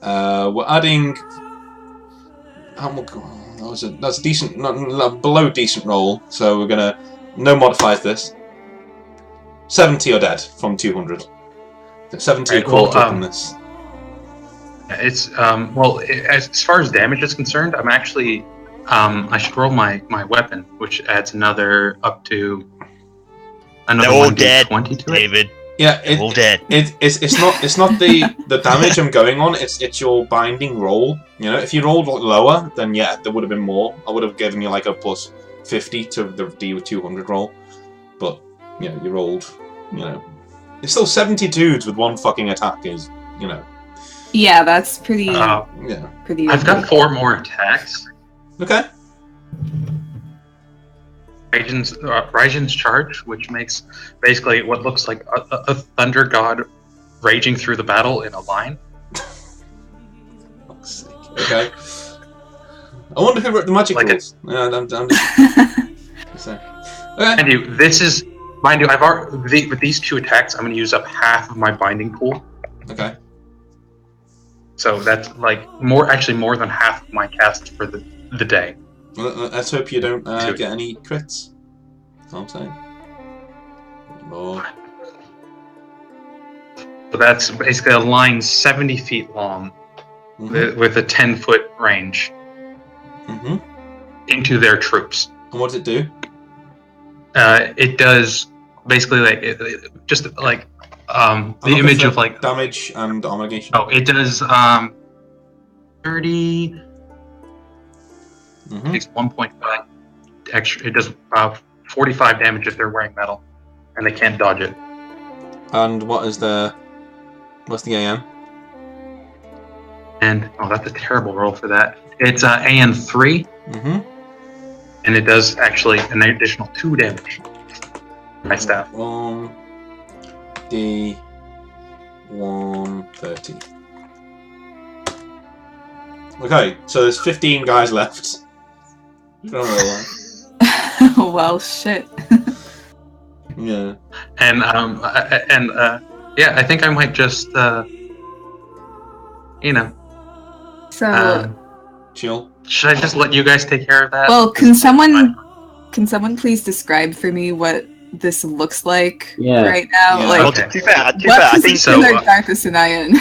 We're adding. That's a decent, not below decent roll. So we're gonna no modifies this. 70 are dead from 200. 70 are caught up in this. It's as far as damage is concerned, I'm actually I should roll my weapon, which adds another up to another. They're all dead, 20 to David. Yeah, they're all dead. It's not the damage I'm going on. It's your binding roll. If you rolled lower, then yeah, there would have been more. I would have given you like a plus 50 to the D200 roll, but you rolled. It's still 70 dudes with one fucking attack. Yeah, that's pretty. Pretty. I've got 4 more attacks. Okay. Raijin's charge, which makes basically what looks like a thunder god raging through the battle in a line. Fuck's sake. Okay. I wonder who wrote the magic rules. Yeah, I'm just okay. Mind you, I've already with these 2 attacks, I'm going to use up half of my binding pool. Okay. So that's like more than half of my cast for the day. Well, let's hope you don't get any crits. That's all I'm saying. Lord. So that's basically a line 70 feet long with a 10-foot range into their troops. And what does it do? It does basically just like the image of like damage and armor negation. Oh, it does 30. Takes 1.5 extra. It does 45 damage if they're wearing metal, and they can't dodge it. And what's the AN? And that's a terrible roll for that. It's AN 3. And it does actually an additional 2 damage. My staff. D 130. Okay, so there's 15 guys left. Well, shit. Yeah. And yeah, I think I might just So chill. Should I just let you guys take care of that? Well, can someone please describe for me what this looks like right now? Yeah. Like, Well, to be fair, what I think position are Darkus and I in?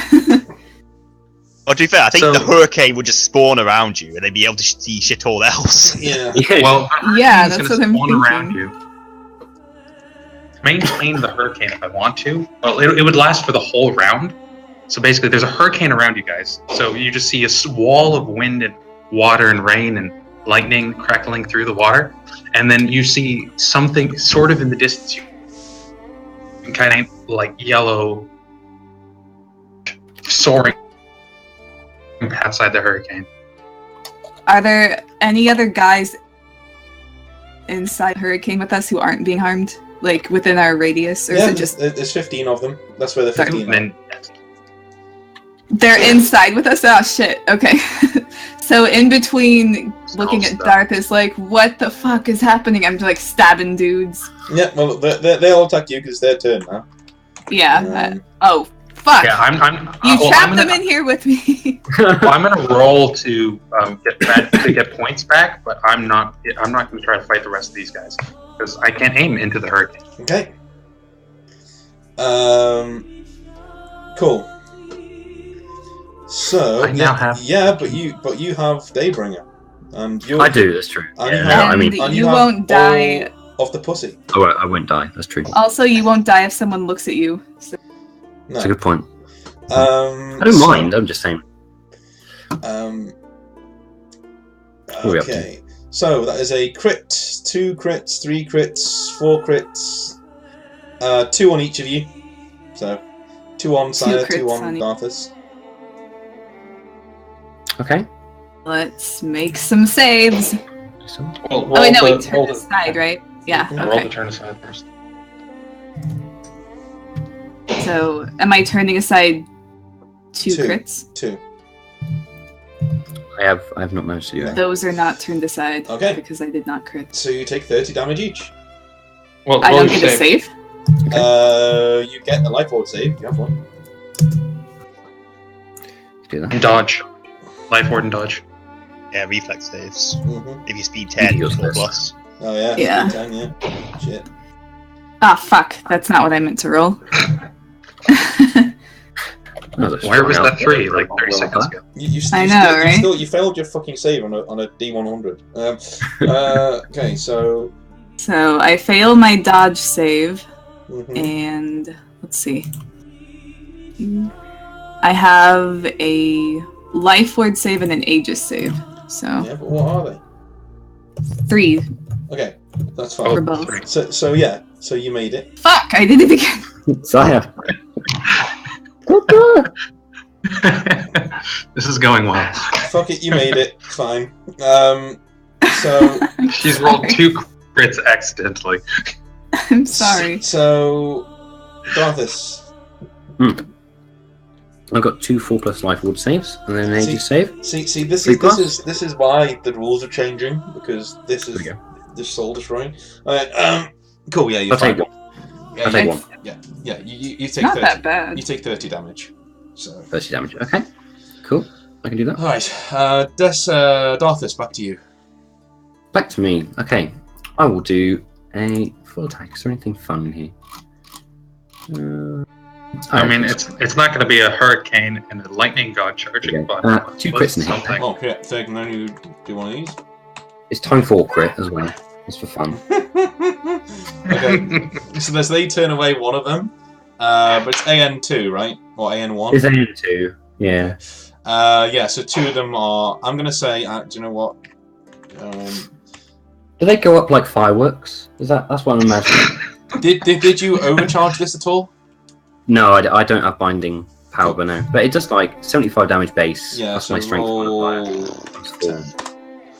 Well, to be fair, I think the hurricane would just spawn around you, and they'd be able to see shit all else. Yeah. Well, yeah, that's what I'm thinking. Around you. Maintain the hurricane if I want to. Well, it would last for the whole round. So basically, there's a hurricane around you guys. So you just see a wall of wind and water and rain and lightning crackling through the water, and then you see something sort of in the distance. You kind of like yellow soaring outside the hurricane. Are there any other guys inside the hurricane with us who aren't being harmed, like within our radius, or is it just? There's 15 of them. That's where the 15 are. They're inside with us. Oh shit. Okay. So in between looking at Darkus, like, what the fuck is happening? I'm like stabbing dudes. Yeah. Well, they all attack you because it's their turn now. Yeah. Oh fuck. Yeah, You trapped them in here with me. Well, I'm gonna roll to get points back, but I'm not gonna try to fight the rest of these guys because I can't aim into the hurricane. Okay. Cool. So I now have. Yeah, but you have Daybringer, and you. I do. That's true. And you won't die of the pussy. Oh, I won't die. That's true. Also, you won't die if someone looks at you. So. No. That's a good point. I don't mind. I'm just saying. Okay. So that is a crit, 2 crits, 3 crits, 4 crits, 2 on each of you. So 2 on Sire, 2 on Darthus. Okay. Let's make some saves. Well, oh wait, no, we turn aside, right? Yeah. Okay. Roll the turn aside first. So, am I turning aside 2 crits? 2. I have not managed to do that. Those are not turned aside. Okay. Because I did not crit. So you take 30 damage each. Well, I don't get a save? Okay. You get a life orb save. You have one. Do that. And dodge. Life ward and dodge. Yeah, reflex saves. Mm-hmm. If you speed 10, you 4+. Oh yeah. Yeah. Speed 10, yeah. Shit. Ah, fuck. That's not what I meant to roll. Where was that 3? Like 30 seconds ago. You failed your fucking save on a D100. Okay, so. So I fail my dodge save, and let's see. I have a life ward save and an Aegis save. So. Yeah, but what are they? 3. Okay, that's fine. For both. So yeah, so you made it. Fuck! I did it again. Sire. This is going well. Fuck it, you made it. Fine. So she's rolled 2 crits accidentally. I'm sorry. So, Darthus. I've got 2 4+ life ward saves and then an Aegis save. See, this is why the rules are changing, because this is soul destroying. Alright, cool. Yeah, you're fine. I'll take 1. Yeah. You take not 30. That bad. You take 30 damage. So 30 damage. Okay. Cool. I can do that. Alright, Darthus, back to you. Back to me. Okay. I will do a full attack. Is there anything fun in here? I mean, it's not going to be a hurricane and a lightning god charging, but 2 crits in here. Oh, yeah. So can only do one of these. It's time for crit as well. It's for fun. Okay. So as they turn away one of them, But it's AN2, right? Or AN1? It's AN2, yeah. Yeah, so 2 of them are... I'm going to say... do you know what? Do they go up like fireworks? That's what I'm imagining. Did you overcharge this at all? No, I don't have binding power, but no. But it does like 75 damage base. Yeah, that's so my strength roll...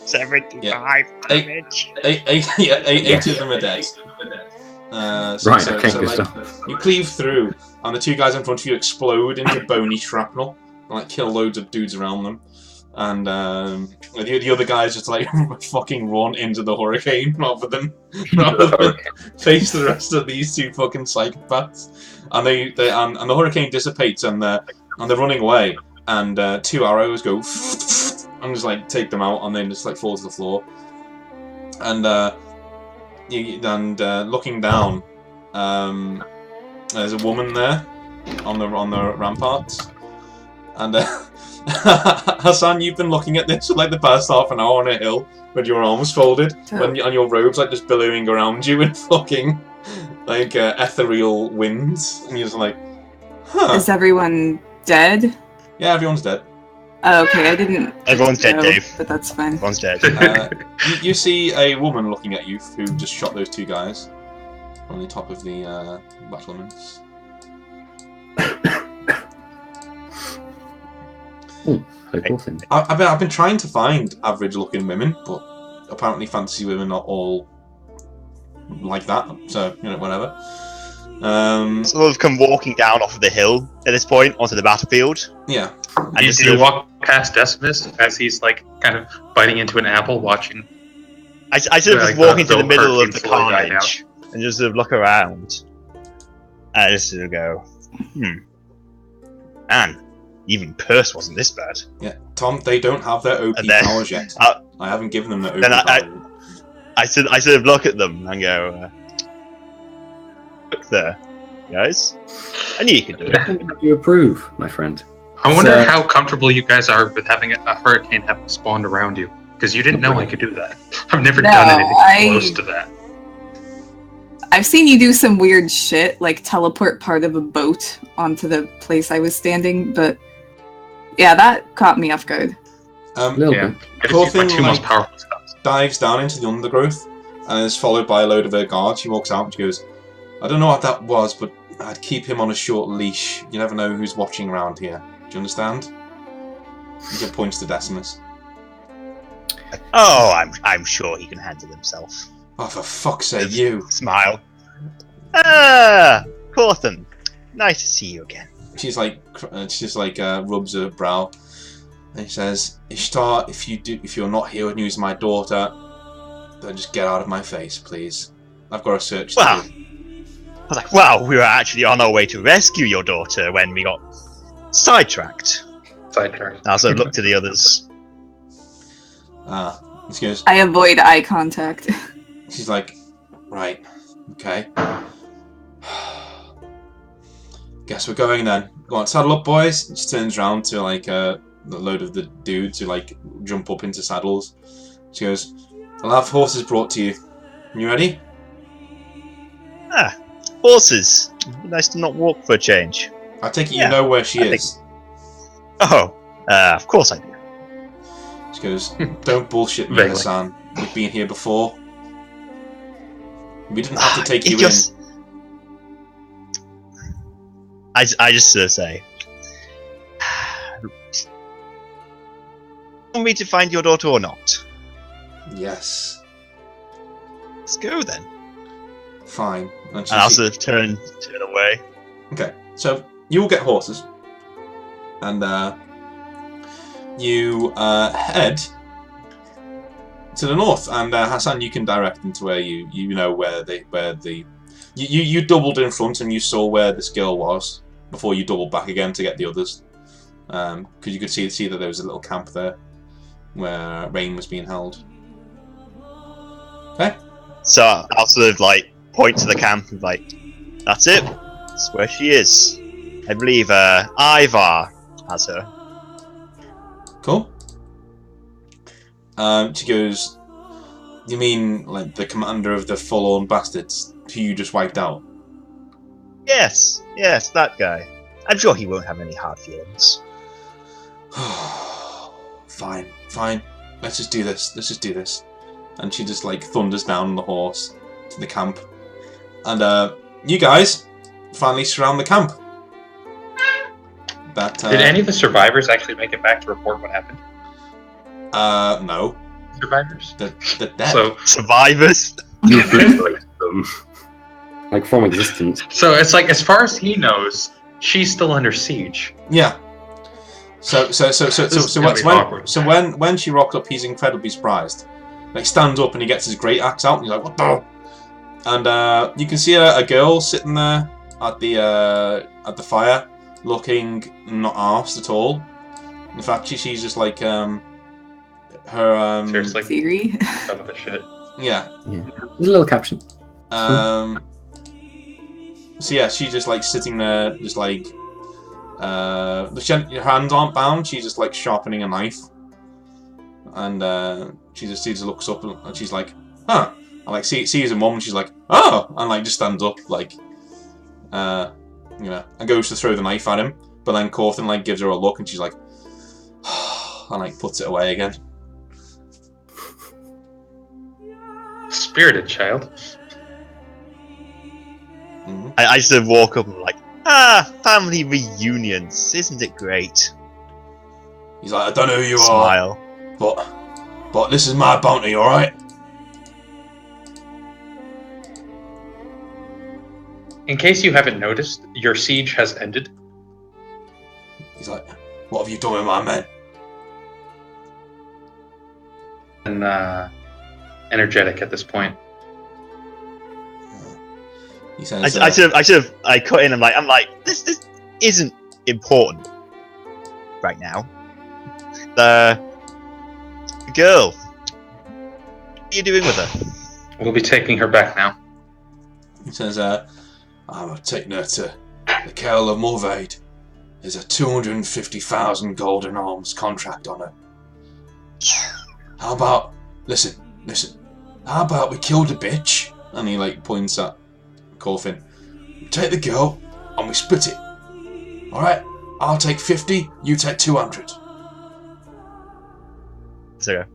75 damage. Eight of them are dead. Right, okay, good stuff. You cleave through, and the 2 guys in front of you explode into bony shrapnel, and like kill loads of dudes around them. And the other guys just like fucking run into the hurricane rather than face the rest of these 2 fucking psychopaths. And and the hurricane dissipates, and they're running away, and 2 arrows go and just like take them out, and then just like fall to the floor. And looking down, there's a woman there on the ramparts, and Hassan, you've been looking at this for like the past half an hour on a hill with your arms folded, and your robes like just billowing around you in fucking like ethereal winds, and you're just like, huh? Is everyone dead? Yeah, everyone's dead. Oh, okay, I didn't. Everyone's dead, Dave. But that's fine. Everyone's dead. You see a woman looking at you who just shot those 2 guys on the top of the battlements. I've been trying to find average-looking women, but apparently fantasy women are all like that. So whatever. So they've come walking down off of the hill at this point onto the battlefield. Yeah. And you walk past Decimus as he's like kind of biting into an apple, watching. I sort of just walk into the middle of the carnage and just sort of look around. And I just sort of go, Man, even Purse wasn't this bad. Yeah, Tom, they don't have their OP powers yet. I haven't given them their OP powers. I sort of look at them and go, look there, guys. I knew you could do it. You approve, my friend. I wonder how comfortable you guys are with having a hurricane have spawned around you. Because you didn't know I could do that. I've never done anything close to that. I've seen you do some weird shit, like teleport part of a boat onto the place I was standing, but yeah, that caught me off guard. Yeah. Thing, like, dives down into the undergrowth and is followed by a load of her guards. She walks out and she goes, I don't know what that was, but I'd keep him on a short leash. You never know who's watching around here. Do you understand? He just points to Decimus. Oh, I'm sure he can handle himself. Oh, for fuck's sake, you! Smile. Ah, Corthan. Nice to see you again. She's like, rubs her brow, and he says, Ishtar, if you're not here and use my daughter, then just get out of my face, please. I've got a search to do. I was like, wow, we were actually on our way to rescue your daughter when we got sidetracked. I also looked to the others. She goes, I avoid eye contact. She's like, right, okay. Guess we're going then. Go on, saddle up, boys. She turns around to like the load of the dudes who like jump up into saddles. She goes, I'll have horses brought to you. You ready? Horses. Nice to not walk for a change. I take it you know where she is. Oh, of course I do. She goes, don't bullshit me, Hassan. We've been here before. We didn't have to take you in. I just sort of say, want me to find your daughter or not? Yes. Let's go then. Fine. And I'll sort of turn away. Okay, so you will get horses, and you head to the north. And Hassan, you can direct them to where you know where you doubled in front and you saw where this girl was before you doubled back again to get the others, because you could see that there was a little camp there where Rain was being held. Okay. So I'll sort of like point to the camp and like, that's it. That's where she is. I believe Ivar has her. Cool. She goes, you mean like the commander of the forlorn bastards who you just wiped out? Yes, that guy. I'm sure he won't have any hard feelings. Fine. Let's just do this. And she just like thunders down on the horse to the camp. And you guys finally surround the camp. Did any of the survivors actually make it back to report what happened? No. Survivors? They're dead. So Survivors? You obliterated them. Like, from existence. So it's like, as far as he knows, she's still under siege. Yeah. So when she rocked up, he's incredibly surprised. Like, stands up and he gets his great axe out and he's like, what the? And you can see a girl sitting there at the fire, looking not arsed at all. In fact, she's just like her Seriously? Theory? Some of the shit. Yeah. There's a little caption. So yeah, she's just like sitting there, just like her hands aren't bound. She's just like sharpening a knife, and she just looks up and she's like, huh. And like sees her mum, and she's like, oh, and like just stands up, like, and goes to throw the knife at him, but then Corthin like gives her a look, and she's like, and like puts it away again. Spirited child. Mm-hmm. I just sort of walk up and like, family reunions, isn't it great? He's like, I don't know who you Smile. are, but this is my bounty, all right? In case you haven't noticed, your siege has ended. He's like, what have you done with my men? And energetic at this point. He says, I cut in and I'm like, this isn't important right now. The girl, what are you doing with her? We'll be taking her back now. He says, I'm taking her to the Kettle of Mulvade. There's a 250,000 golden arms contract on her. How about, listen, how about we kill the bitch? And he like points at Corfin. We take the girl and we split it. Alright, I'll take 50, you take 200. So,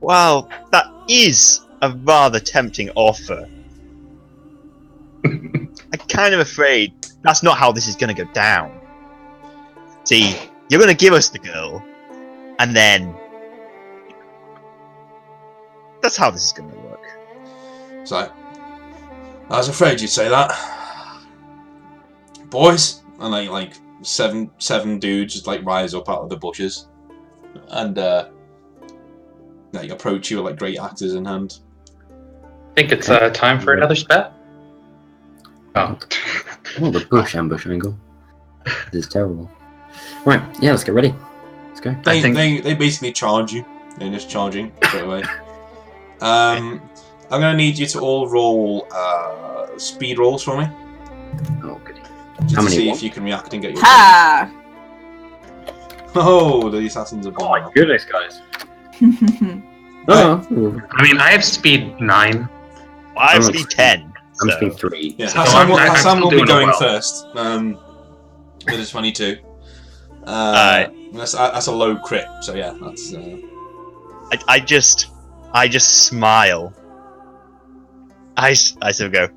well, that is a rather tempting offer. I'm kind of afraid that's not how this is going to go down. See, you're going to give us the girl, and then that's how this is going to work. So, I was afraid you'd say that. Boys, and like seven dudes just like rise up out of the bushes, and like approach you with like great axes in hand. I think it's time for another spat. Oh. Oh, the bush angle. This is terrible. Right, yeah, let's get ready. Let's go. They basically charge you. They're just charging straight away. I'm gonna need you to all roll speed rolls for me. Oh, goody. Just How to many see what? if you can react and get your. Ha! Oh, the assassins are. Oh my goodness, guys. Oh. Oh, I mean, I have speed 9. I have I'm speed 10. I'm So. speed 3. Yeah, So Hassan I'm will be still doing going well. first. With his 22. Alright. That's a low crit, so yeah, that's. I just smile. I sort of go,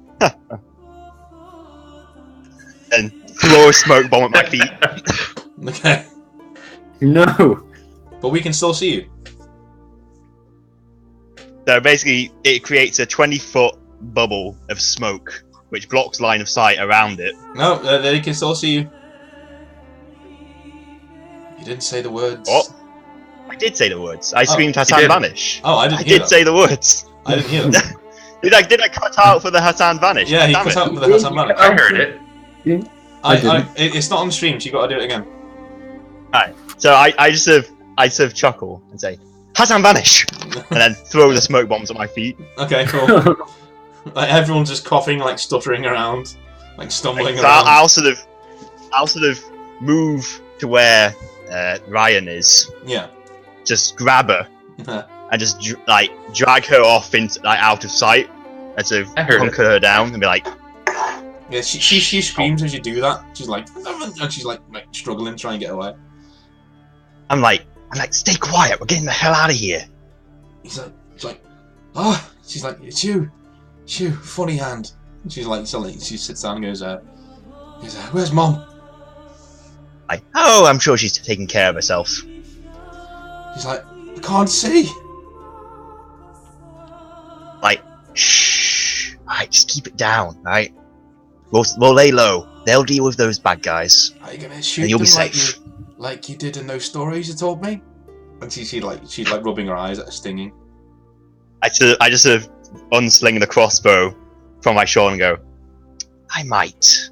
and throw a smoke bomb at my feet. Okay, No! but we can still see you. So basically, it creates a 20-foot bubble of smoke, which blocks line of sight around it. No, they can still see you. You didn't say the words. What? I did say the words. I screamed you Hassan did. vanish. Oh, I didn't I hear did that. say the words. I didn't hear that. Did I cut out for the Hassan vanish? Yeah, he Damn cut it. out with the Hassan Malik. I heard it. It's not on stream, so you gotta do it again. So I just sort of chuckle and say, Hassan vanish! And then throw the smoke bombs at my feet. Okay, cool. Like everyone's just coughing, like stuttering around, like stumbling So around. I'll sort of move to where Ryan is. Yeah. Just grab her and just drag her off into out of sight and sort of I heard hunker her down and be like, Yeah, she screams as you do that. She's like, and she's like struggling, trying to get away. I'm like, stay quiet. We're getting the hell out of here. She's like, oh, she's like, it's you, funny hand. And she's like, she sits down and goes, where's Mom? Like, oh, I'm sure she's taking care of herself. She's like, I can't see. Like, shh. Alright, just keep it down, right? We'll lay low. They'll deal with those bad guys. Are you gonna shoot and you'll them be safe. like you did in those stories you told me? And she's like rubbing her eyes at her stinging. I just sort of unsling the crossbow from my shoulder and go, I might.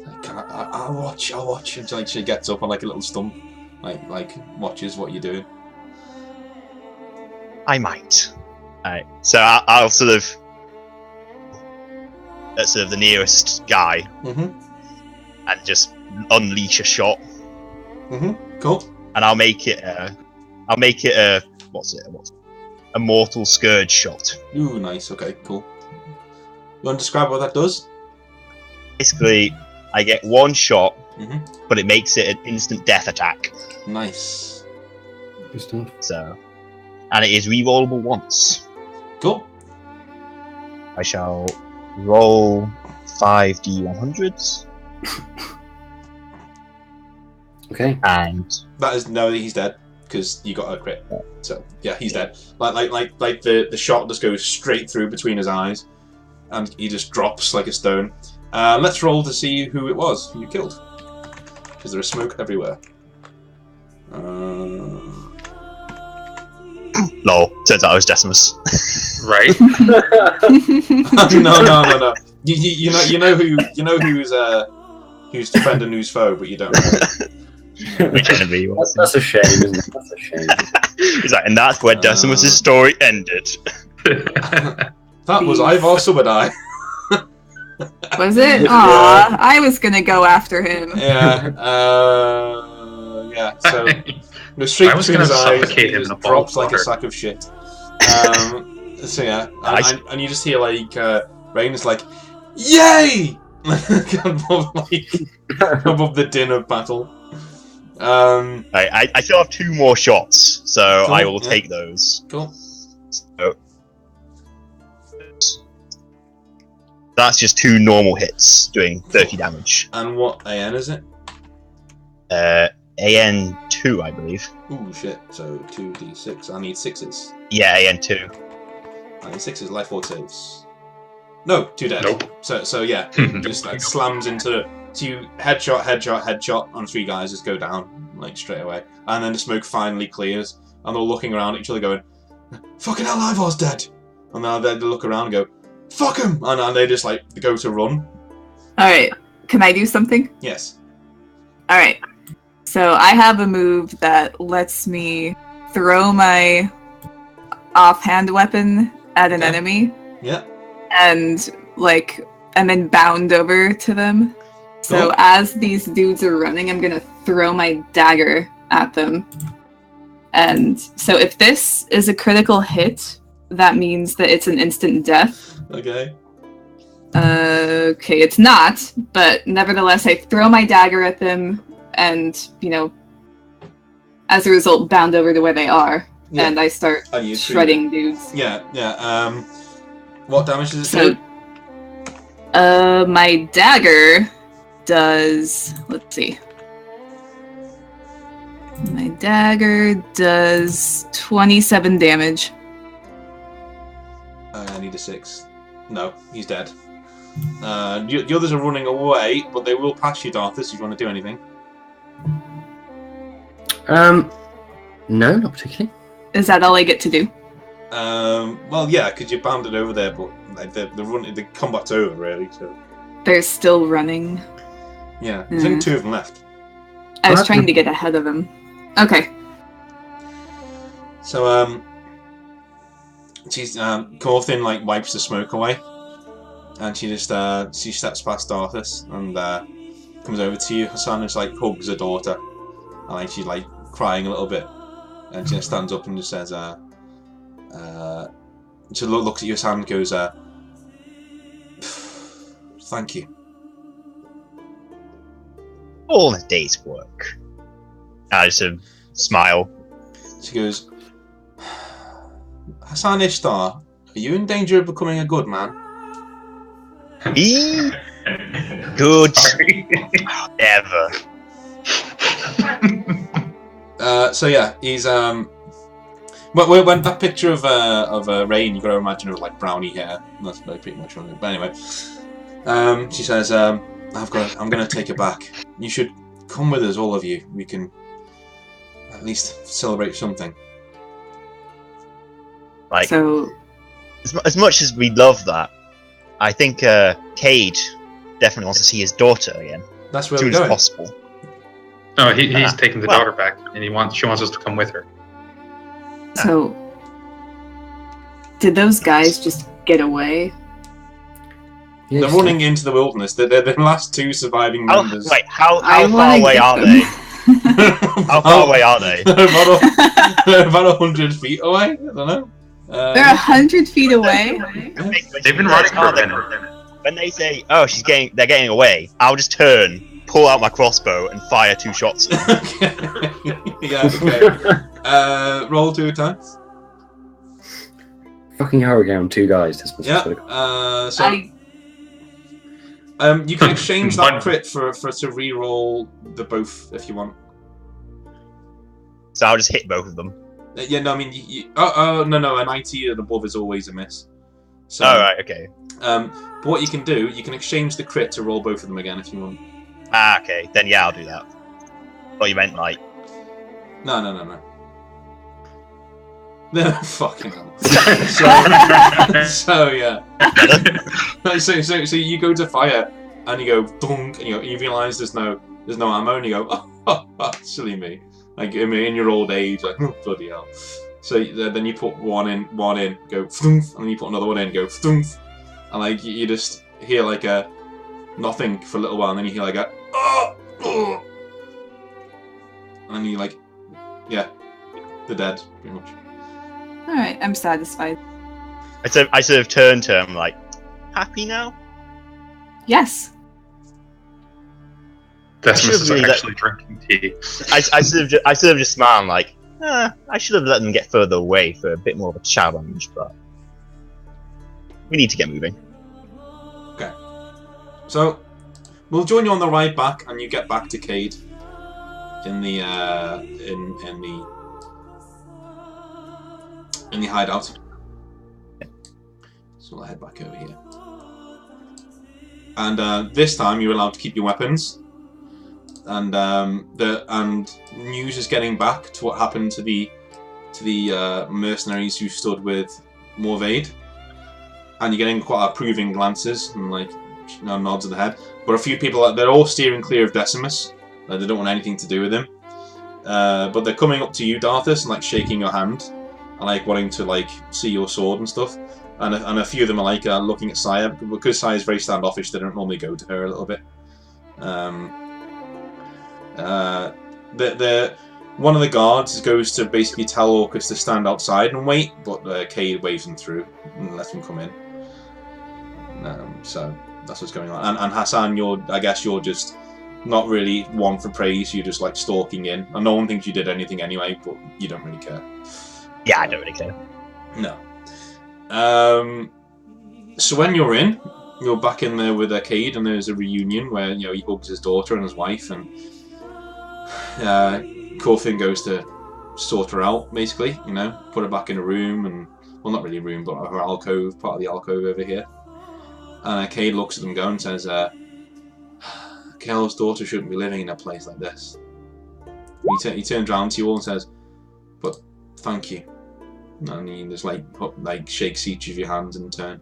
Like, I'll watch. And she gets up on like a little stump, like watches what you're doing. I might. Alright, so I'll sort of at sort of the nearest guy, and just unleash a shot. Cool. And I'll make it a a mortal scourge shot. Ooh, nice. Okay, cool. You want to describe what that does? Basically, I get one shot, but it makes it an instant death attack. Nice. Good stuff. So, and it is rerollable once. Cool. I shall roll 5d100s. Okay. And that is no, he's dead because you got a crit. So yeah, he's dead. Like the shot just goes straight through between his eyes, and he just drops like a stone. Let's roll to see who it was you killed, because there is smoke everywhere. lol. Turns out I was Decimus. Right? No. You know who's defend and who's foe, but you don't know. Which enemy was it? That's a shame, isn't it? That's a shame. He's like, and that's where Decimus' story ended. That was Ivar Subadai. Was it? Aw, I was gonna go after him. Yeah. Yeah. So the straight I was between gonna his eyes, suffocate he him just in a bowl of drops like a water. sack of shit. So yeah, Nice. and you just hear like Rain is like, "Yay!" above the din of battle. I still have 2 more shots, so Cool, I will yeah. take those. Cool. So, that's just 2 normal hits, doing 30 damage. And what AN is it? AN2, I believe. Ooh, shit. So 2d6. I need 6s. Yeah, AN2. I need 6s. Life force saves. No, 2 dead. Nope. So yeah, just like slams into. So you headshot on 3 guys, just go down like straight away, and then the smoke finally clears, and they're looking around at each other, going, "Fucking hell, Ivar's dead!" And now they look around and go, "Fuck him!" And they just like go to run. Alright, can I do something? Yes. Alright. So I have a move that lets me throw my offhand weapon at an enemy. Yeah. And then bound over to them. So Cool. as these dudes are running, I'm gonna throw my dagger at them. And so if this is a critical hit, that means that it's an instant death. Okay. Okay, it's not, but nevertheless, I throw my dagger at them, and, as a result, bound over to where they are, Yeah. and I start And you shredding dudes. Yeah. What damage does it So, do? my dagger does, let's see. My dagger does 27 damage. I need a 6. No, he's dead. The others are running away, but they will pass you, Darthus, if you want to do anything. No, not particularly. Is that all I get to do? Well, yeah, because you bounded over there, but like, the combat's over, really. So They're still running. yeah, there's only 2 of them left. I was trying to get ahead of them. Okay. So she's Corthin like wipes the smoke away, and she just she steps past Darthus and comes over to you. Hassan just like hugs her daughter, and like she's like crying a little bit, and she just stands up and just says, she looks at you, Hassan, and goes, "Thank you." all in a day's work. I just smile. She goes, Hassan Ishtar, are you in danger of becoming a good man? Good. Ever. So yeah, he's when that picture of Rain, you got to imagine her with like brownie hair. That's pretty much on it. But anyway, she says, I'm gonna take it back. You should come with us, all of you. We can at least celebrate something. Like, So, as much as we love that, I think Cade definitely wants to see his daughter again. That's where as we're soon as going. possible. No, he's taking the daughter back, and she wants us to come with her. so did those guys just get away? They're running into the wilderness. They're the last two surviving members. How I far wanna away get are them. they? How far away are they? They're about 100 feet away. I don't know. They're 100 feet away. They've been running for a minute. When they say, "Oh, they're getting away," I'll just turn, pull out my crossbow, and fire 2 shots. Yeah. Okay. Roll 2 attacks. Fucking arrogant 2 guys. This was Yeah. So you can exchange that crit for to re-roll the both if you want. So I'll just hit both of them. Yeah. No. I mean, no. A 90 and above is always a miss. So. Oh, right, okay. But what you can do, you can exchange the crit to roll both of them again if you want. Ah, okay. Then yeah, I'll do that. Oh, you meant like... No. No, fucking hell. So yeah. So you go to fire, and you go dong, and you realise there's no ammo, and you go, oh, silly me. Like in your old age, like bloody hell. So then you put one in, go thump, and then you put another one in, go thump, and like you just hear like a nothing for a little while, and then you hear like a oh, and you like, yeah, they're dead pretty much. All right, I'm satisfied. I sort of turn to him like, happy now? Yes. Decimus is actually drinking tea. I sort of just smile and like, I should have let them get further away for a bit more of a challenge, but we need to get moving. Okay. So we'll join you on the ride back, and you get back to Cade in the hideout. So I'll head back over here. And this time you're allowed to keep your weapons. And news is getting back to what happened to the mercenaries who stood with Morvaid. And you're getting quite approving glances and like nods of the head. But a few people, they're all steering clear of Decimus. They don't want anything to do with him. But they're coming up to you, Darthus, and like shaking your hand. And like wanting to like see your sword and stuff, and a few of them are like looking at Saya because Saya's very standoffish. They don't normally go to her a little bit. One of the guards goes to basically tell Orcus to stand outside and wait, but Cade waves him through and lets him come in. So that's what's going on. And Hassan, I guess you're just not really one for praise. You're just like stalking in, and no one thinks you did anything anyway, but you don't really care. Yeah, I don't really care. No. So when you're back in there with Cade, and there's a reunion where he hugs his daughter and his wife, and Corfin goes to sort her out, basically. Put her back in a room, and well, not really a room, but her alcove, part of the alcove over here. And Cade looks at them, go and says, "Kel's daughter shouldn't be living in a place like this." He turns around to you all and says, "But thank you." And he just like shakes each of your hands in turn.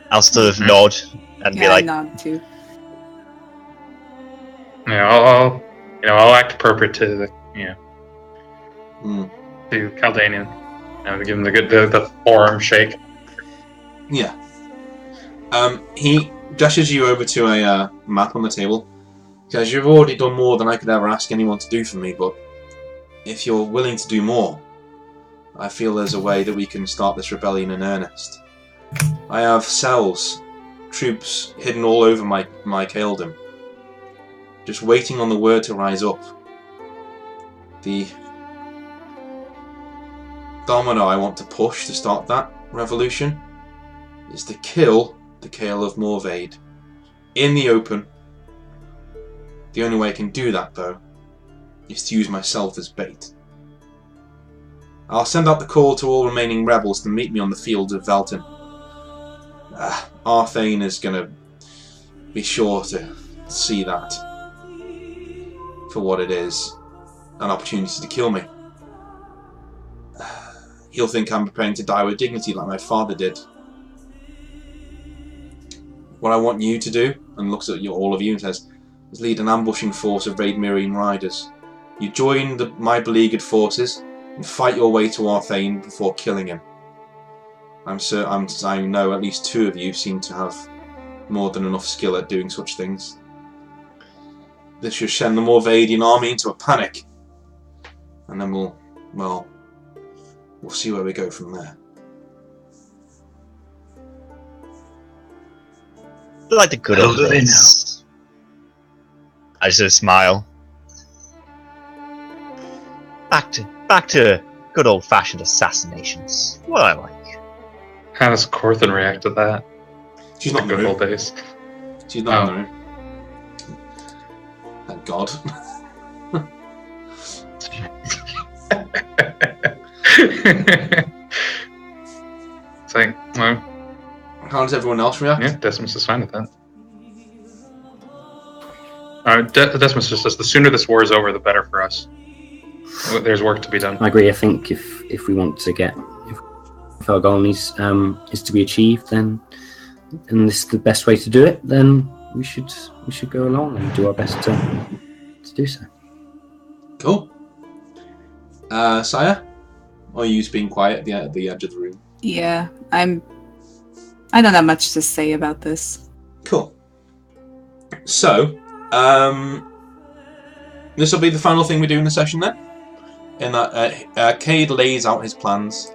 I'll sort of nod and be like, nod too. Yeah, I'll act appropriate to the to Caldanian. Give him the forearm shake. Yeah. He gestures you over to a map on the table. Because you've already done more than I could ever ask anyone to do for me, but if you're willing to do more, I feel there's a way that we can start this rebellion in earnest. I have cells troops hidden all over my Kaeldom, just waiting on the word to rise up. The domino I want to push to start that revolution is to kill the Kael of Morvaid in the open. The only way I can do that, though, is to use myself as bait. I'll send out the call to all remaining rebels to meet me on the fields of Velton. Arthane is going to be sure to see that for what it is, an opportunity to kill me. He'll think I'm preparing to die with dignity like my father did. What I want you to do, and looks at all of you and says, is lead an ambushing force of Raid Mirian riders. You join my beleaguered forces and fight your way to Arthane before killing him. I know at least 2 of you seem to have more than enough skill at doing such things. This should send the Morvaidian army into a panic, and then we'll see where we go from there. Like the good old days. I just smile. Back to good old-fashioned assassinations. What I like. How does Corthan react to that? She's not the good in the old days. She's not in the room. Thank God. It's like, well, how does everyone else react? Yeah, Decimus is fine with that. Decimus just says, the sooner this war is over, the better for us. There's work to be done. I agree. I think if we want to get, if our goal is to be achieved, then and this is the best way to do it, then we should go along and do our best to do so. Cool. Saya, or are you just being quiet at the edge of the room? Yeah, I don't have much to say about this. Cool. So, this will be the final thing we do in the session then. In that, Cade lays out his plans,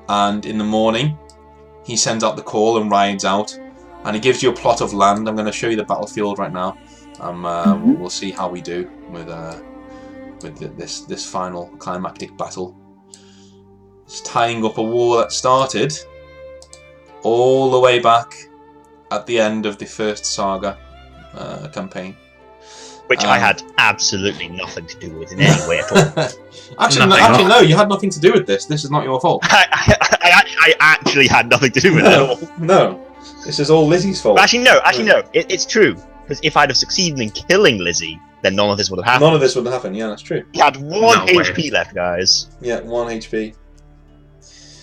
and in the morning, he sends out the call and rides out, and he gives you a plot of land. I'm going to show you the battlefield right now. We'll see how we do with this final climactic battle. It's tying up a war that started all the way back at the end of the first Saga campaign. Which I had absolutely nothing to do with in any way at all. Actually, no, you had nothing to do with this. This is not your fault. I actually had nothing to do with it at all. No, this is all Lizzie's fault. But actually, no, it's true. Because if I'd have succeeded in killing Lizzie, then none of this would have happened. None of this would have happened, yeah, that's true. He had 1 HP left, guys. Yeah, 1 HP.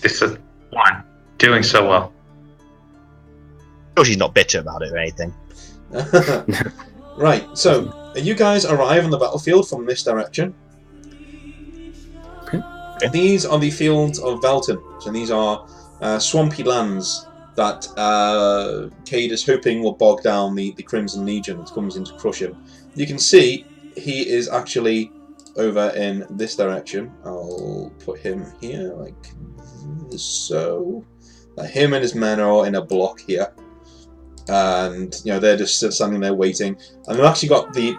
This is 1. Doing so well. Oh, she's not bitter about it or anything. Right, so you guys arrive on the battlefield from this direction. Okay. These are the fields of Velton. So these are swampy lands that Cade is hoping will bog down the Crimson Legion that comes in to crush him. You can see he is actually over in this direction. I'll put him here, like so. Him and his men are in a block here. And they're just standing there waiting, and they've actually got the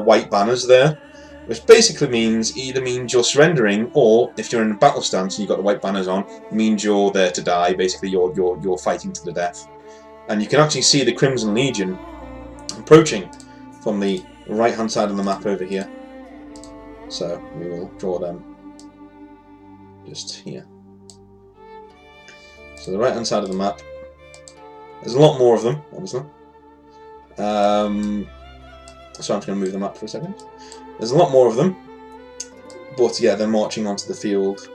white banners there, which basically means you're surrendering, or if you're in a battle stance and you've got the white banners on, it means you're there to die. Basically, you're fighting to the death. And you can actually see the Crimson Legion approaching from the right-hand side of the map over here. So we will draw them just here. So the right-hand side of the map. There's a lot more of them, obviously. So I'm just going to move them up for a second. There's a lot more of them. But yeah, they're marching onto the field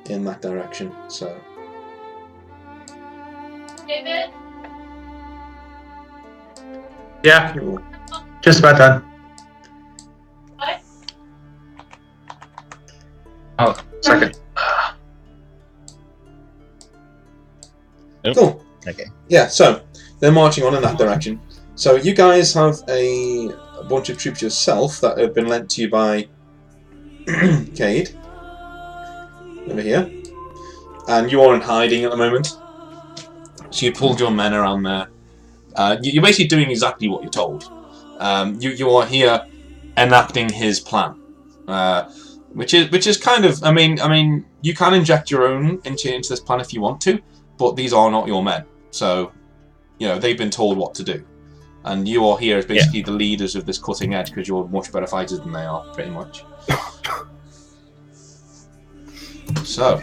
in that direction. So. David? Yeah, Cool. just about done. What? Oh, second. Cool. Okay. Yeah, so they're marching on in that direction. So you guys have a bunch of troops yourself that have been lent to you by Cade over here, and you are in hiding at the moment. So you pulled your men around there. You're basically doing exactly what you're told. You are here enacting his plan, which is kind of. I mean, you can inject your own into this plan if you want to, but these are not your men. So, they've been told what to do, and you are here as basically the leaders of this cutting edge because you're much better fighters than they are, pretty much. So,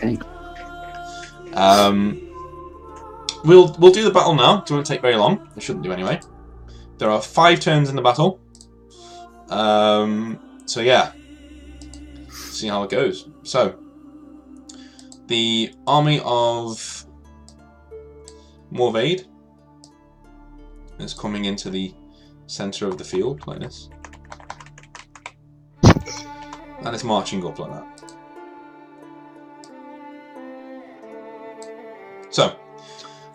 we'll do the battle now. It won't take very long. It shouldn't do anyway. There are 5 turns in the battle. So yeah, see how it goes. So, the army of Morvaid is coming into the center of the field like this, and it's marching up like that. So,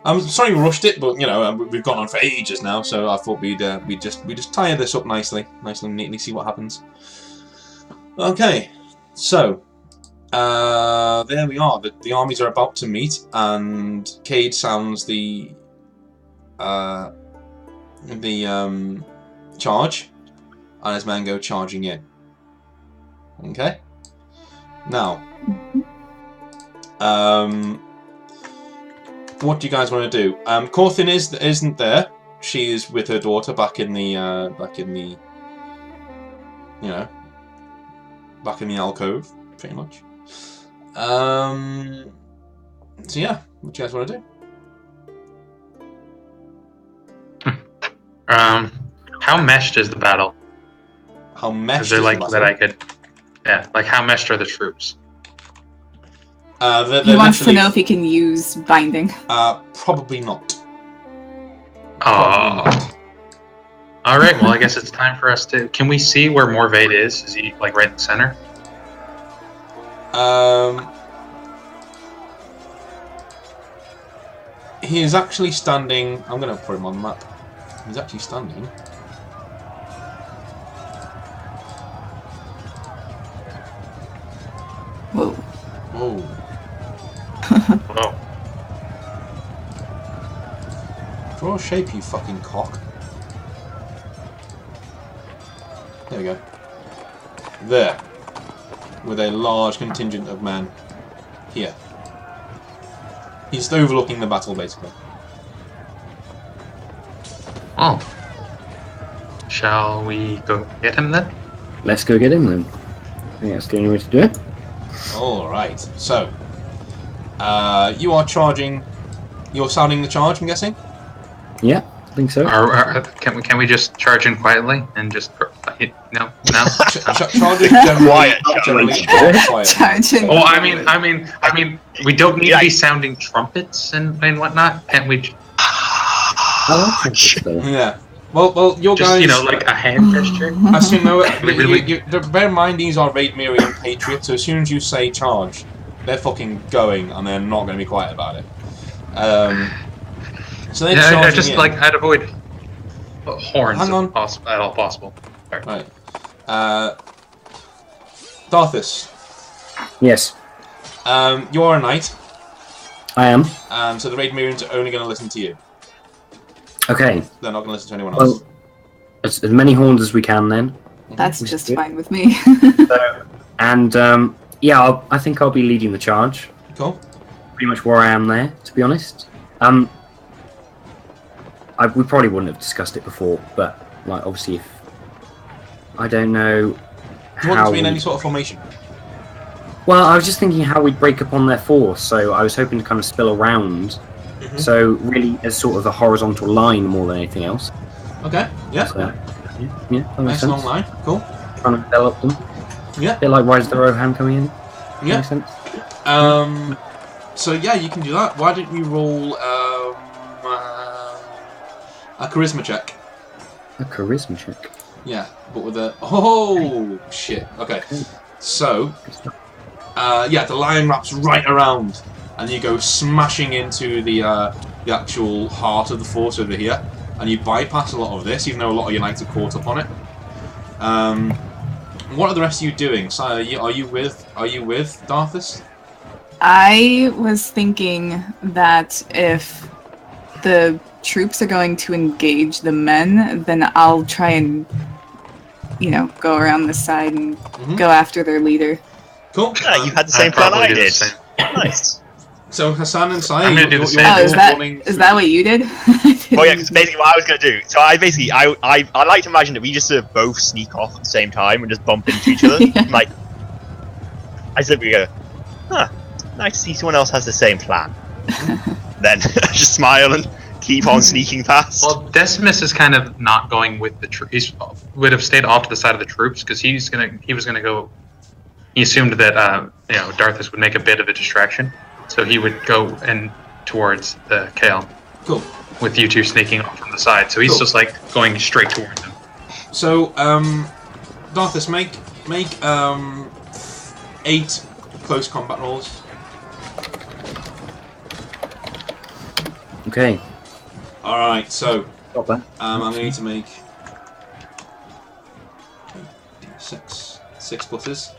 I'm sorry we rushed it, but we've gone on for ages now, so I thought we'd just tie this up nicely and neatly, see what happens. Okay, so there we are. The armies are about to meet, and Cade sounds the charge, and his men go charging in. Okay, now what do you guys want to do? Corthin isn't there. She is with her daughter back in the alcove, pretty much. So yeah, what do you guys want to do? How meshed is the battle? How meshed is there the battle? that I could? Yeah, how meshed are the troops? He wants to know if he can use binding. Probably not. Oh. All right. Well, I guess it's time for us to. Can we see where Morvaid is? Is he right in the center? He is actually standing. I'm going to put him on the map. He's actually standing. Whoa. Whoa. Whoa. Draw a shape, you fucking cock. There we go. There. With a large contingent of men. Here. He's overlooking the battle, basically. Oh. Shall we go get him then? Let's go get him then. I think that's the only way to do it. Alright, so. You are charging. You're sounding the charge, I'm guessing? Yeah, I think so. Can we just charge in quietly and just no? Charging generally quiet. Charging. Oh, I mean, we don't need to be sounding trumpets and whatnot. Can't we? I like trumpets, though. Yeah. Well, your Just guys. like a hand gesture. As you know, Really? bear in mind these are Raid Miriam Patriots, so as soon as you say charge, they're fucking going, and they're not going to be quiet about it. So they're charging just in. I'd avoid horns Hang on. at all possible. Right. Darthus. Yes, You are a knight, I am. so the Raid Miriams are only going to listen to you. Okay. They're not going to listen to anyone else. Well, as many horns as we can then. That's just fine with me. And yeah, I think I'll be leading the charge. Cool. Pretty much where I am there, to be honest. We probably wouldn't have discussed it before, but obviously, if I don't know Do you want them to be in any sort of formation? Well, I was just thinking how we'd break up on their force, so I was hoping to kind of spill around. Mm-hmm. So really, as sort of a horizontal line more than anything else. Okay. Yeah. So, that makes Nice sense. long line. Cool. Trying to develop them. Yeah. A bit like Rise of the Rohan coming in. Yeah. Makes sense. So yeah, you can do that. Why don't we roll a charisma check? A charisma check. Yeah, but with a shit. Okay. So yeah, the line wraps right around, and you go smashing into the actual heart of the force over here, and you bypass a lot of this, even though a lot of your knights are caught up on it. What are the rest of you doing? So are you with Darthus? I was thinking that if the troops are going to engage the men, then I'll try and, go around the side and go after their leader. Cool. Yeah, you had the same plan I did. Nice. So Hassan and Saya, I'm gonna do the same. Oh, is that what you did? Oh yeah, because basically what I was gonna do. So I like to imagine that we just sort of both sneak off at the same time and just bump into each other. Yeah. Like, I simply go, nice to see someone else has the same plan. Then just smile and keep on sneaking past. Well, Decimus is kind of not going with the troops. He would have stayed off to the side of the troops because he was gonna go. He assumed that Darthus would make a bit of a distraction, so he would go in towards the Kale. Cool. With you two sneaking off from the side, so he's just like going straight towards him. So, Darthus, make 8 close combat rolls. Okay. All right. So, Got that. I'm going to need to make 6 pluses.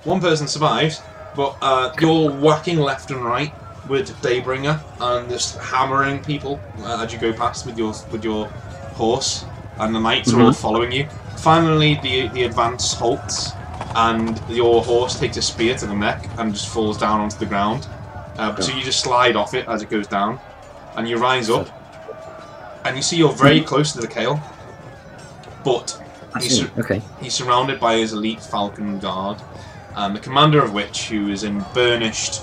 One person survives, but you're whacking left and right with Daybringer and just hammering people as you go past with your horse, and the knights are all following you. Finally, the advance halts, and your horse takes a spear to the neck and just falls down onto the ground. So you just slide off it as it goes down, and you rise up, and you see you're very close to the Kale, but he's surrounded by his elite Falcon Guard, and the commander of which, who is in burnished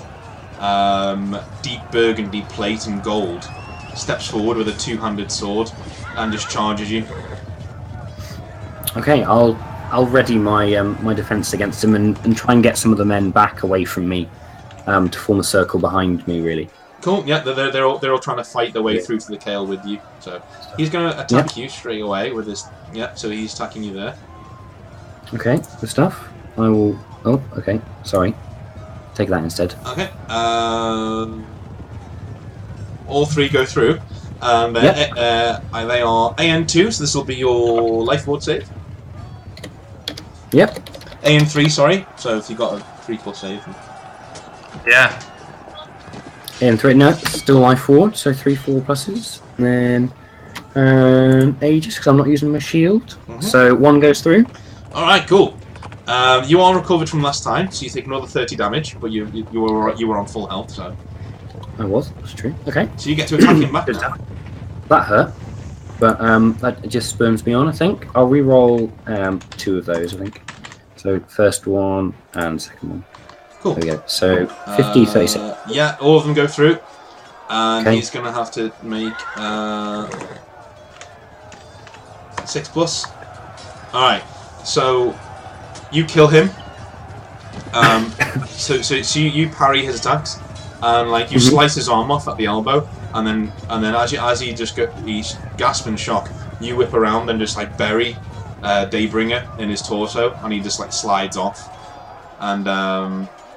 deep burgundy plate and gold, steps forward with a two-handed sword and just charges you. Okay, I'll ready my my defense against him and try and get some of the men back away from me, to form a circle behind me. Really. Cool. Yeah, they're all trying to fight their way through to the Kale with you. So he's going to attack you straight away with his. Yeah. So he's attacking you there. Okay, good stuff. I will. Oh, okay. Sorry. Take that instead. Okay. All 3 go through. And they are AN2, so this will be your life ward save. Yep. AN3, sorry. So if you got a 3+ save. Yeah. And 3, no, still life forward, so 3 4 pluses. And then Aegis, because I'm not using my shield. So 1 goes through. Alright, cool. You are recovered from last time, so you take another 30 damage, but you were on full health, so. I was, that's true. Okay. So you get to attack him back now. That hurt. But that just spurns me on, I think. I'll re-roll 2 of those, I think. So first one and second one. Cool. There we go. So 50, 36. Yeah, all of them go through. And he's going to have to make 6+. Alright, so you kill him. So you parry his attacks, and like you slice his arm off at the elbow, and then as he he's gasping in shock, you whip around and just like bury Daybringer in his torso, and he just like slides off, and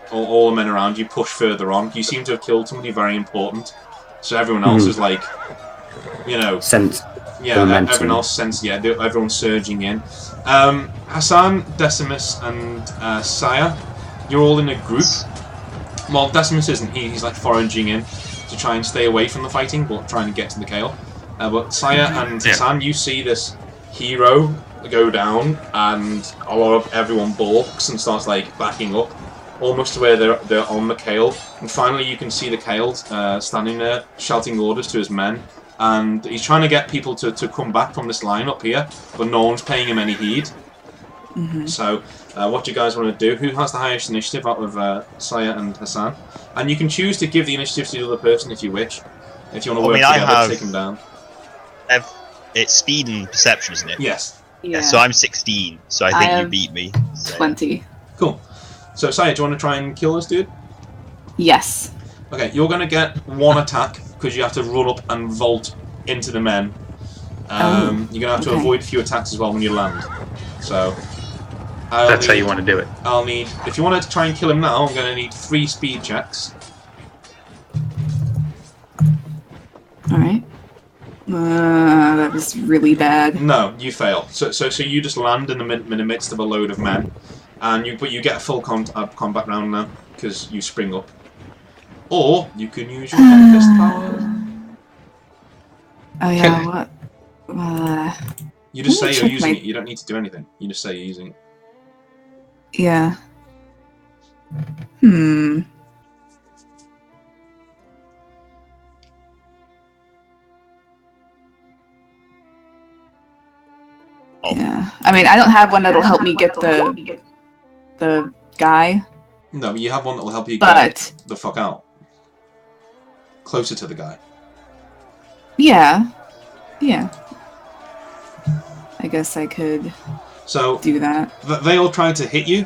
all the men around you push further on. You seem to have killed somebody very important, so everyone else is like, sense. Yeah, everyone else sense. Yeah, everyone's surging in. Hassan, Decimus, and Saya, you're all in a group. Well, Decimus isn't. He's like foraging in to try and stay away from the fighting, but trying to get to the Kale. But Saya and Hassan, you see this hero go down, and a lot of everyone balks and starts like backing up, almost to where they're on the Kale. And finally, you can see the Kale standing there, shouting orders to his men. And he's trying to get people to come back from this line up here, but no one's paying him any heed. So, what do you guys want to do? Who has the highest initiative out of Saya and Hassan? And you can choose to give the initiative to the other person if you wish. If you want to work together to take him down. It's speed and perception, isn't it? Yes. Yeah. So I'm 16, so I think you beat me. So. 20. Cool. So, Saya, do you want to try and kill this dude? Yes. Okay, you're going to get 1 attack, because you have to run up and vault into the men. You're going to have to avoid a few attacks as well when you land. So that's how you want to do it. I'll need, if you want to try and kill him now, I'm going to need 3 speed checks. Alright. That was really bad. No, you fail. So you just land in the midst of a load of men, and you get a full combat round now because you spring up. Or you can use your fist power. Oh yeah, what? You just let me say you're check using my- it. You don't need to do anything. You just say you're using it. Yeah. Oh. Yeah. I mean, I don't have one that'll help me get the guy. No, you have one that will help you But get the fuck out. Closer to the guy. yeah. I guess I could So do that. they all try to hit you,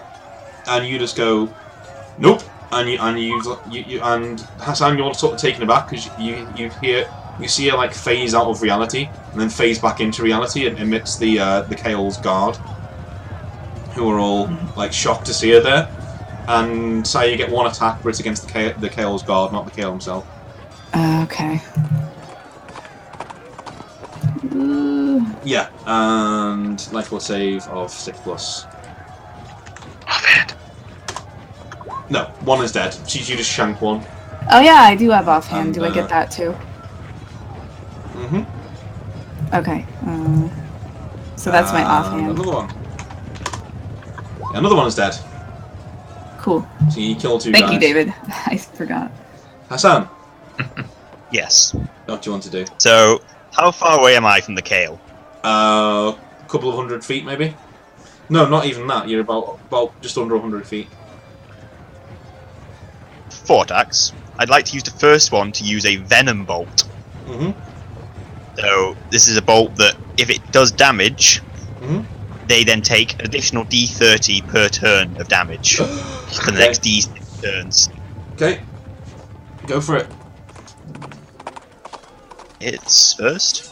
and you just go, nope. And you and Hassan, you're sort of taken aback because you see her like phase out of reality and then phase back into reality amidst the Kale's guard, who are all like shocked to see her there. And say you get one attack, but it's against the Kale's guard, not the Kale himself. Okay. Yeah, and life will save of 6+. Offhand. No, one is dead. You just shank one. Oh yeah, I do have offhand. And, Do I get that too? Mm-hmm. Okay. So that's my offhand. Another one. Yeah, another one is dead. Cool. So you kill two Thank guys. you, David. I forgot. Hassan, Yes. what do you want to do? So, how far away am I from the Kale? A couple of 100 feet, maybe? No, not even that. You're about just under 100 feet. 4 attacks. I'd like to use the first one to use a Venom Bolt. Mm-hmm. So, this is a bolt that, if it does damage, Mm-hmm. they then take an additional D30 per turn of damage for the next D6 turns. Okay. Go for it. It's first.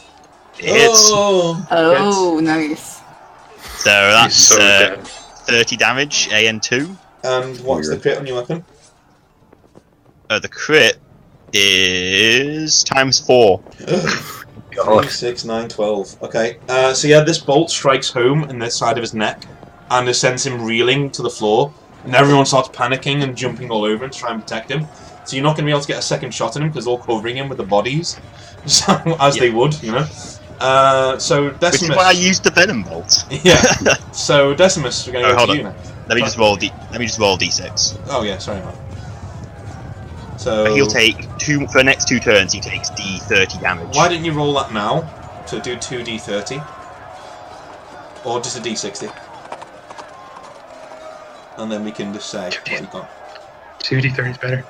It's Oh, nice. so that's He's so dead. 30 damage, AN2. And what's the crit on your weapon? The crit is ×4. 3, 6, 9, 12. Okay. So yeah, this bolt strikes home in the side of his neck, and it sends him reeling to the floor. And everyone starts panicking and jumping all over him to try and protect him. So you're not going to be able to get a second shot at him because they're all covering him with the bodies, so, as they would, you know. So Decimus. Which is why I used the Venom Bolt. Yeah. So Decimus, we're going to go hold to on. you now. Let me just roll D6. Oh yeah, sorry man. So But he'll take for the next 2 turns. He takes D30 damage. why didn't you roll that now to do 2d30 or just a d60, and then we can just say what you got. 2d30 is better.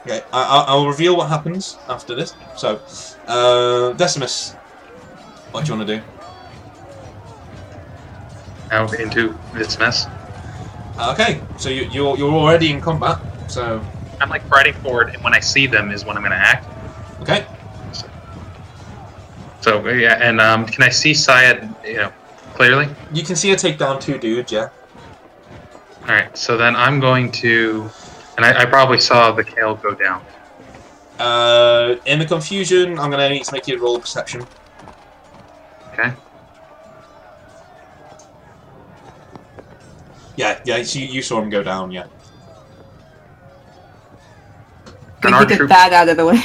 Okay, I'll reveal what happens after this. So, Decimus, what do you want to do? Now into this mess. Okay, so you're already in combat. So, I'm like riding forward, and when I see them is when I'm going to act. okay, So yeah, and can I see Syed, clearly? you can see her take down 2 dudes. Yeah. All right. So then I'm going to, and I probably saw the Kale go down. In the confusion, I'm gonna need to make you roll perception. Okay. Yeah. So you saw him go down. Yeah. And Gonna our get troops, that out of the way.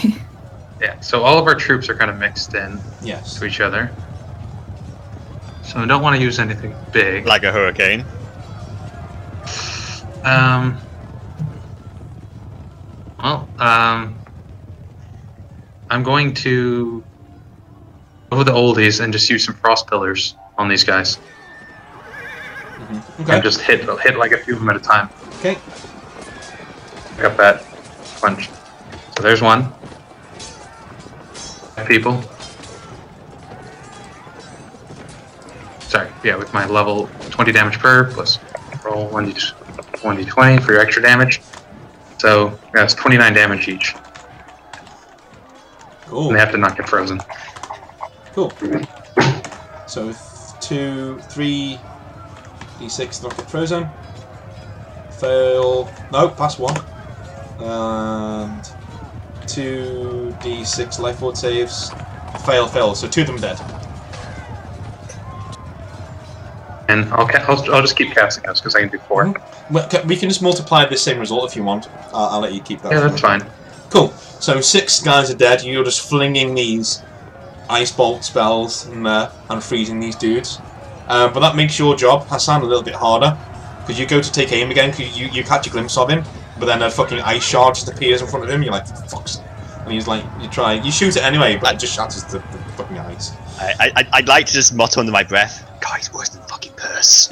yeah. So all of our troops are kind of mixed in Yes. to each other. So I don't want to use anything big. Like a hurricane. I'm going to go with the oldies and just use some frost pillars on these guys, Okay. and just hit like a few of them at a time. Okay. Pick up that punch. So there's one. 5 people. Sorry, yeah, with my level 20 damage per, plus roll 1d20 for your extra damage. So that's 29 damage each. Cool. And they have to not get frozen. Cool. So 2, 3, d6 not get frozen. Fail. No, pass 1. And 2 d6 life ward saves. Fail. So 2 of them dead. And I'll just keep casting those because I can do 4. Well, we can just multiply the same result if you want. I'll let you keep that. Yeah, for that's me. fine. Cool. So 6 guys are dead. You're just flinging these ice bolt spells and freezing these dudes. But that makes your job, Hassan, a little bit harder. Because you go to take aim again, because you catch a glimpse of him, but then a fucking ice shard just appears in front of him, you're like, fuck's. And he's like, you shoot it anyway, but it just shatters the fucking ice. I'd like to just mutter under my breath, "Guy's worse than fucking Purse."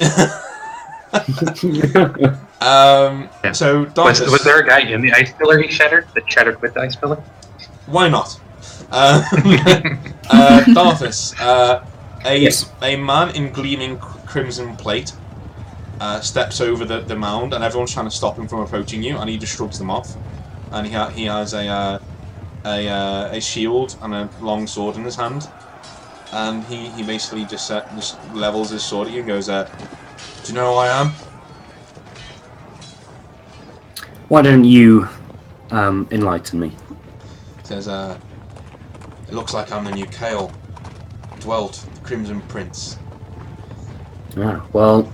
So Darthus, was there a guy in the ice pillar he shattered that shattered with the ice pillar? why not? Darthus, a man in gleaming crimson plate steps over the mound, and everyone's trying to stop him from approaching you, and he just shrugs them off. And he has a shield and a long sword in his hand, and he basically just levels his sword at you and goes, "Do you know who I am?" Why don't you enlighten me? Says, "It looks like I'm the new Kale. Dwelt the Crimson Prince." Ah, well,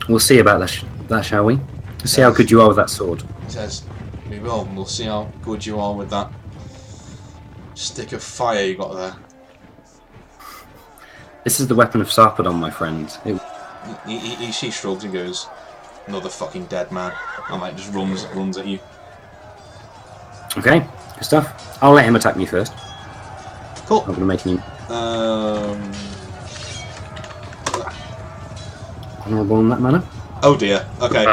we'll see about that, shall we? See how good you are with that sword. He says, "We will. We'll see how good you are with that stick of fire you got there." This is the weapon of Sarpedon, my friend. He shrugs and goes, "Another fucking dead man," and like just runs at you. Okay, good stuff. I'll let him attack me first. Cool. I'm gonna make him honourable in that manner. Oh dear. Okay.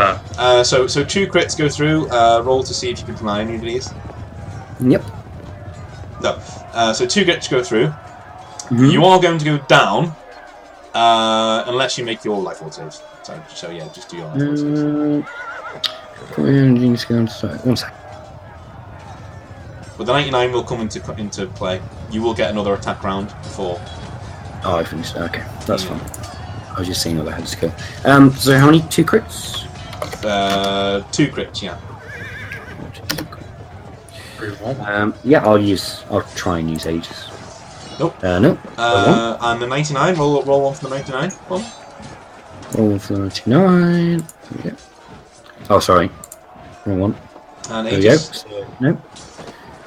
So 2 crits go through. Roll to see if you can deny any of these. Yep. No. So 2 crits go through. Mm-hmm. You are going to go down, unless you make your life roll saves. So yeah, just do your life roll saves. 1 sec. But the 99 will come into play. You will get another attack round before. Oh, I finished. Okay, that's fine. I was just seeing what I had to go. So how many? 2 crits? 2 crits, yeah. Yeah, I'll try and use Aegis. Nope. No. And the 99, roll 1 for the 99. One. Roll for the 99. There we go. Oh, sorry. Wrong one. And There we go. Aegis. No.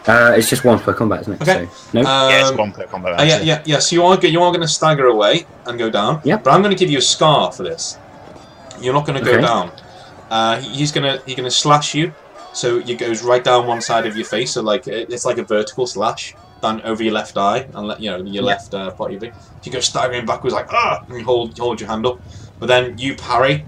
It's just 1 per combat, isn't it? Okay. So, no. Yeah, it's 1 per combat. Yeah. So you are going to stagger away and go down. Yep. But I'm going to give you a scar for this. You're not going to go Okay. down. He's gonna slash you. So it goes right down one side of your face. So like it's like a vertical slash down over your left eye and your left part of your face. So you go staggering backwards like and you hold your hand up. But then you parry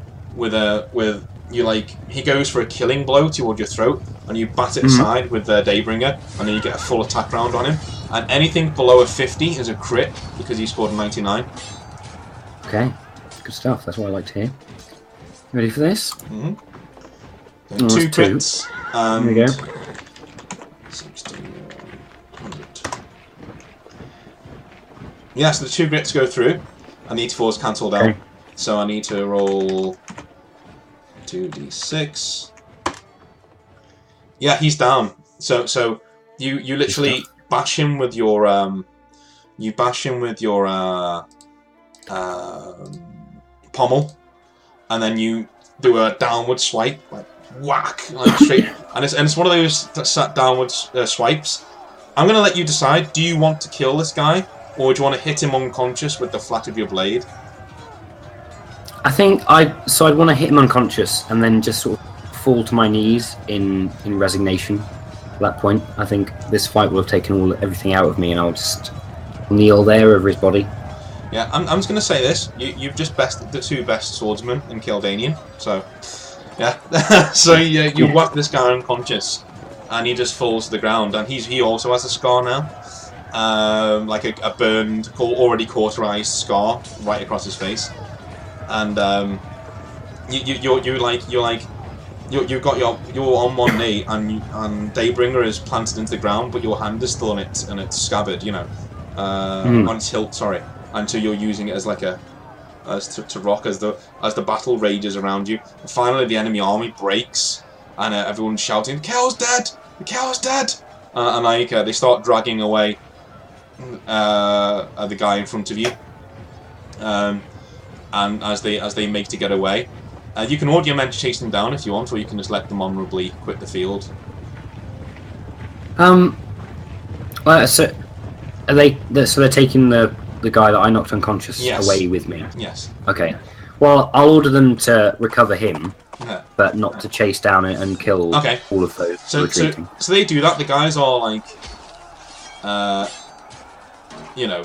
he goes for a killing blow toward your throat, and you bat it aside with the Daybringer, and then you get a full attack round on him. And anything below a 50 is a crit because he scored a 99. Okay. Good stuff. That's what I like to hear. Ready for this? Mm-hmm. So Oh, 2 that's 2. crits. And There we go. 60, 100. Yeah, so the 2 crits go through, and the 84 is cancelled out. Okay. So I need to roll 2d6. Yeah, he's down. So you literally bash him with your pommel, and then you do a downward swipe, like whack, like straight, and it's one of those downward swipes. I'm gonna let you decide. Do you want to kill this guy, or do you want to hit him unconscious with the flat of your blade? I think I'd want to hit him unconscious and then just sort of fall to my knees in resignation. At that point, I think this fight will have taken everything out of me, and I'll just kneel there over his body. Yeah, I'm just going to say this. You've just bested the 2 best swordsmen in Kildanian, so yeah. So you whack this guy unconscious, and he just falls to the ground, and he also has a scar now, like a burned, already cauterized scar right across his face, and you're on one knee, and Daybringer is planted into the ground, but your hand is still on its scabbard, on its hilt, sorry. Until you're using it as like to rock as the battle rages around you. And finally, the enemy army breaks, and everyone's shouting, "The Kel's dead! The Kel's dead!" And they start dragging away the guy in front of you. And as they make to get away, you can order your men to chase them down if you want, or you can just let them honourably quit the field. Are they? So they're taking the guy that I knocked unconscious Yes. away with me. Yes. Okay. Well, I'll order them to recover him, Okay. but not to chase down and kill Okay. all of those So retreating. they do that. The guys are like,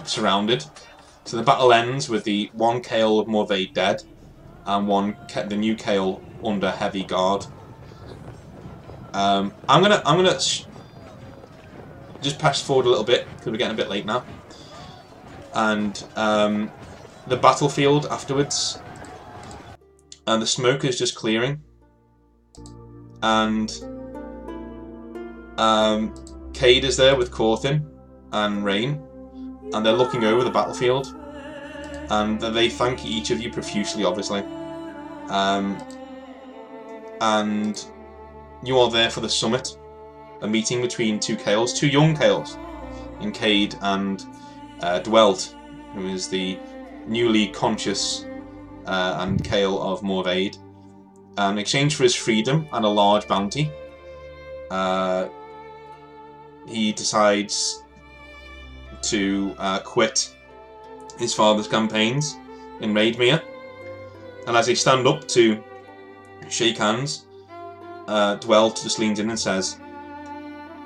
surrounded. So the battle ends with the one Kale of Morvaid dead, and the new Kale under heavy guard. I'm gonna just pass forward a little bit because we're getting a bit late now. And the battlefield afterwards, and the smoke is just clearing, and Cade is there with Corthin and Rain, and they're looking over the battlefield, and they thank each of you profusely, obviously. And you are there for the summit, a meeting between two young Kales, in Cade and Dwelt, who is the newly conscious and Kale of Morvaid. In exchange for his freedom and a large bounty, he decides to quit his father's campaigns in Raidmere. And as they stand up to shake hands, Dwelt just leans in and says,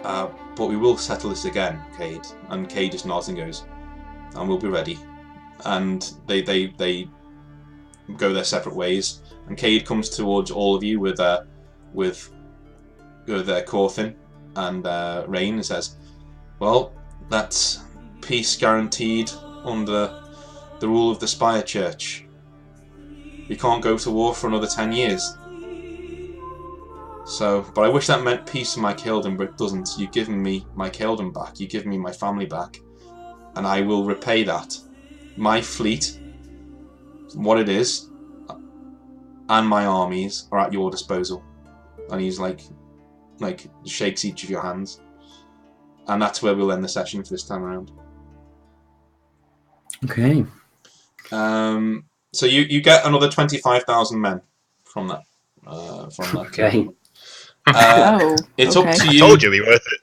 but we will settle this again, Cade. And Cade just nods and goes, and we'll be ready. And they go their separate ways. And Cade comes towards all of you with Corthin and Rain and says, well, that's peace guaranteed under the rule of the Spire Church. We can't go to war for another 10 years. So, but I wish that meant peace for my Kildom, but it doesn't. You've given me my Kildom back, you've given me my family back, and I will repay that. My fleet, what it is, and my armies are at your disposal. And he's like shakes each of your hands. And that's where we'll end the session for this time around. Okay. So you get another 25,000 men from that. Okay. It's up to you. I told you it'd be worth it.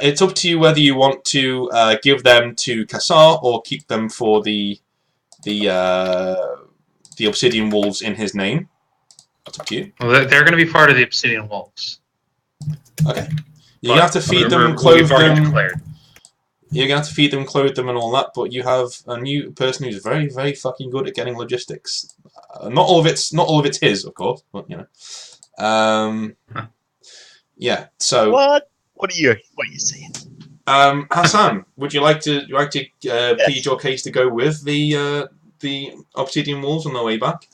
It's up to you whether you want to give them to Kassar or keep them for the Obsidian Wolves in his name. That's up to you. Well, they're going to be part of the Obsidian Wolves. Okay. You're going to have to feed them and clothe them. You're going to have to feed them, clothe them, and all that. But you have a new person who's very, very fucking good at getting logistics. Not all of it's his, of course, but you know. Yeah. So. What are you saying? Hassan, would you like to Yes. plead your case to go with the Obsidian Wolves on their way back?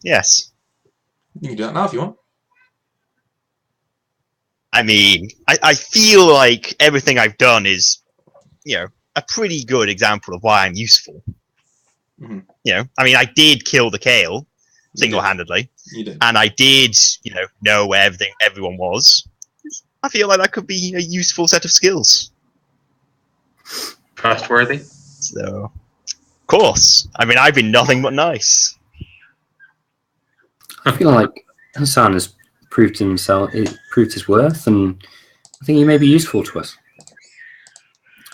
Yes. You can do that now if you want. I mean, I feel like everything I've done is, a pretty good example of why I'm useful. Mm-hmm. I mean, I did kill the Kale single-handedly. You did. And I did, know where everyone was. I feel like that could be a useful set of skills. Trustworthy? So, of course. I mean, I've been nothing but nice. I feel like Hassan has proved his worth, and I think he may be useful to us.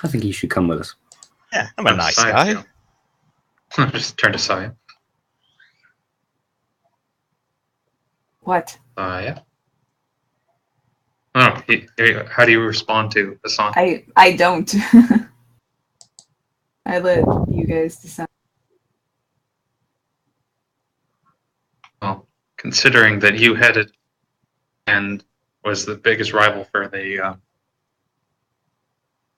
I think he should come with us. Yeah, I'm a nice guy. I'm just turn to Saya. What? Saya? Oh, how do you respond to Hassan? I don't. I let you guys decide. Well, considering that you headed and was the biggest rival for the.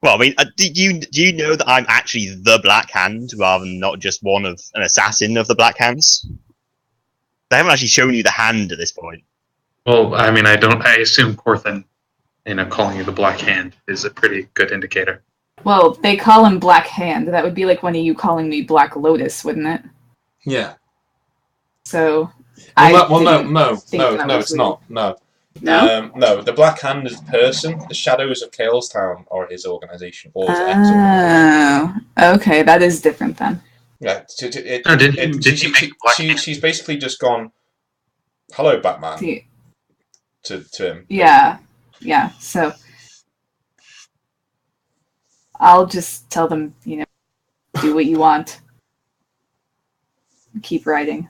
Well, I mean, do you know that I'm actually the Black Hand rather than not just an assassin of the Black Hands? They haven't actually shown you the hand at this point. Well, I mean, I assume Corthin, calling you the Black Hand is a pretty good indicator. Well, they call him Black Hand. That would be like one of you calling me Black Lotus, wouldn't it? Yeah. So. No, it's not. No. No? No, the Black Hand is a person. The Shadows of Kalestown are his organization. Or his Oh, okay, that is different then. Yeah. Did you make Black Hand? She's basically just gone, hello, Batman, See, to him. yeah, so I'll just tell them, do what you want. Keep writing.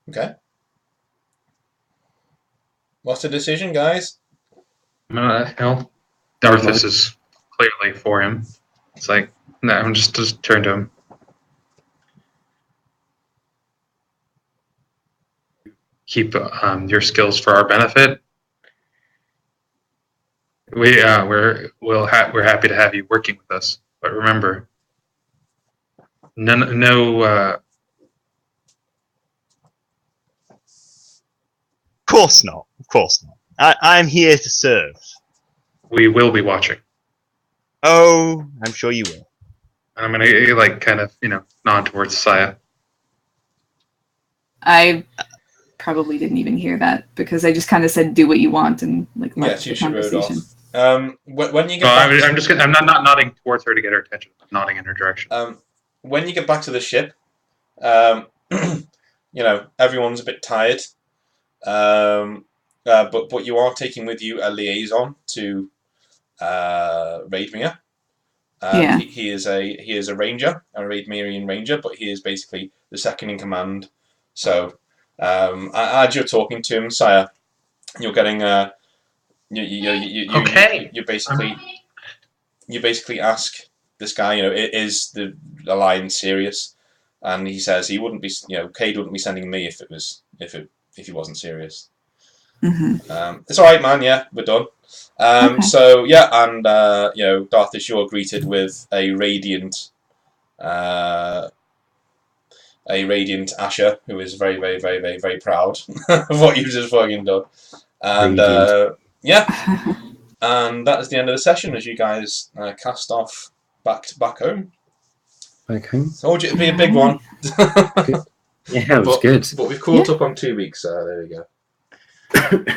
Okay. What's the decision, guys? Darthus is clearly for him. It's like, no, I'm just turn to him. Keep your skills for our benefit. We're happy to have you working with us, but remember, no. Of course not. Of course not. I'm here to serve. We will be watching. Oh, I'm sure you will. And I'm gonna nod towards Saya. I probably didn't even hear that because I just kind of said do what you want and left the conversation. When you get back I'm not nodding towards her to get her attention. I'm nodding in her direction. When you get back to the ship, everyone's a bit tired. But you are taking with you a liaison to Raidmere. Yeah. He is a ranger, a Raidmerian ranger, but he is basically the second in command. So, as you're talking to him, Sire, you're getting you basically ask this guy, is the alliance serious? And he says he wouldn't be, Cade wouldn't be sending me if he wasn't serious. Mm-hmm. It's all right, man. Yeah, we're done. Okay. So yeah, and Darthus, you're greeted with a radiant Asher, who is very, very, very, very, very proud of what you've just fucking done. And yeah, and that is the end of the session as you guys cast off back home. Back home. Told you it'd be a big one. Yeah, it was good. But we've caught up on 2 weeks, so there we go.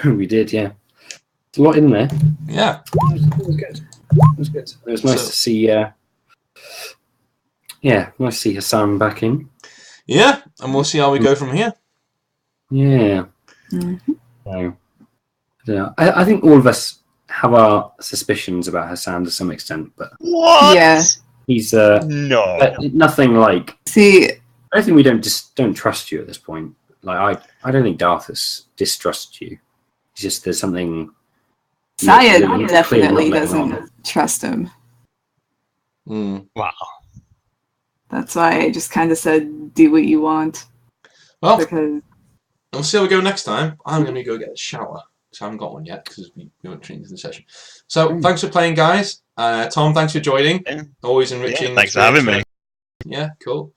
We did, yeah. There's a lot in there. Yeah. It was good. It was good. It was nice to see. Nice to see Hassan back in. Yeah, and we'll see how we go from here. Yeah. Mm-hmm. So, I don't know. I think all of us have our suspicions about Hassan to some extent, but What? Yeah. he's No. nothing like. See, I think we don't trust you at this point. Like I don't think Darthus distrusts you. It's just there's something. Saya clearly definitely not letting on. doesn't trust him. Wow. That's why I just kind of said do what you want. Well, Because we'll see how we go next time. I'm going to go get a shower, because I haven't got one yet, because we weren't trained into the session. So, thanks for playing, guys. Tom, thanks for joining. Yeah. Always enriching. Yeah, thanks for having me. Yeah, cool.